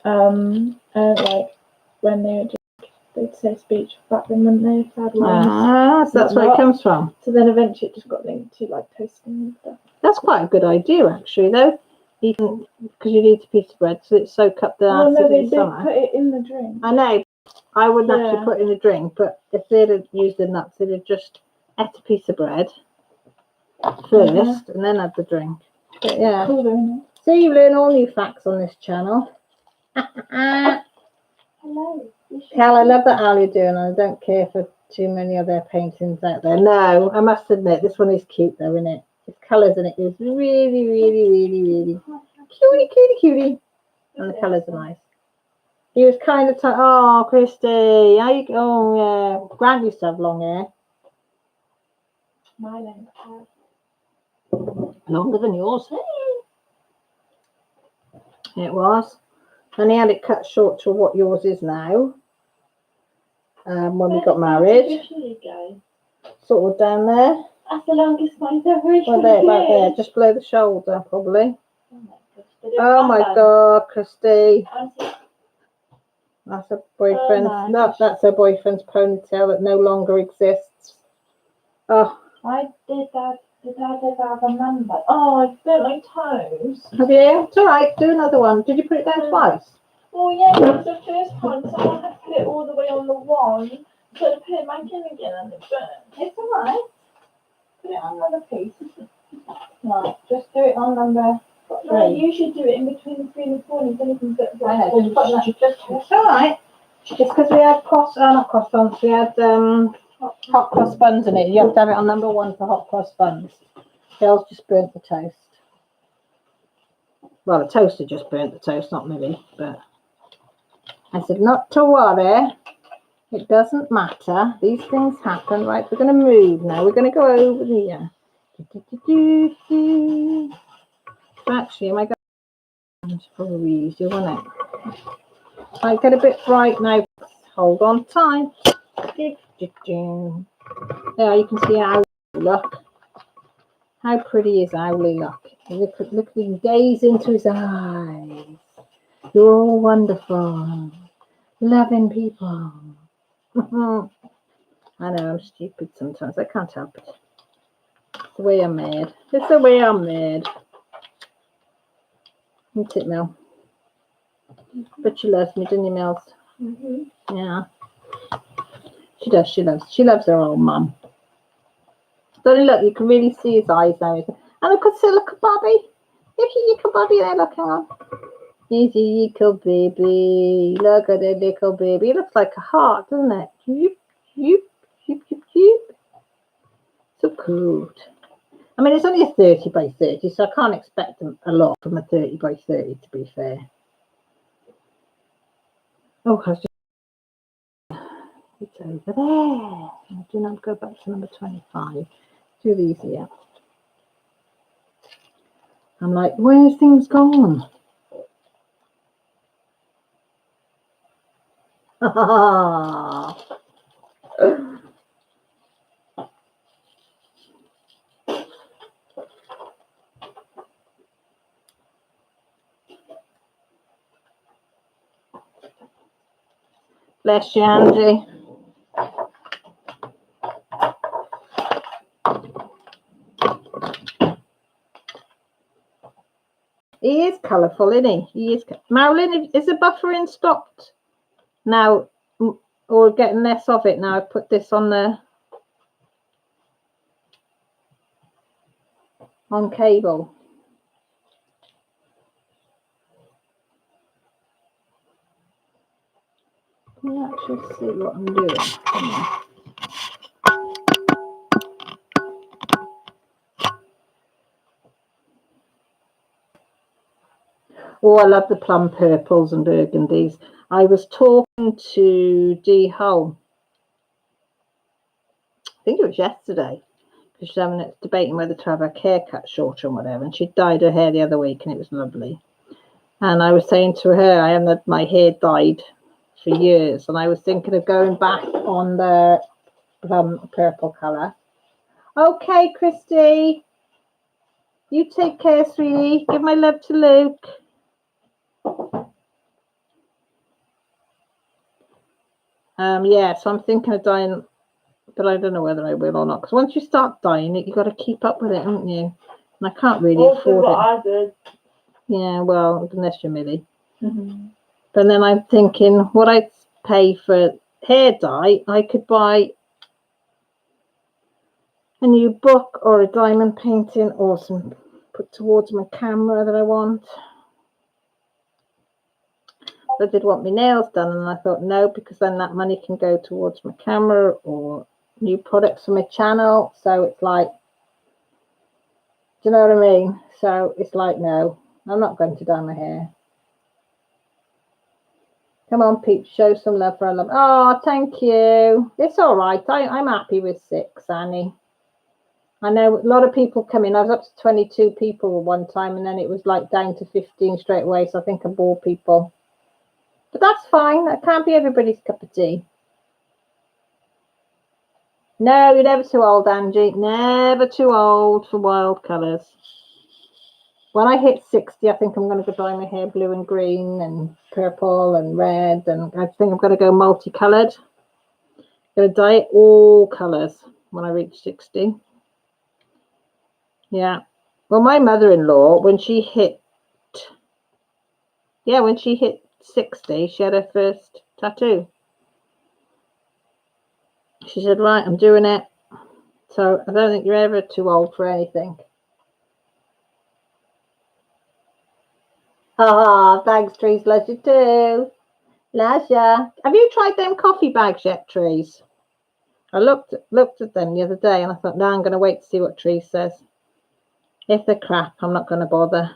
S2: And like when they would drink, they'd say speech back then, wouldn't they? Bad wine.
S1: Ah, so that's where it comes from.
S2: So then eventually it just got linked to like toasting and stuff.
S1: That's quite a good idea, actually, though. You can, because you need a piece of bread, so it soak up the
S2: Oh
S1: acid
S2: no, they
S1: in
S2: did
S1: summer.
S2: put it in the drink.
S1: I know. I wouldn't
S2: Yeah.
S1: actually put in a drink, but if they'd have used the nuts, they'd have just ate a piece of bread first and then had the drink. But yeah.
S2: Cool, isn't it?
S1: So you learn all new facts on this channel.
S2: Hello.
S1: Cal, I love that Al you're doing. I don't care for too many other paintings out there. No, I must admit, this one is cute though, isn't it? Its colours in it is really, really, really, really cutie. And the colours are nice. He was kind of oh, Christy, how you? Oh yeah, Grant used to have long hair,
S2: My name is
S1: longer than yours. It was, and he had it cut short to what yours is now. When we got married, sort of down there.
S2: That's the longest mine's ever
S1: Well, there, about there, just below the shoulder, probably. Oh my God, Christy. That's her boyfriend's.
S2: Oh
S1: No, that's her boyfriend's ponytail that no longer exists. Oh,
S2: Why did Dad have a number? Oh, I burnt my toes.
S1: have you? It's all right. Do another one. Did you put it down twice?
S2: Oh yeah, it was the first time someone had put it all the way on the wall, so to put it back in again and it burnt.
S1: It's all right. Put it on another piece. Right, just do it on number 3.
S2: No, you should do it in between the 3 and 4 and then you can get
S1: I know, just put that, it's all right. It's because we had not croissants, we had hot cross buns in it. You have to have it on number 1 for hot cross buns. Girls just burnt the toast. Well, the toaster just burnt the toast, not Millie, but I said not to worry. It doesn't matter. These things happen. Right, we're going to move now. We're going to go over here. Actually, am I going? It's probably easier, won't it? I get a bit bright now. Hold on tight. There, you can see how look. How pretty is Owly look? Look at him gaze into his eyes. You're all wonderful, loving people. I know I'm stupid sometimes. I can't help it. It's the way I'm made. It's the way I'm made. Isn't it, Mel? But she loves me, doesn't you, Mills? Yeah. She does. She loves her old mum. Don't look, you can really see his eyes now. And look at Bobby. Look at Bobby there, look, hang on. He's a little baby. Look at the little baby. He looks like a heart, doesn't it? So cute. I mean, it's only a 30 by 30, so I can't expect a lot from a 30 by 30, to be fair. Oh, I was just... It's over there. Do not go back to number 25. Do these here. I'm like, where's things gone? Bless you, Angie. He is colourful, isn't he? He is. Marilyn, is the buffering stopped now, or getting less of it now? I put this on cable. Can you actually see what I'm doing? Come on. Oh, I love the plum purples and burgundies. I was talking to Dee Hull, I think it was yesterday, because she's having it debating whether to have her hair cut shorter and whatever, and she dyed her hair the other week and it was lovely. And I was saying to her, I haven't had my hair dyed for years, and I was thinking of going back on the purple colour. Okay, Christy, you take care, sweetie. Give my love to Luke. Yeah, so I'm thinking of dyeing, but I don't know whether I will or not, because once you start dyeing it, you've got to keep up with it, haven't you? And I can't really afford it.
S2: I did.
S1: Yeah, well, unless you're Millie. But then I'm thinking, what I'd pay for hair dye, I could buy a new book or a diamond painting or some put towards my camera that I want. I did want my nails done, and I thought no, because then that money can go towards my camera or new products for my channel. So it's like, do you know what I mean? So it's like, no, I'm not going to dye my hair. Come on, peeps, show some love for a love. Oh, thank you. It's all right. I'm happy with 6, Annie. I know a lot of people come in. I was up to 22 people one time, and then it was like down to 15 straight away. So I think I bored people. But that's fine. That can't be everybody's cup of tea. No, you're never too old, Angie. Never too old for wild colours. When I hit 60, I think I'm going to go dye my hair blue and green and purple and red. And I think I'm going to go multicoloured. I'm going to dye it all colours when I reach 60. Yeah. Well, my mother-in-law, when she hit 60, she had her first tattoo. She said, right, I'm doing it. So I don't think you're ever too old for anything. Ah, thanks, Trees. Love you too. Lasha. Have you tried them coffee bags yet, Trees? I looked at them the other day and I thought, no, I'm going to wait to see what Trees says. If they're crap, I'm not going to bother.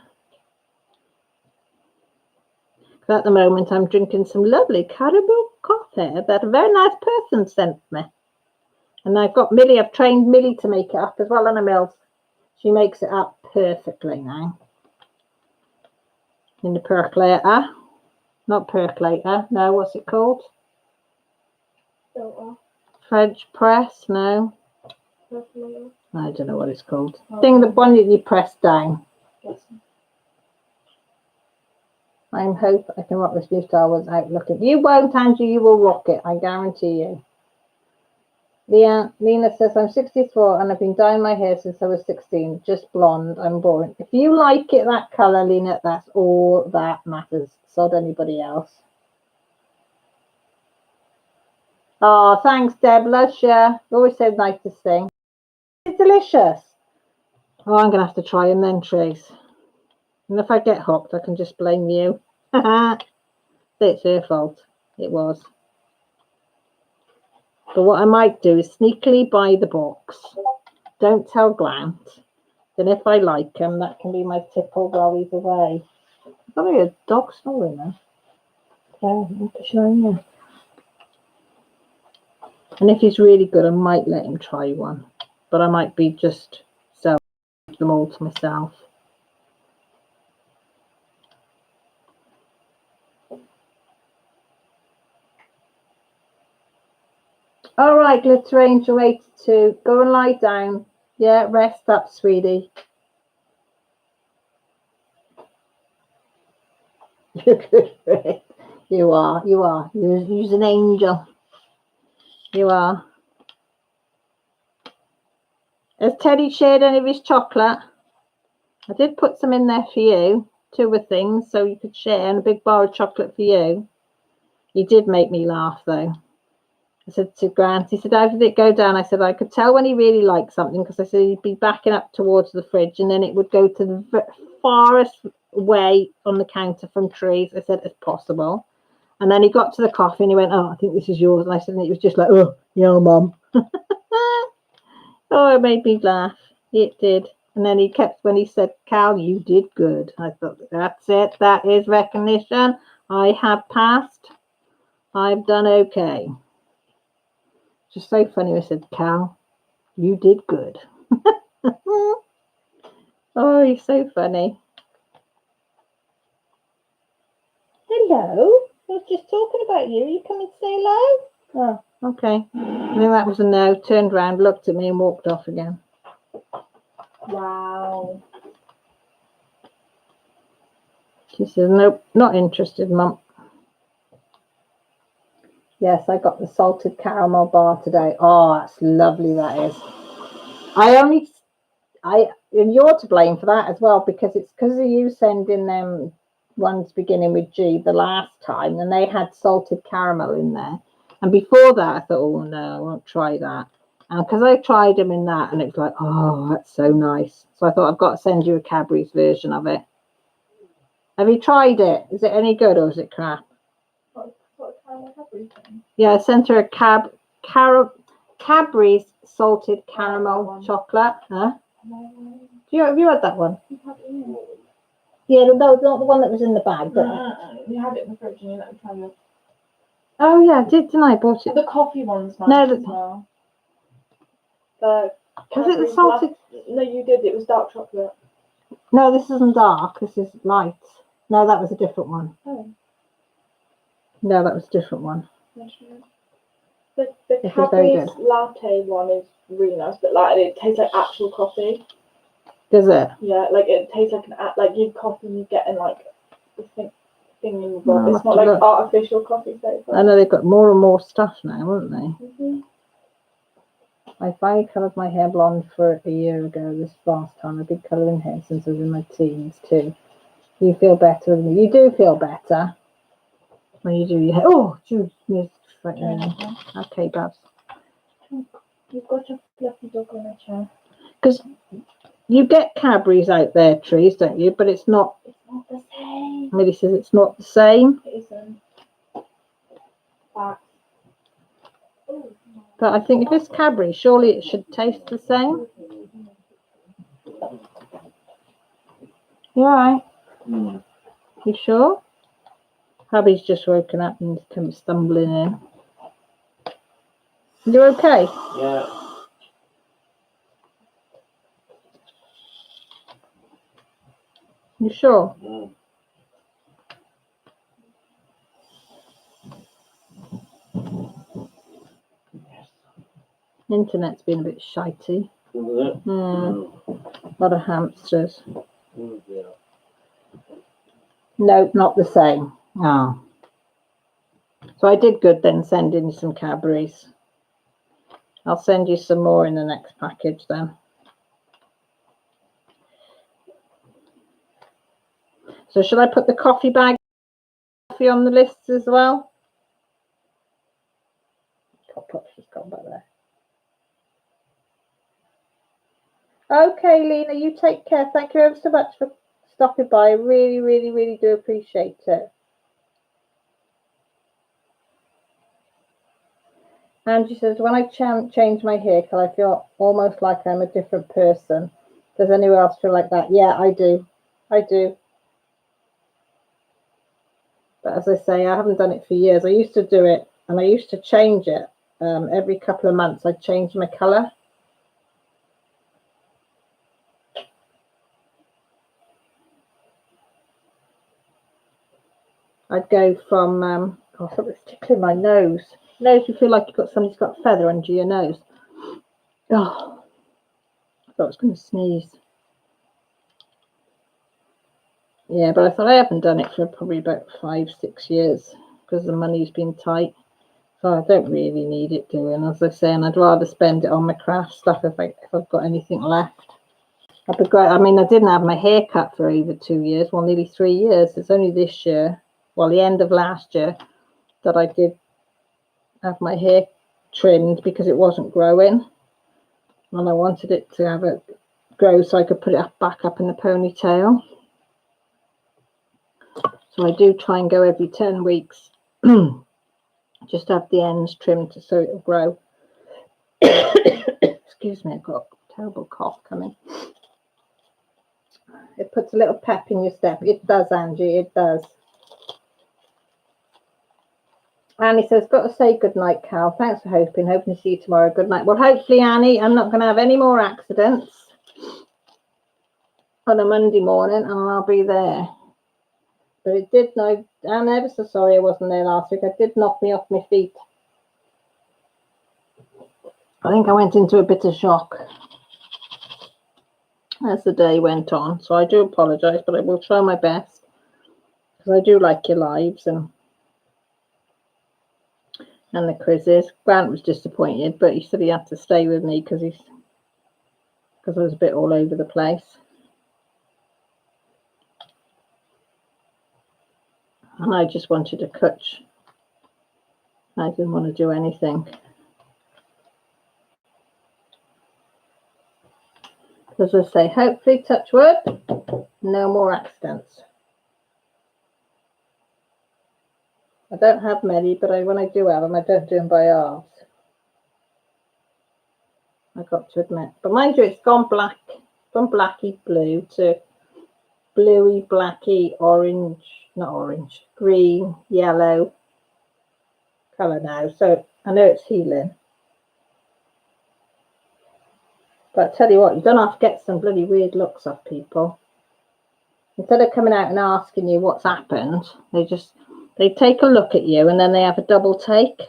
S1: But at the moment, I'm drinking some lovely caribou coffee that a very nice person sent me. And I've got Millie, I've trained Millie to make it up as well in a mill. She makes it up perfectly now. In the percolator. Not percolator, no, what's it called?
S2: Filter.
S1: French press, no.
S2: Percolator.
S1: I don't know what it's called. The one that you press down.
S2: Yes.
S1: I hope I can rock this new style without looking. You won't, Andrew, you will rock it, I guarantee you. Lena says, I'm 64 and I've been dyeing my hair since I was 16, just blonde. I'm boring. If you like it that colour, Lena, that's all that matters. Sod anybody else. Oh, thanks, Deb. Lusha. Always said nice to sing. It's delicious. Oh, I'm going to have to try them then, Trace. And if I get hooked, I can just blame you. It's her fault. It was. But what I might do is sneakily buy the box. Don't tell Grant. Then if I like him, that can be my tipple while he's away. I've got a dog snoring now. Okay, to show you. And if he's really good, I might let him try one. But I might be just sell them all to myself. All right, Glitter Angel 82. Go and lie down. Yeah, rest up, sweetie. You are. You're an angel. You are. Has Teddy shared any of his chocolate? I did put some in there for you. 2 things, so you could share, and a big bar of chocolate for you. He did make me laugh, though. I said to Grant, he said, how did it go down? I said, I could tell when he really liked something, because I said he'd be backing up towards the fridge, and then it would go to the farthest way on the counter from trees, I said, as possible. And then he got to the coffee, and he went, oh, I think this is yours. And I said, and it was just like, oh, yeah, Mum. Oh, it made me laugh. It did. And then he kept, when he said, Cal, you did good. I thought, that's it. That is recognition. I have passed. I've done okay. Just so funny. I said, Cal, you did good. Oh, you're so funny. Hello. I was just talking about you. You come and say hello? Oh, okay. I think that was a no. Turned around, looked at me and walked off again.
S2: Wow.
S1: She says, nope, not interested, Mum. Yes, I got the salted caramel bar today. Oh, that's lovely, that is. And you're to blame for that as well, because it's because of you sending them ones beginning with G the last time, and they had salted caramel in there. And before that, I thought, oh no, I won't try that. And because I tried them in that, and it's like, oh, that's so nice. So I thought, I've got to send you a Cadbury's version of it. Have you tried it? Is it any good or is it crap?
S2: What kind of Cadbury thing?
S1: Yeah, I sent her a Cadbury's salted caramel chocolate. Huh? Have you had that one? Yeah, no, not the one that was in the bag. But...
S2: You had it in the fridge and you let me try it.
S1: Oh yeah, didn't I? Bought it.
S2: The coffee one's nice
S1: No,
S2: as well. The
S1: was it the
S2: Cadbury's
S1: salted?
S2: No, you did. It was dark chocolate.
S1: No, this isn't dark. This is light. No, that was a different one.
S2: Oh.
S1: No, that was a different one.
S2: The
S1: This is very
S2: Cadbury's
S1: good.
S2: latte one is really nice, but like it tastes like actual coffee.
S1: Does it?
S2: Yeah, like it tastes like you coffee you get in like the thing you got.
S1: I'll
S2: It's
S1: have
S2: not
S1: to
S2: like
S1: look.
S2: artificial coffee flavor.
S1: I know they've got more and more stuff now, haven't they?
S2: Mm-hmm.
S1: I finally coloured my hair blonde for a year ago. This last time, I've been colouring hair since I was in my teens too. You feel better than me. You do feel better when you do your hair. Oh, geez, okay, Babs.
S2: You've got a fluffy dog on a chair.
S1: Because you get Cadbury's out there, trees, don't you? But it's not.
S2: It's not the same.
S1: Millie says it's not the same.
S2: It isn't. But
S1: But I think if it's Cadbury, surely it should taste the same. You alright? You sure? Hubby's just woken up and come stumbling in. You okay?
S3: Yeah.
S1: You sure? The internet's been a bit shitey.
S3: Was it?
S1: A lot of hamsters.
S3: Yeah.
S1: No, not the same. Oh. So I did good then sending you some Cadbury's. I'll send you some more in the next package then. So should I put the coffee on the list as well? She's gone back there. Okay, Lena, you take care. Thank you ever so much for stopping by. I really, really, really do appreciate it. Angie says, when I change my hair, can I feel almost like I'm a different person? Does anyone else feel like that? Yeah, I do. I do. But as I say, I haven't done it for years. I used to do it, and I used to change it. Every couple of months, I'd change my colour. I'd go from, oh, something's tickling my nose. Nose, you feel like you've got somebody's got a feather under your nose. Oh, I thought I was going to sneeze. Yeah, but I thought I haven't done it for probably about 5-6 years because the money's been tight. So I don't really need it doing, as I say, and I'd rather spend it on my craft stuff if I've got anything left. I'd be great. I mean, I didn't have my hair cut for over 2 years, well, nearly 3 years. It's only this year, well, the end of last year, that I did have my hair trimmed because it wasn't growing, and I wanted it to have it grow so I could put it back up in the ponytail. So I do try and go every 10 weeks, just have the ends trimmed so it'll grow. Excuse me, I've got a terrible cough coming. It puts a little pep in your step. It does, Angie, it does. Annie says, got to say good night, Cal. Thanks for hoping to see you tomorrow. Good night. Well, hopefully, Annie, I'm not going to have any more accidents on a Monday morning, and I'll be there. But it did know, I'm ever so sorry I wasn't there last week. It did knock me off my feet. I think I went into a bit of shock as the day went on. So I do apologise, but I will try my best because I do like your lives and the quizzes. Grant was disappointed, but he said he had to stay with me because I was a bit all over the place. And I just wanted to coach. I didn't want to do anything. As I say, hopefully, touch wood, no more accidents. I don't have many, but when I do have them, I don't do them by halves. I've got to admit. But mind you, it's gone black, from blacky blue to bluey, blacky, orange, not orange, green, yellow colour now. So I know it's healing. But I tell you what, you don't have to get some bloody weird looks off people. Instead of coming out and asking you what's happened, they take a look at you and then they have a double take.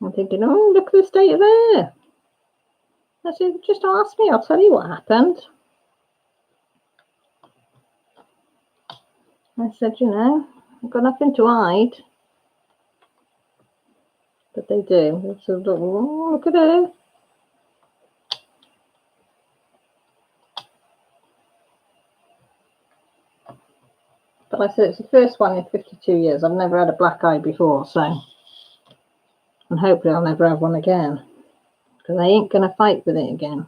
S1: I'm thinking, oh, look at the state of there. I said, just ask me, I'll tell you what happened. I said, you know, I've got nothing to hide. But they do. They sort of, oh, look at her. But I said, it's the first one in 52 years. I've never had a black eye before, so. And hopefully I'll never have one again. Because I ain't going to fight with it again.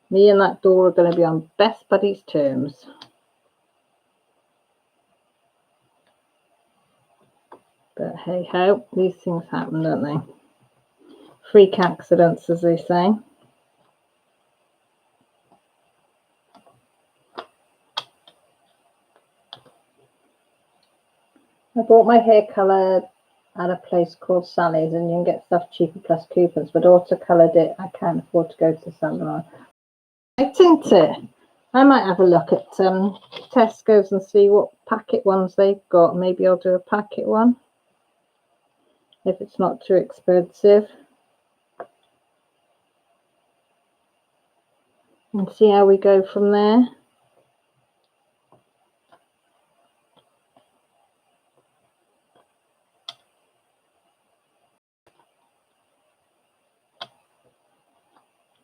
S1: Me and that door are going to be on best buddies terms. But hey ho, these things happen, don't they? Freak accidents, as they say. I bought my hair colour at a place called Sally's, and you can get stuff cheaper plus coupons. But auto-coloured it, I can't afford to go to the salon. I think I might have a look at Tesco's and see what packet ones they've got. Maybe I'll do a packet one if it's not too expensive, and see how we go from there.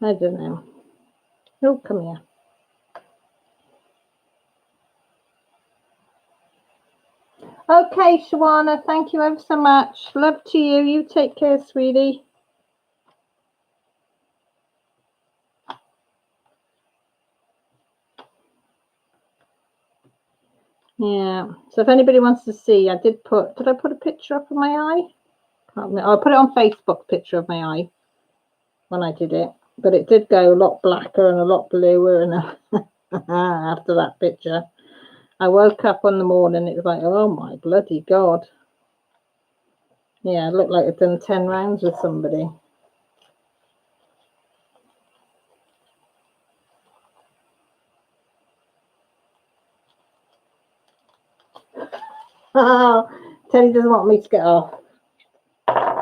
S1: I don't know. Oh, come here. Okay, Shawana, thank you ever so much. Love to you. You take care, sweetie. Yeah. So if anybody wants to see, did I put a picture up of my eye? I put it on Facebook, picture of my eye when I did it. But it did go a lot blacker and a lot bluer and after that picture. I woke up on the morning, it was like, oh my bloody God. Yeah, it looked like I'd done 10 rounds with somebody. Oh, Teddy doesn't want me to get off.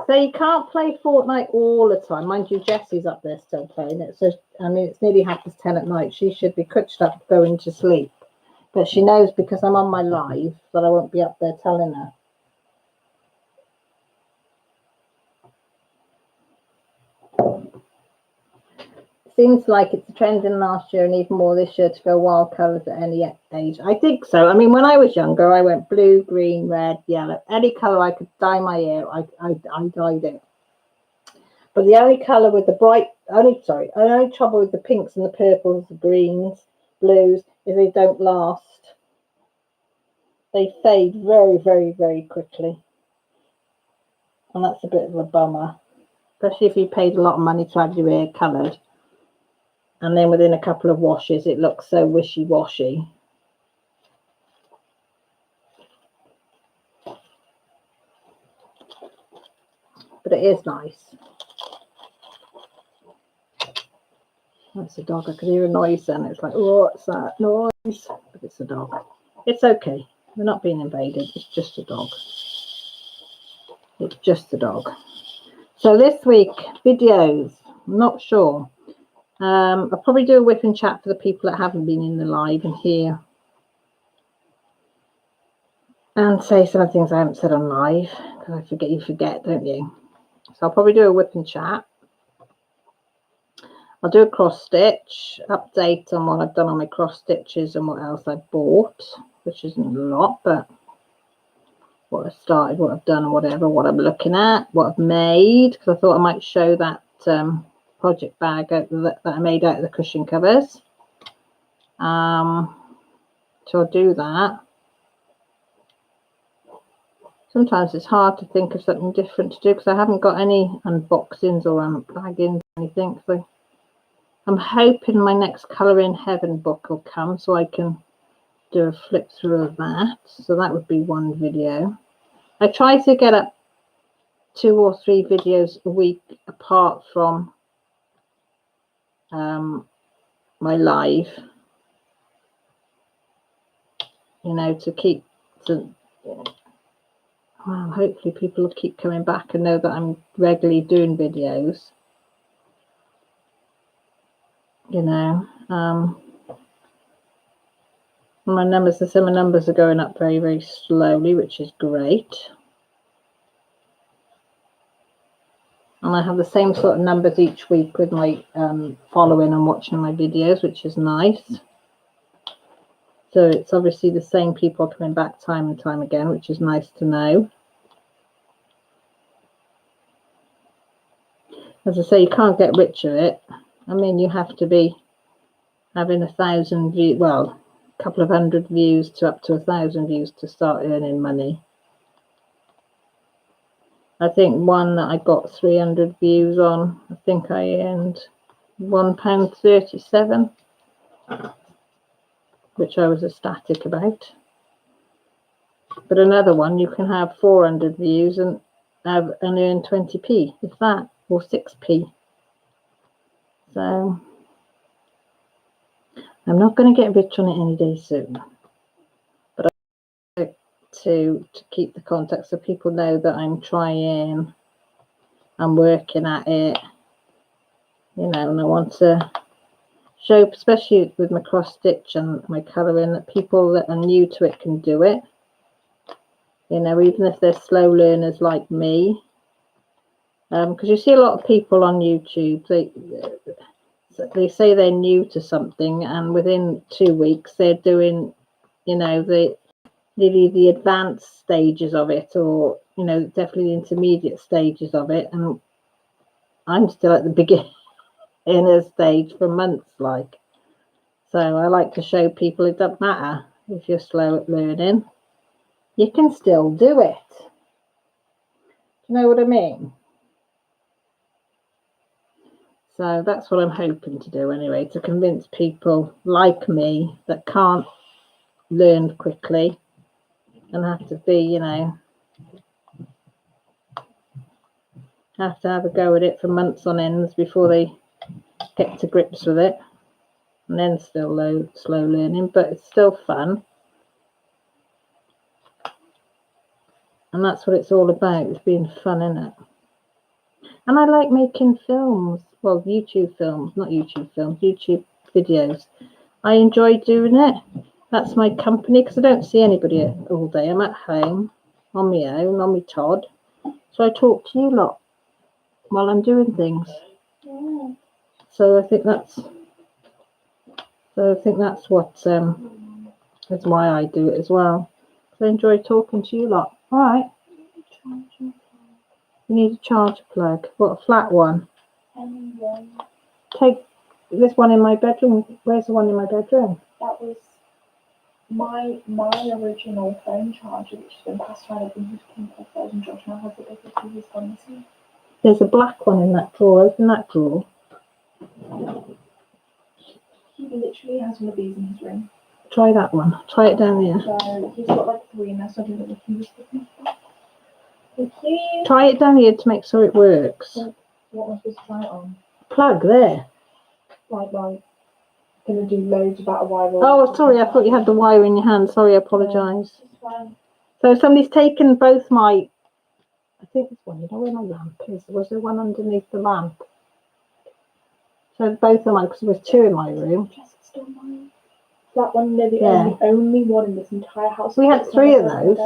S1: So you can't play Fortnite all the time. Mind you, Jessie's up there still playing it. So, I mean, it's nearly 10:30 at night. She should be couched up going to sleep. But she knows because I'm on my live that I won't be up there telling her. Seems like it's a trend in last year and even more this year to go wild colours at any age. I think so. I mean, when I was younger, I went blue, green, red, yellow. Any colour I could dye my hair, I dyed it. But the only colour with the only trouble with the pinks and the purples, the greens, blues, is they don't last. They fade very, very, very quickly. And that's a bit of a bummer. Especially if you paid a lot of money to have your hair coloured. And then within a couple of washes, it looks so wishy-washy. But it is nice. That's a dog. I could hear a noise then. It's like, oh, what's that noise? But it's a dog. It's okay. We're not being invaded. It's just a dog. It's just a dog. So this week, videos. I'm not sure. I'll probably do a whip and chat for the people that haven't been in the live and hear and say some of the things I haven't said on live because I forget. You forget, don't you? So I'll probably do a whip and chat. I'll do a cross stitch update on what I've done on my cross stitches and what else I've bought, which isn't a lot, but what I've started, what I've done, and whatever, what I'm looking at, what I've made, because I thought I might show that project bag that I made out of the cushion covers. So I'll do that. Sometimes it's hard to think of something different to do because I haven't got any unboxings or unbaggings or anything. So I'm hoping my next Colour in Heaven book will come so I can do a flip through of that. So that would be one video. I try to get up 2 or 3 videos a week apart from my live, you know, to keep to, well, hopefully people will keep coming back and know that I'm regularly doing videos, you know. My numbers, the summer numbers are going up very, very slowly, which is great. And I have the same sort of numbers each week with my following and watching my videos, which is nice. So it's obviously the same people coming back time and time again, which is nice to know. As I say, you can't get rich of it. I mean, you have to be having 1,000 views, well, a couple of 100 views to up to 1,000 views to start earning money. I think one that I got 300 views on, I think I earned £1.37, which I was ecstatic about. But another one, you can have 400 views and earn 20p, if that, or 6p. So I'm not going to get rich on it any day soon. But I like to keep the contact so people know that I'm trying, I'm working at it, you know, and I want to show, especially with my cross stitch and my colouring, that people that are new to it can do it. You know, even if they're slow learners like me. Because you see a lot of people on YouTube, they say they're new to something and within 2 weeks they're doing, you know, the advanced stages of it, or, you know, definitely the intermediate stages of it. And I'm still at the beginner stage for months, like. So I like to show people it doesn't matter if you're slow at learning. You can still do it. Do you know what I mean? So that's what I'm hoping to do anyway, to convince people like me that can't learn quickly and have to be, you know, have to have a go at it for months on ends before they get to grips with it. And then still slow learning, but it's still fun. And that's what it's all about, it's being fun, isn't it? And I like making films. Well, YouTube films, not YouTube films, YouTube videos. I enjoy doing it. That's my company because I don't see anybody all day. I'm at home on my own, on my Todd. So I talk to you lot while I'm doing things.
S2: Yeah.
S1: So I think that's what is why I do it as well. So I enjoy talking to you lot. All right. You need a charger plug. What, a flat one?
S2: Anyone.
S1: Take this one in my bedroom. Where's the one in my bedroom?
S2: That was my original phone charger, which has been passed around. I've been using for and Josh now has a bigger TV gone missing.
S1: There's a black one in that drawer. Open that drawer.
S2: He literally has one of these in his room.
S1: Try that one. Try it down there.
S2: So he's got like 3 in there, so I don't know if he was looking for. Please.
S1: Try it down here to make sure it works.
S2: What am I supposed to try it on?
S1: Plug there.
S2: Like, gonna do loads about a wire.
S1: Oh, sorry. I thought you had the wire in your hand. Sorry, I apologise.
S2: It's fine.
S1: So somebody's taken both my. I think this one. You know where my lamp is? Was there one underneath the lamp? So both of mine, because there was 2 in my room.
S2: Still mine. That one, they're the
S1: Yeah.
S2: only one in this entire house.
S1: We had 3 of those.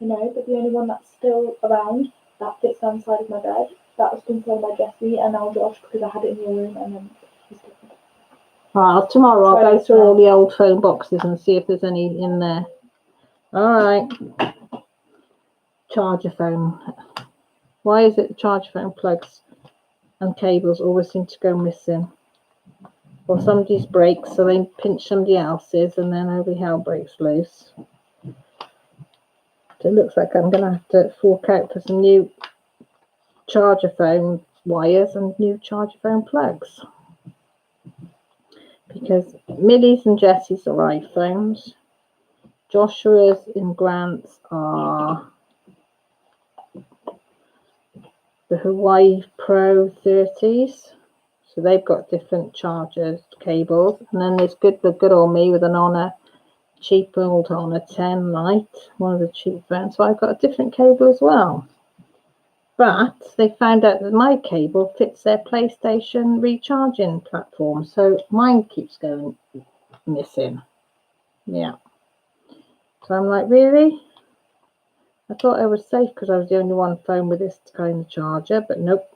S2: I know, but the only one that's still around that fits on the side of my bed. That was been sold by Jessie and now Josh because I had it in your room and then he's different.
S1: Well, tomorrow I'll go through all the old phone boxes and see if there's any in there. All right. Charger phone. Why is it the charger phone plugs and cables always seem to go missing? Or somebody's breaks, so they pinch somebody else's and then every hell breaks loose. So it looks like I'm going to have to fork out for some new charger phone wires and new charger phone plugs. Because Millie's and Jessie's are iPhones. Joshua's and Grant's are the Hawaii Pro 30s. So they've got different chargers, cables. And then there's the good old me with an Honor, cheap old Honor 10 Lite, one of the cheap phones. So I've got a different cable as well. But they found out that my cable fits their PlayStation recharging platform. So mine keeps going missing. Yeah. So I'm like, really? I thought I was safe because I was the only one phone with this kind of charger, but nope.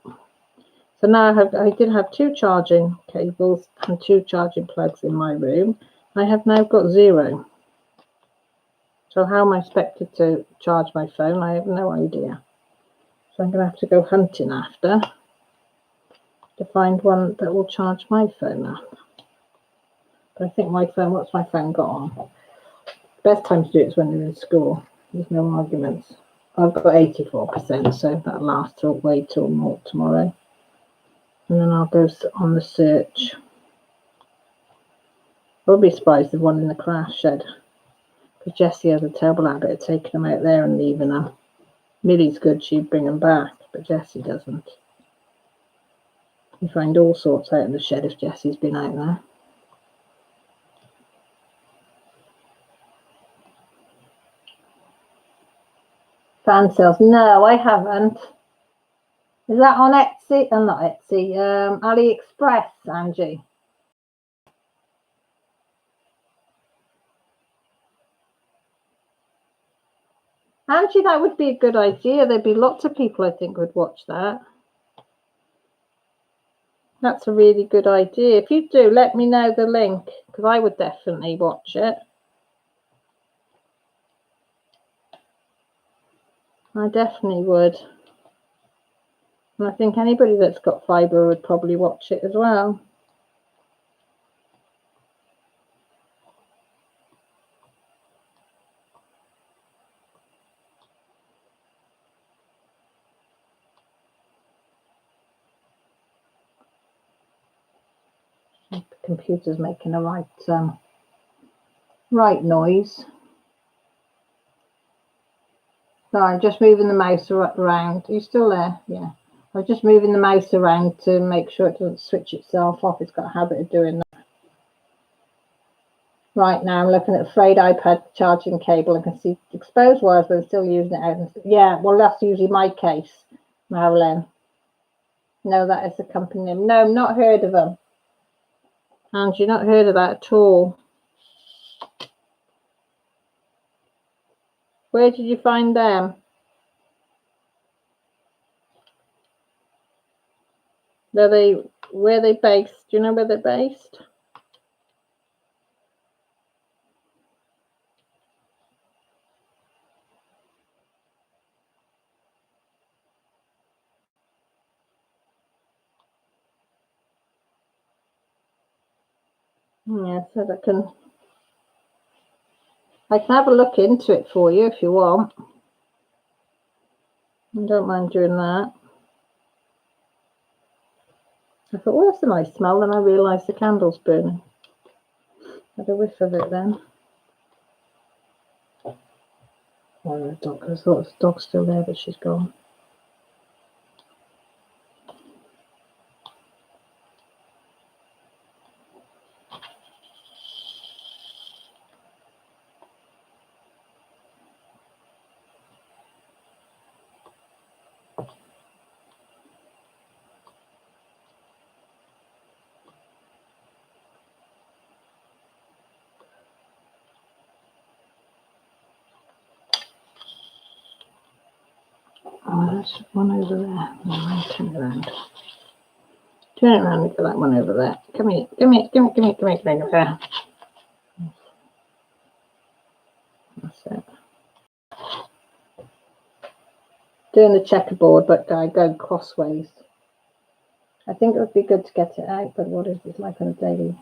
S1: So now I did have 2 charging cables and 2 charging plugs in my room. I have now got 0. So how am I expected to charge my phone? I have no idea. So I'm going to have to go hunting after to find one that will charge my phone up. But I think my phone, what's my phone got on? Best time to do it is when they're in school. There's no arguments. I've got 84%, so that'll last way till more tomorrow. And then I'll go on the search. I'll be surprised if one in the crash shed. Because Jessie has a terrible habit of taking them out there and leaving them. Millie's good, she'd bring them back, but Jessie doesn't. You find all sorts out in the shed if Jessie's been out there. Fan sales. No, I haven't. Is that on Etsy? Not Etsy. AliExpress, Angie. Angie, that would be a good idea. There'd be lots of people I think would watch that. That's a really good idea. If you do, let me know the link because I would definitely watch it. I definitely would. And I think anybody that's got fibre would probably watch it as well. The computer's making a right noise. Sorry, I'm just moving the mouse around. Are you still there? Yeah. I'm just moving the mouse around to make sure it doesn't switch itself off. It's got a habit of doing that. Right now, I'm looking at a frayed iPad charging cable. I can see exposed wires, but I'm still using it out. Yeah, well, that's usually my case, Marilyn. No, that is the company name. No, not heard of them. And you've not heard of that at all. Where did you find them? Where are they based? Do you know where they're based? Yeah, so I can have a look into it for you if you want. I don't mind doing that. I thought, well, that's a nice smell, and I realised the candle's burning. Had a whiff of it then. Oh, the dog. I thought the dog's still there, but she's gone. Oh, there's one over there. No, turn it around. Turn it around and get that one over there. Come here, come here, come here, come here, come here, come here. There. That's it. Doing the checkerboard, but I go crossways. I think it would be good to get it out, but what is this like on a daily?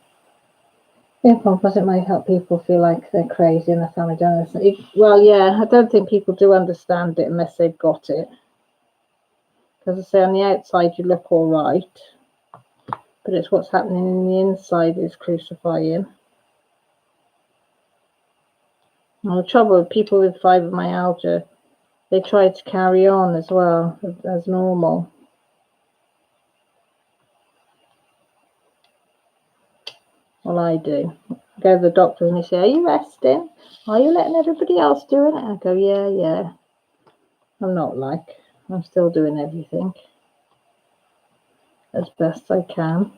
S1: Because it might help people feel like they're crazy and their family don't understand. Well, yeah, I don't think people do understand it unless they've got it. Because I say on the outside you look all right, but it's what's happening in the inside is crucifying. Well, the trouble with people with fibromyalgia, they try to carry on as well as normal. Well, I do. I go to the doctor and they say, are you resting? Are you letting everybody else do it? I go, yeah. I'm not like, I'm still doing everything as best I can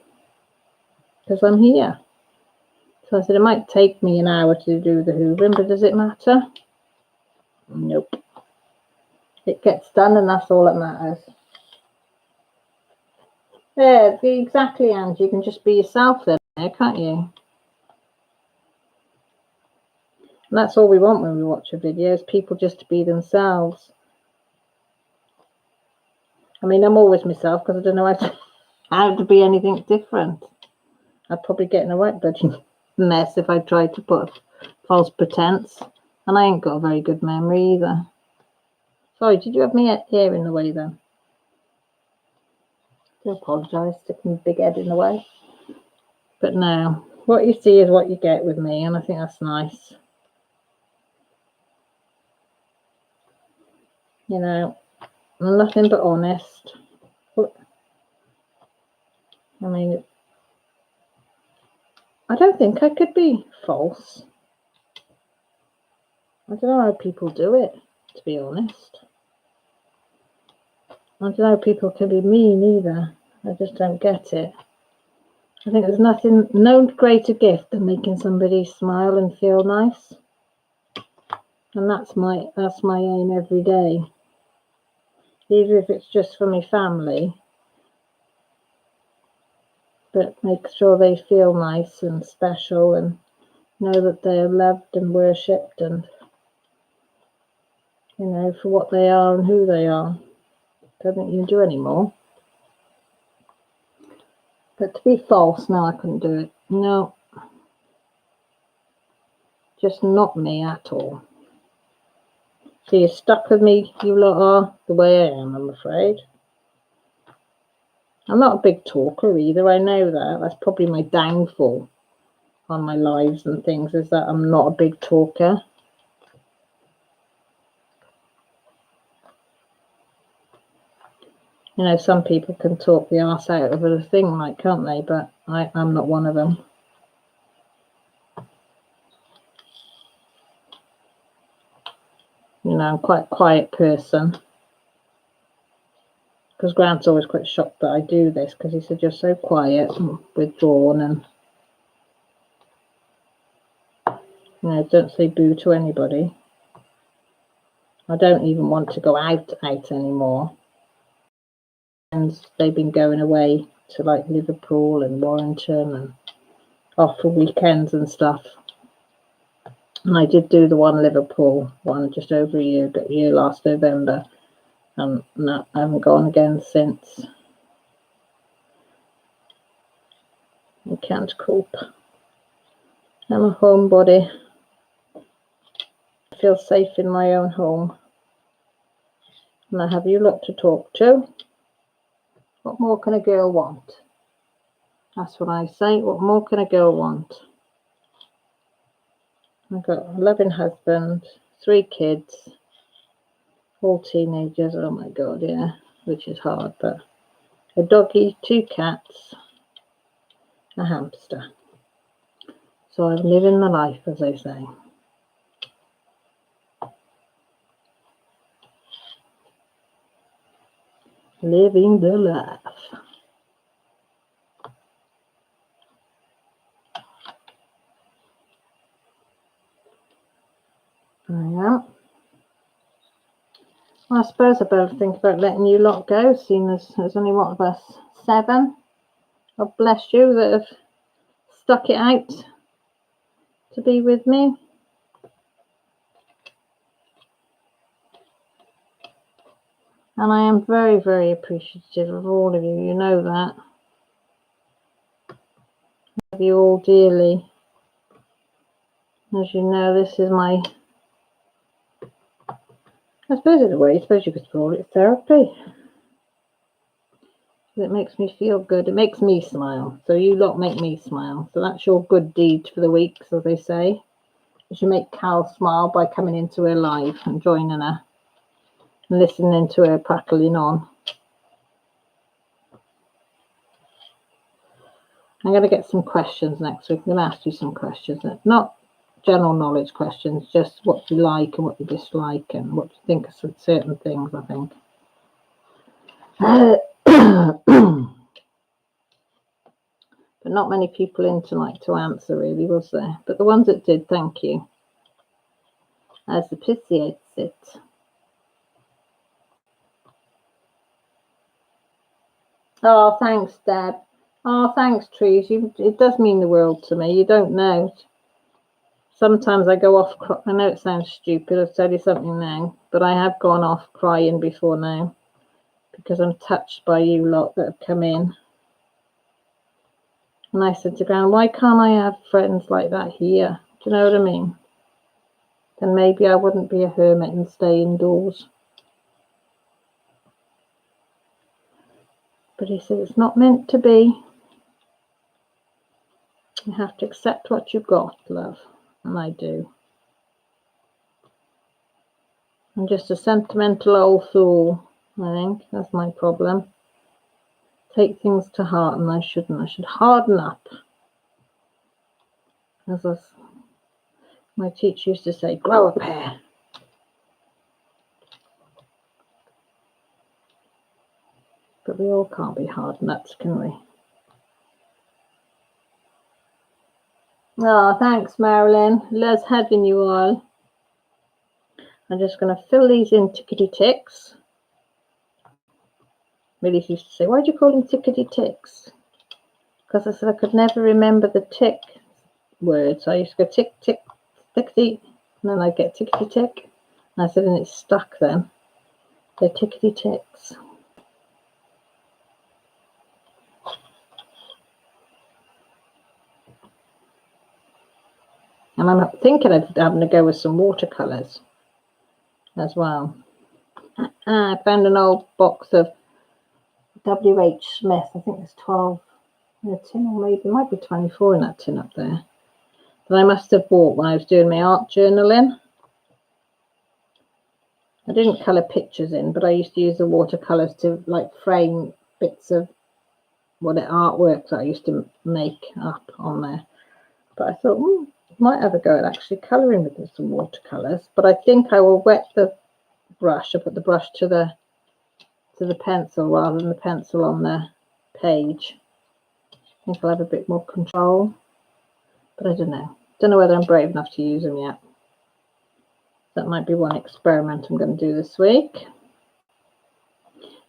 S1: because I'm here. So I said, it might take me an hour to do the hoovering, but does it matter? Nope. It gets done and that's all that matters. There, exactly, Angie. You can just be yourself there, can't you? And that's all we want when we watch a video, is people just to be themselves. I mean, I'm always myself because I don't know how to be anything different. I'd probably get in a right bloody mess if I tried to put false pretense. And I ain't got a very good memory either. Sorry, did you have me hair in the way then? I do apologise, sticking my big head in the way. But no, what you see is what you get with me, and I think that's nice. You know, I'm nothing but honest. I mean, I don't think I could be false. I don't know how people do it, to be honest. I don't know how people can be mean either. I just don't get it. I think there's no greater gift than making somebody smile and feel nice. And that's my aim every day. Even if it's just for my family. But make sure they feel nice and special and know that they're loved and worshipped and, you know, for what they are and who they are. Don't think you can do any more. But to be false, no, I couldn't do it. No. Just not me at all. So you're stuck with me, you lot are, the way I am, I'm afraid. I'm not a big talker either, I know that. That's probably my downfall on my lives and things, is that I'm not a big talker. You know, some people can talk the arse out of a thing, like, can't they? But I'm not one of them. You know, I'm quite a quiet person. because Grant's always quite shocked that I do this, because he said you're so quiet and withdrawn, and you know, don't say boo to anybody. I don't even want to go out anymore. And they've been going away to like Liverpool and Warrington and off for weekends and stuff. And I did do the one Liverpool one just over a year last November, and no, I haven't gone again since. I can't cope. I'm a homebody. I feel safe in my own home. And I have you lot to talk to. What more can a girl want? That's what I say. What more can a girl want? I've got a loving husband, 3 kids, all teenagers. Oh my God, yeah, which is hard, but a doggy, 2 cats, a hamster. So I'm living the life, as they say. Living the life. I am. Well, I suppose I better think about letting you lot go, seeing as there's only one of us 7. God bless you that have stuck it out to be with me. And I am very, very appreciative of all of you. You know that. I love you all dearly. As you know, this is my, I suppose in a way, I suppose you could call it therapy. It makes me feel good. It makes me smile. So you lot make me smile. So that's your good deed for the week, so they say. You should make Cal smile by coming into her live and joining her and listening to her prattling on. I'm going to get some questions next week. I'm going to ask you some questions. Not general knowledge questions, just what you like and what you dislike and what you think of certain things, I think. But not many people in tonight to answer, really, was there? But the ones that did, thank you. I appreciate it. Oh, thanks, Deb. Oh, thanks, Trees. It does mean the world to me. You don't know. Sometimes I go off. I know it sounds stupid. I'll tell you something now, but I have gone off crying before now because I'm touched by you lot that have come in. And I said to Gran, why can't I have friends like that here? Do you know what I mean? Then maybe I wouldn't be a hermit and stay indoors. But he said, it's not meant to be. You have to accept what you've got, love. And I do. I'm just a sentimental old fool, I think. That's my problem. Take things to heart, and I shouldn't. I should harden up. As my teacher used to say, grow a pair. But we all can't be hard nuts, can we? Oh, thanks, Marilyn. Loves having you all. I'm just going to fill these in tickety ticks. Millie used to say, why do you call them tickety ticks? Because I said I could never remember the tick words. I used to go tick, tick, tickety, and then I'd get tickety tick. And I said, and it's stuck then. They're tickety ticks. And I'm thinking of having to go with some watercolours as well. I found an old box of W.H. Smith. I think there's 12 in a tin, or maybe it might be 24 in that tin up there. That I must have bought when I was doing my art journaling. I didn't colour pictures in, but I used to use the watercolours to like frame bits of artwork that I used to make up on there. But I thought, might have a go at actually colouring with some watercolours. But I think I will wet the brush. I'll put the brush to the to the pencil rather than the pencil on the page. I think I'll have a bit more control, but I don't know. Don't know whether I'm brave enough to use them yet. That might be one experiment I'm going to do this week.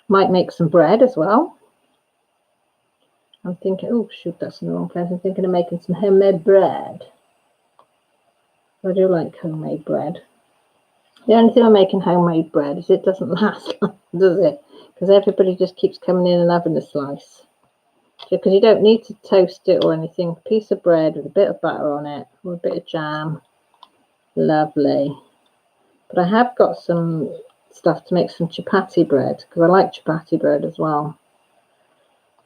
S1: Might make some bread as well. I'm thinking, oh shoot, that's in the wrong place. I'm thinking of making some homemade bread. I do like homemade bread. The only thing I'm making homemade bread is it doesn't last long, does it? Because everybody just keeps coming in and having a slice. Because you don't need to toast it or anything. A piece of bread with a bit of butter on it, or a bit of jam. Lovely. But I have got some stuff to make some chapati bread, because I like chapati bread as well.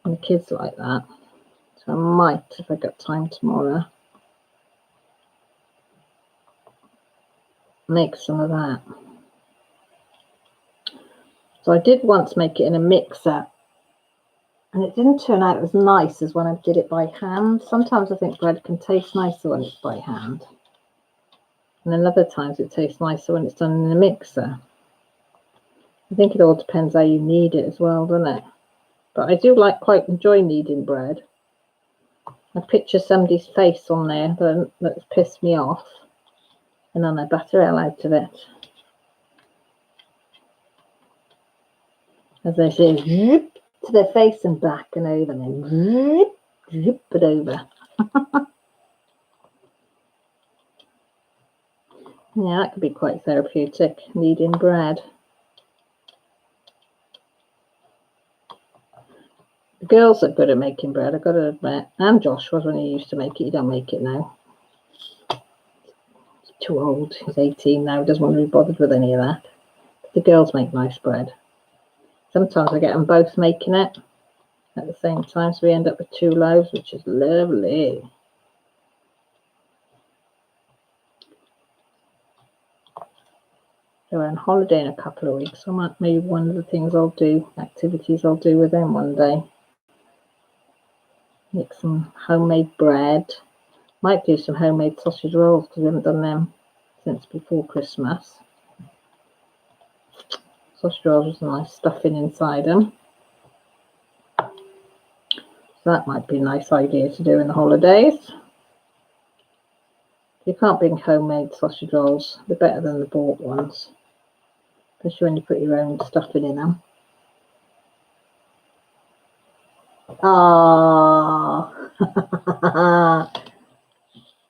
S1: And the kids like that. So I might, if I got time tomorrow, make some of that. So I did once make it in a mixer, and it didn't turn out as nice as when I did it by hand. Sometimes I think bread can taste nicer when it's by hand, and then other times it tastes nicer when it's done in a mixer. I think it all depends how you knead it as well, doesn't it? But I do quite enjoy kneading bread. I picture somebody's face on there that's pissed me off, and then I batter hell out of it. As they say, zip to their face and back and over, and then zip it over. Yeah, that could be quite therapeutic, kneading bread. The girls are good at making bread, I've got to admit. And Josh was when he used to make it. He don't make it now. He's too old. He's 18 now. He doesn't want to be bothered with any of that. But the girls make nice bread. Sometimes I get them both making it at the same time, so we end up with 2 loaves, which is lovely. They're on holiday in a couple of weeks, so maybe one of the things I'll do, activities I'll do with them one day. Make some homemade bread. Might do some homemade sausage rolls, because we haven't done them since before Christmas. Sausage rolls with some nice stuffing inside them. So that might be a nice idea to do in the holidays. You can't bring homemade sausage rolls. They're better than the bought ones, especially when you put your own stuffing in them. Ah,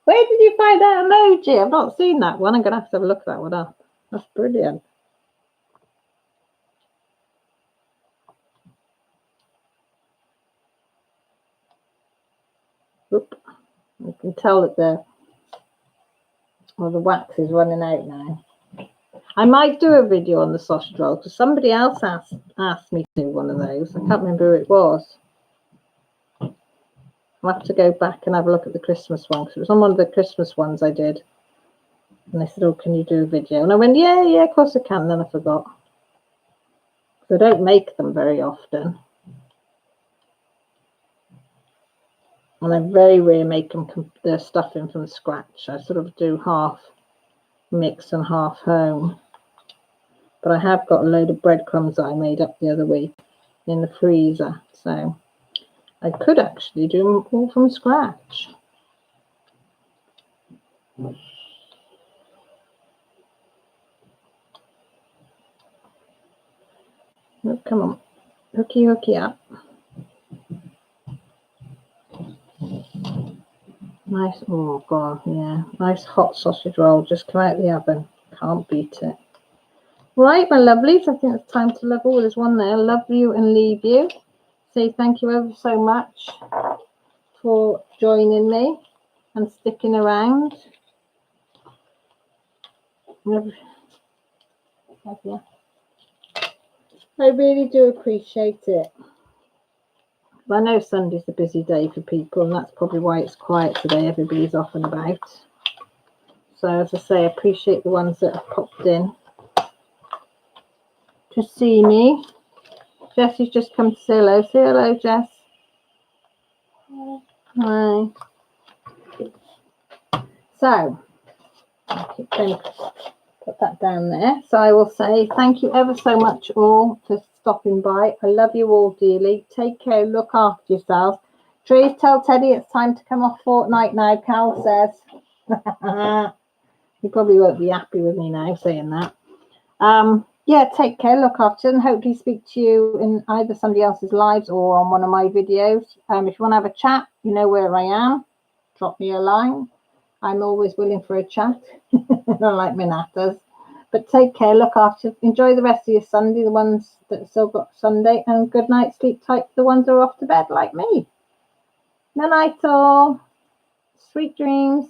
S1: where did you find that emoji? I've not seen that one. I'm going to have a look at that one up. That's brilliant. Oop. You can tell that the wax is running out now. I might do a video on the sausage roll, because somebody else asked me to do one of those. I can't remember who it was. I'll have to go back and have a look at the Christmas one, because it was on one of the Christmas ones I did. And they said, oh, can you do a video? And I went, yeah, of course I can. And then I forgot. So I don't make them very often. And I very rarely make the stuffing from scratch. I sort of do half mix and half home. But I have got a load of breadcrumbs that I made up the other week in the freezer. So I could actually do them all from scratch. Oh, come on, hooky up. Nice, oh god, yeah, nice hot sausage roll just come out of the oven. Can't beat it. Right, my lovelies, I think it's time to level. There's one there. Love you and leave you. Say thank you ever so much for joining me and sticking around. Love you. I really do appreciate it. I know Sunday's a busy day for people, and that's probably why it's quiet today. Everybody's off and about. So, as I say, I appreciate the ones that have popped in to see me. Jessie's just come to say hello. Say hello, Jess. Hi. So, I keep going to put that down there. So I will say thank you ever so much all for stopping by. I love you all dearly. Take care. Look after yourselves. Please tell Teddy it's time to come off Fortnite now, Cal says. He probably won't be happy with me now saying that. Yeah, take care, look after, and hopefully speak to you in either somebody else's lives or on one of my videos. If you want to have a chat, you know where I am. Drop me a line. I'm always willing for a chat. I like my natters. But take care, look after, enjoy the rest of your Sunday, the ones that still got Sunday, and good night, sleep tight for the ones that are off to bed like me. Night night all. Sweet dreams.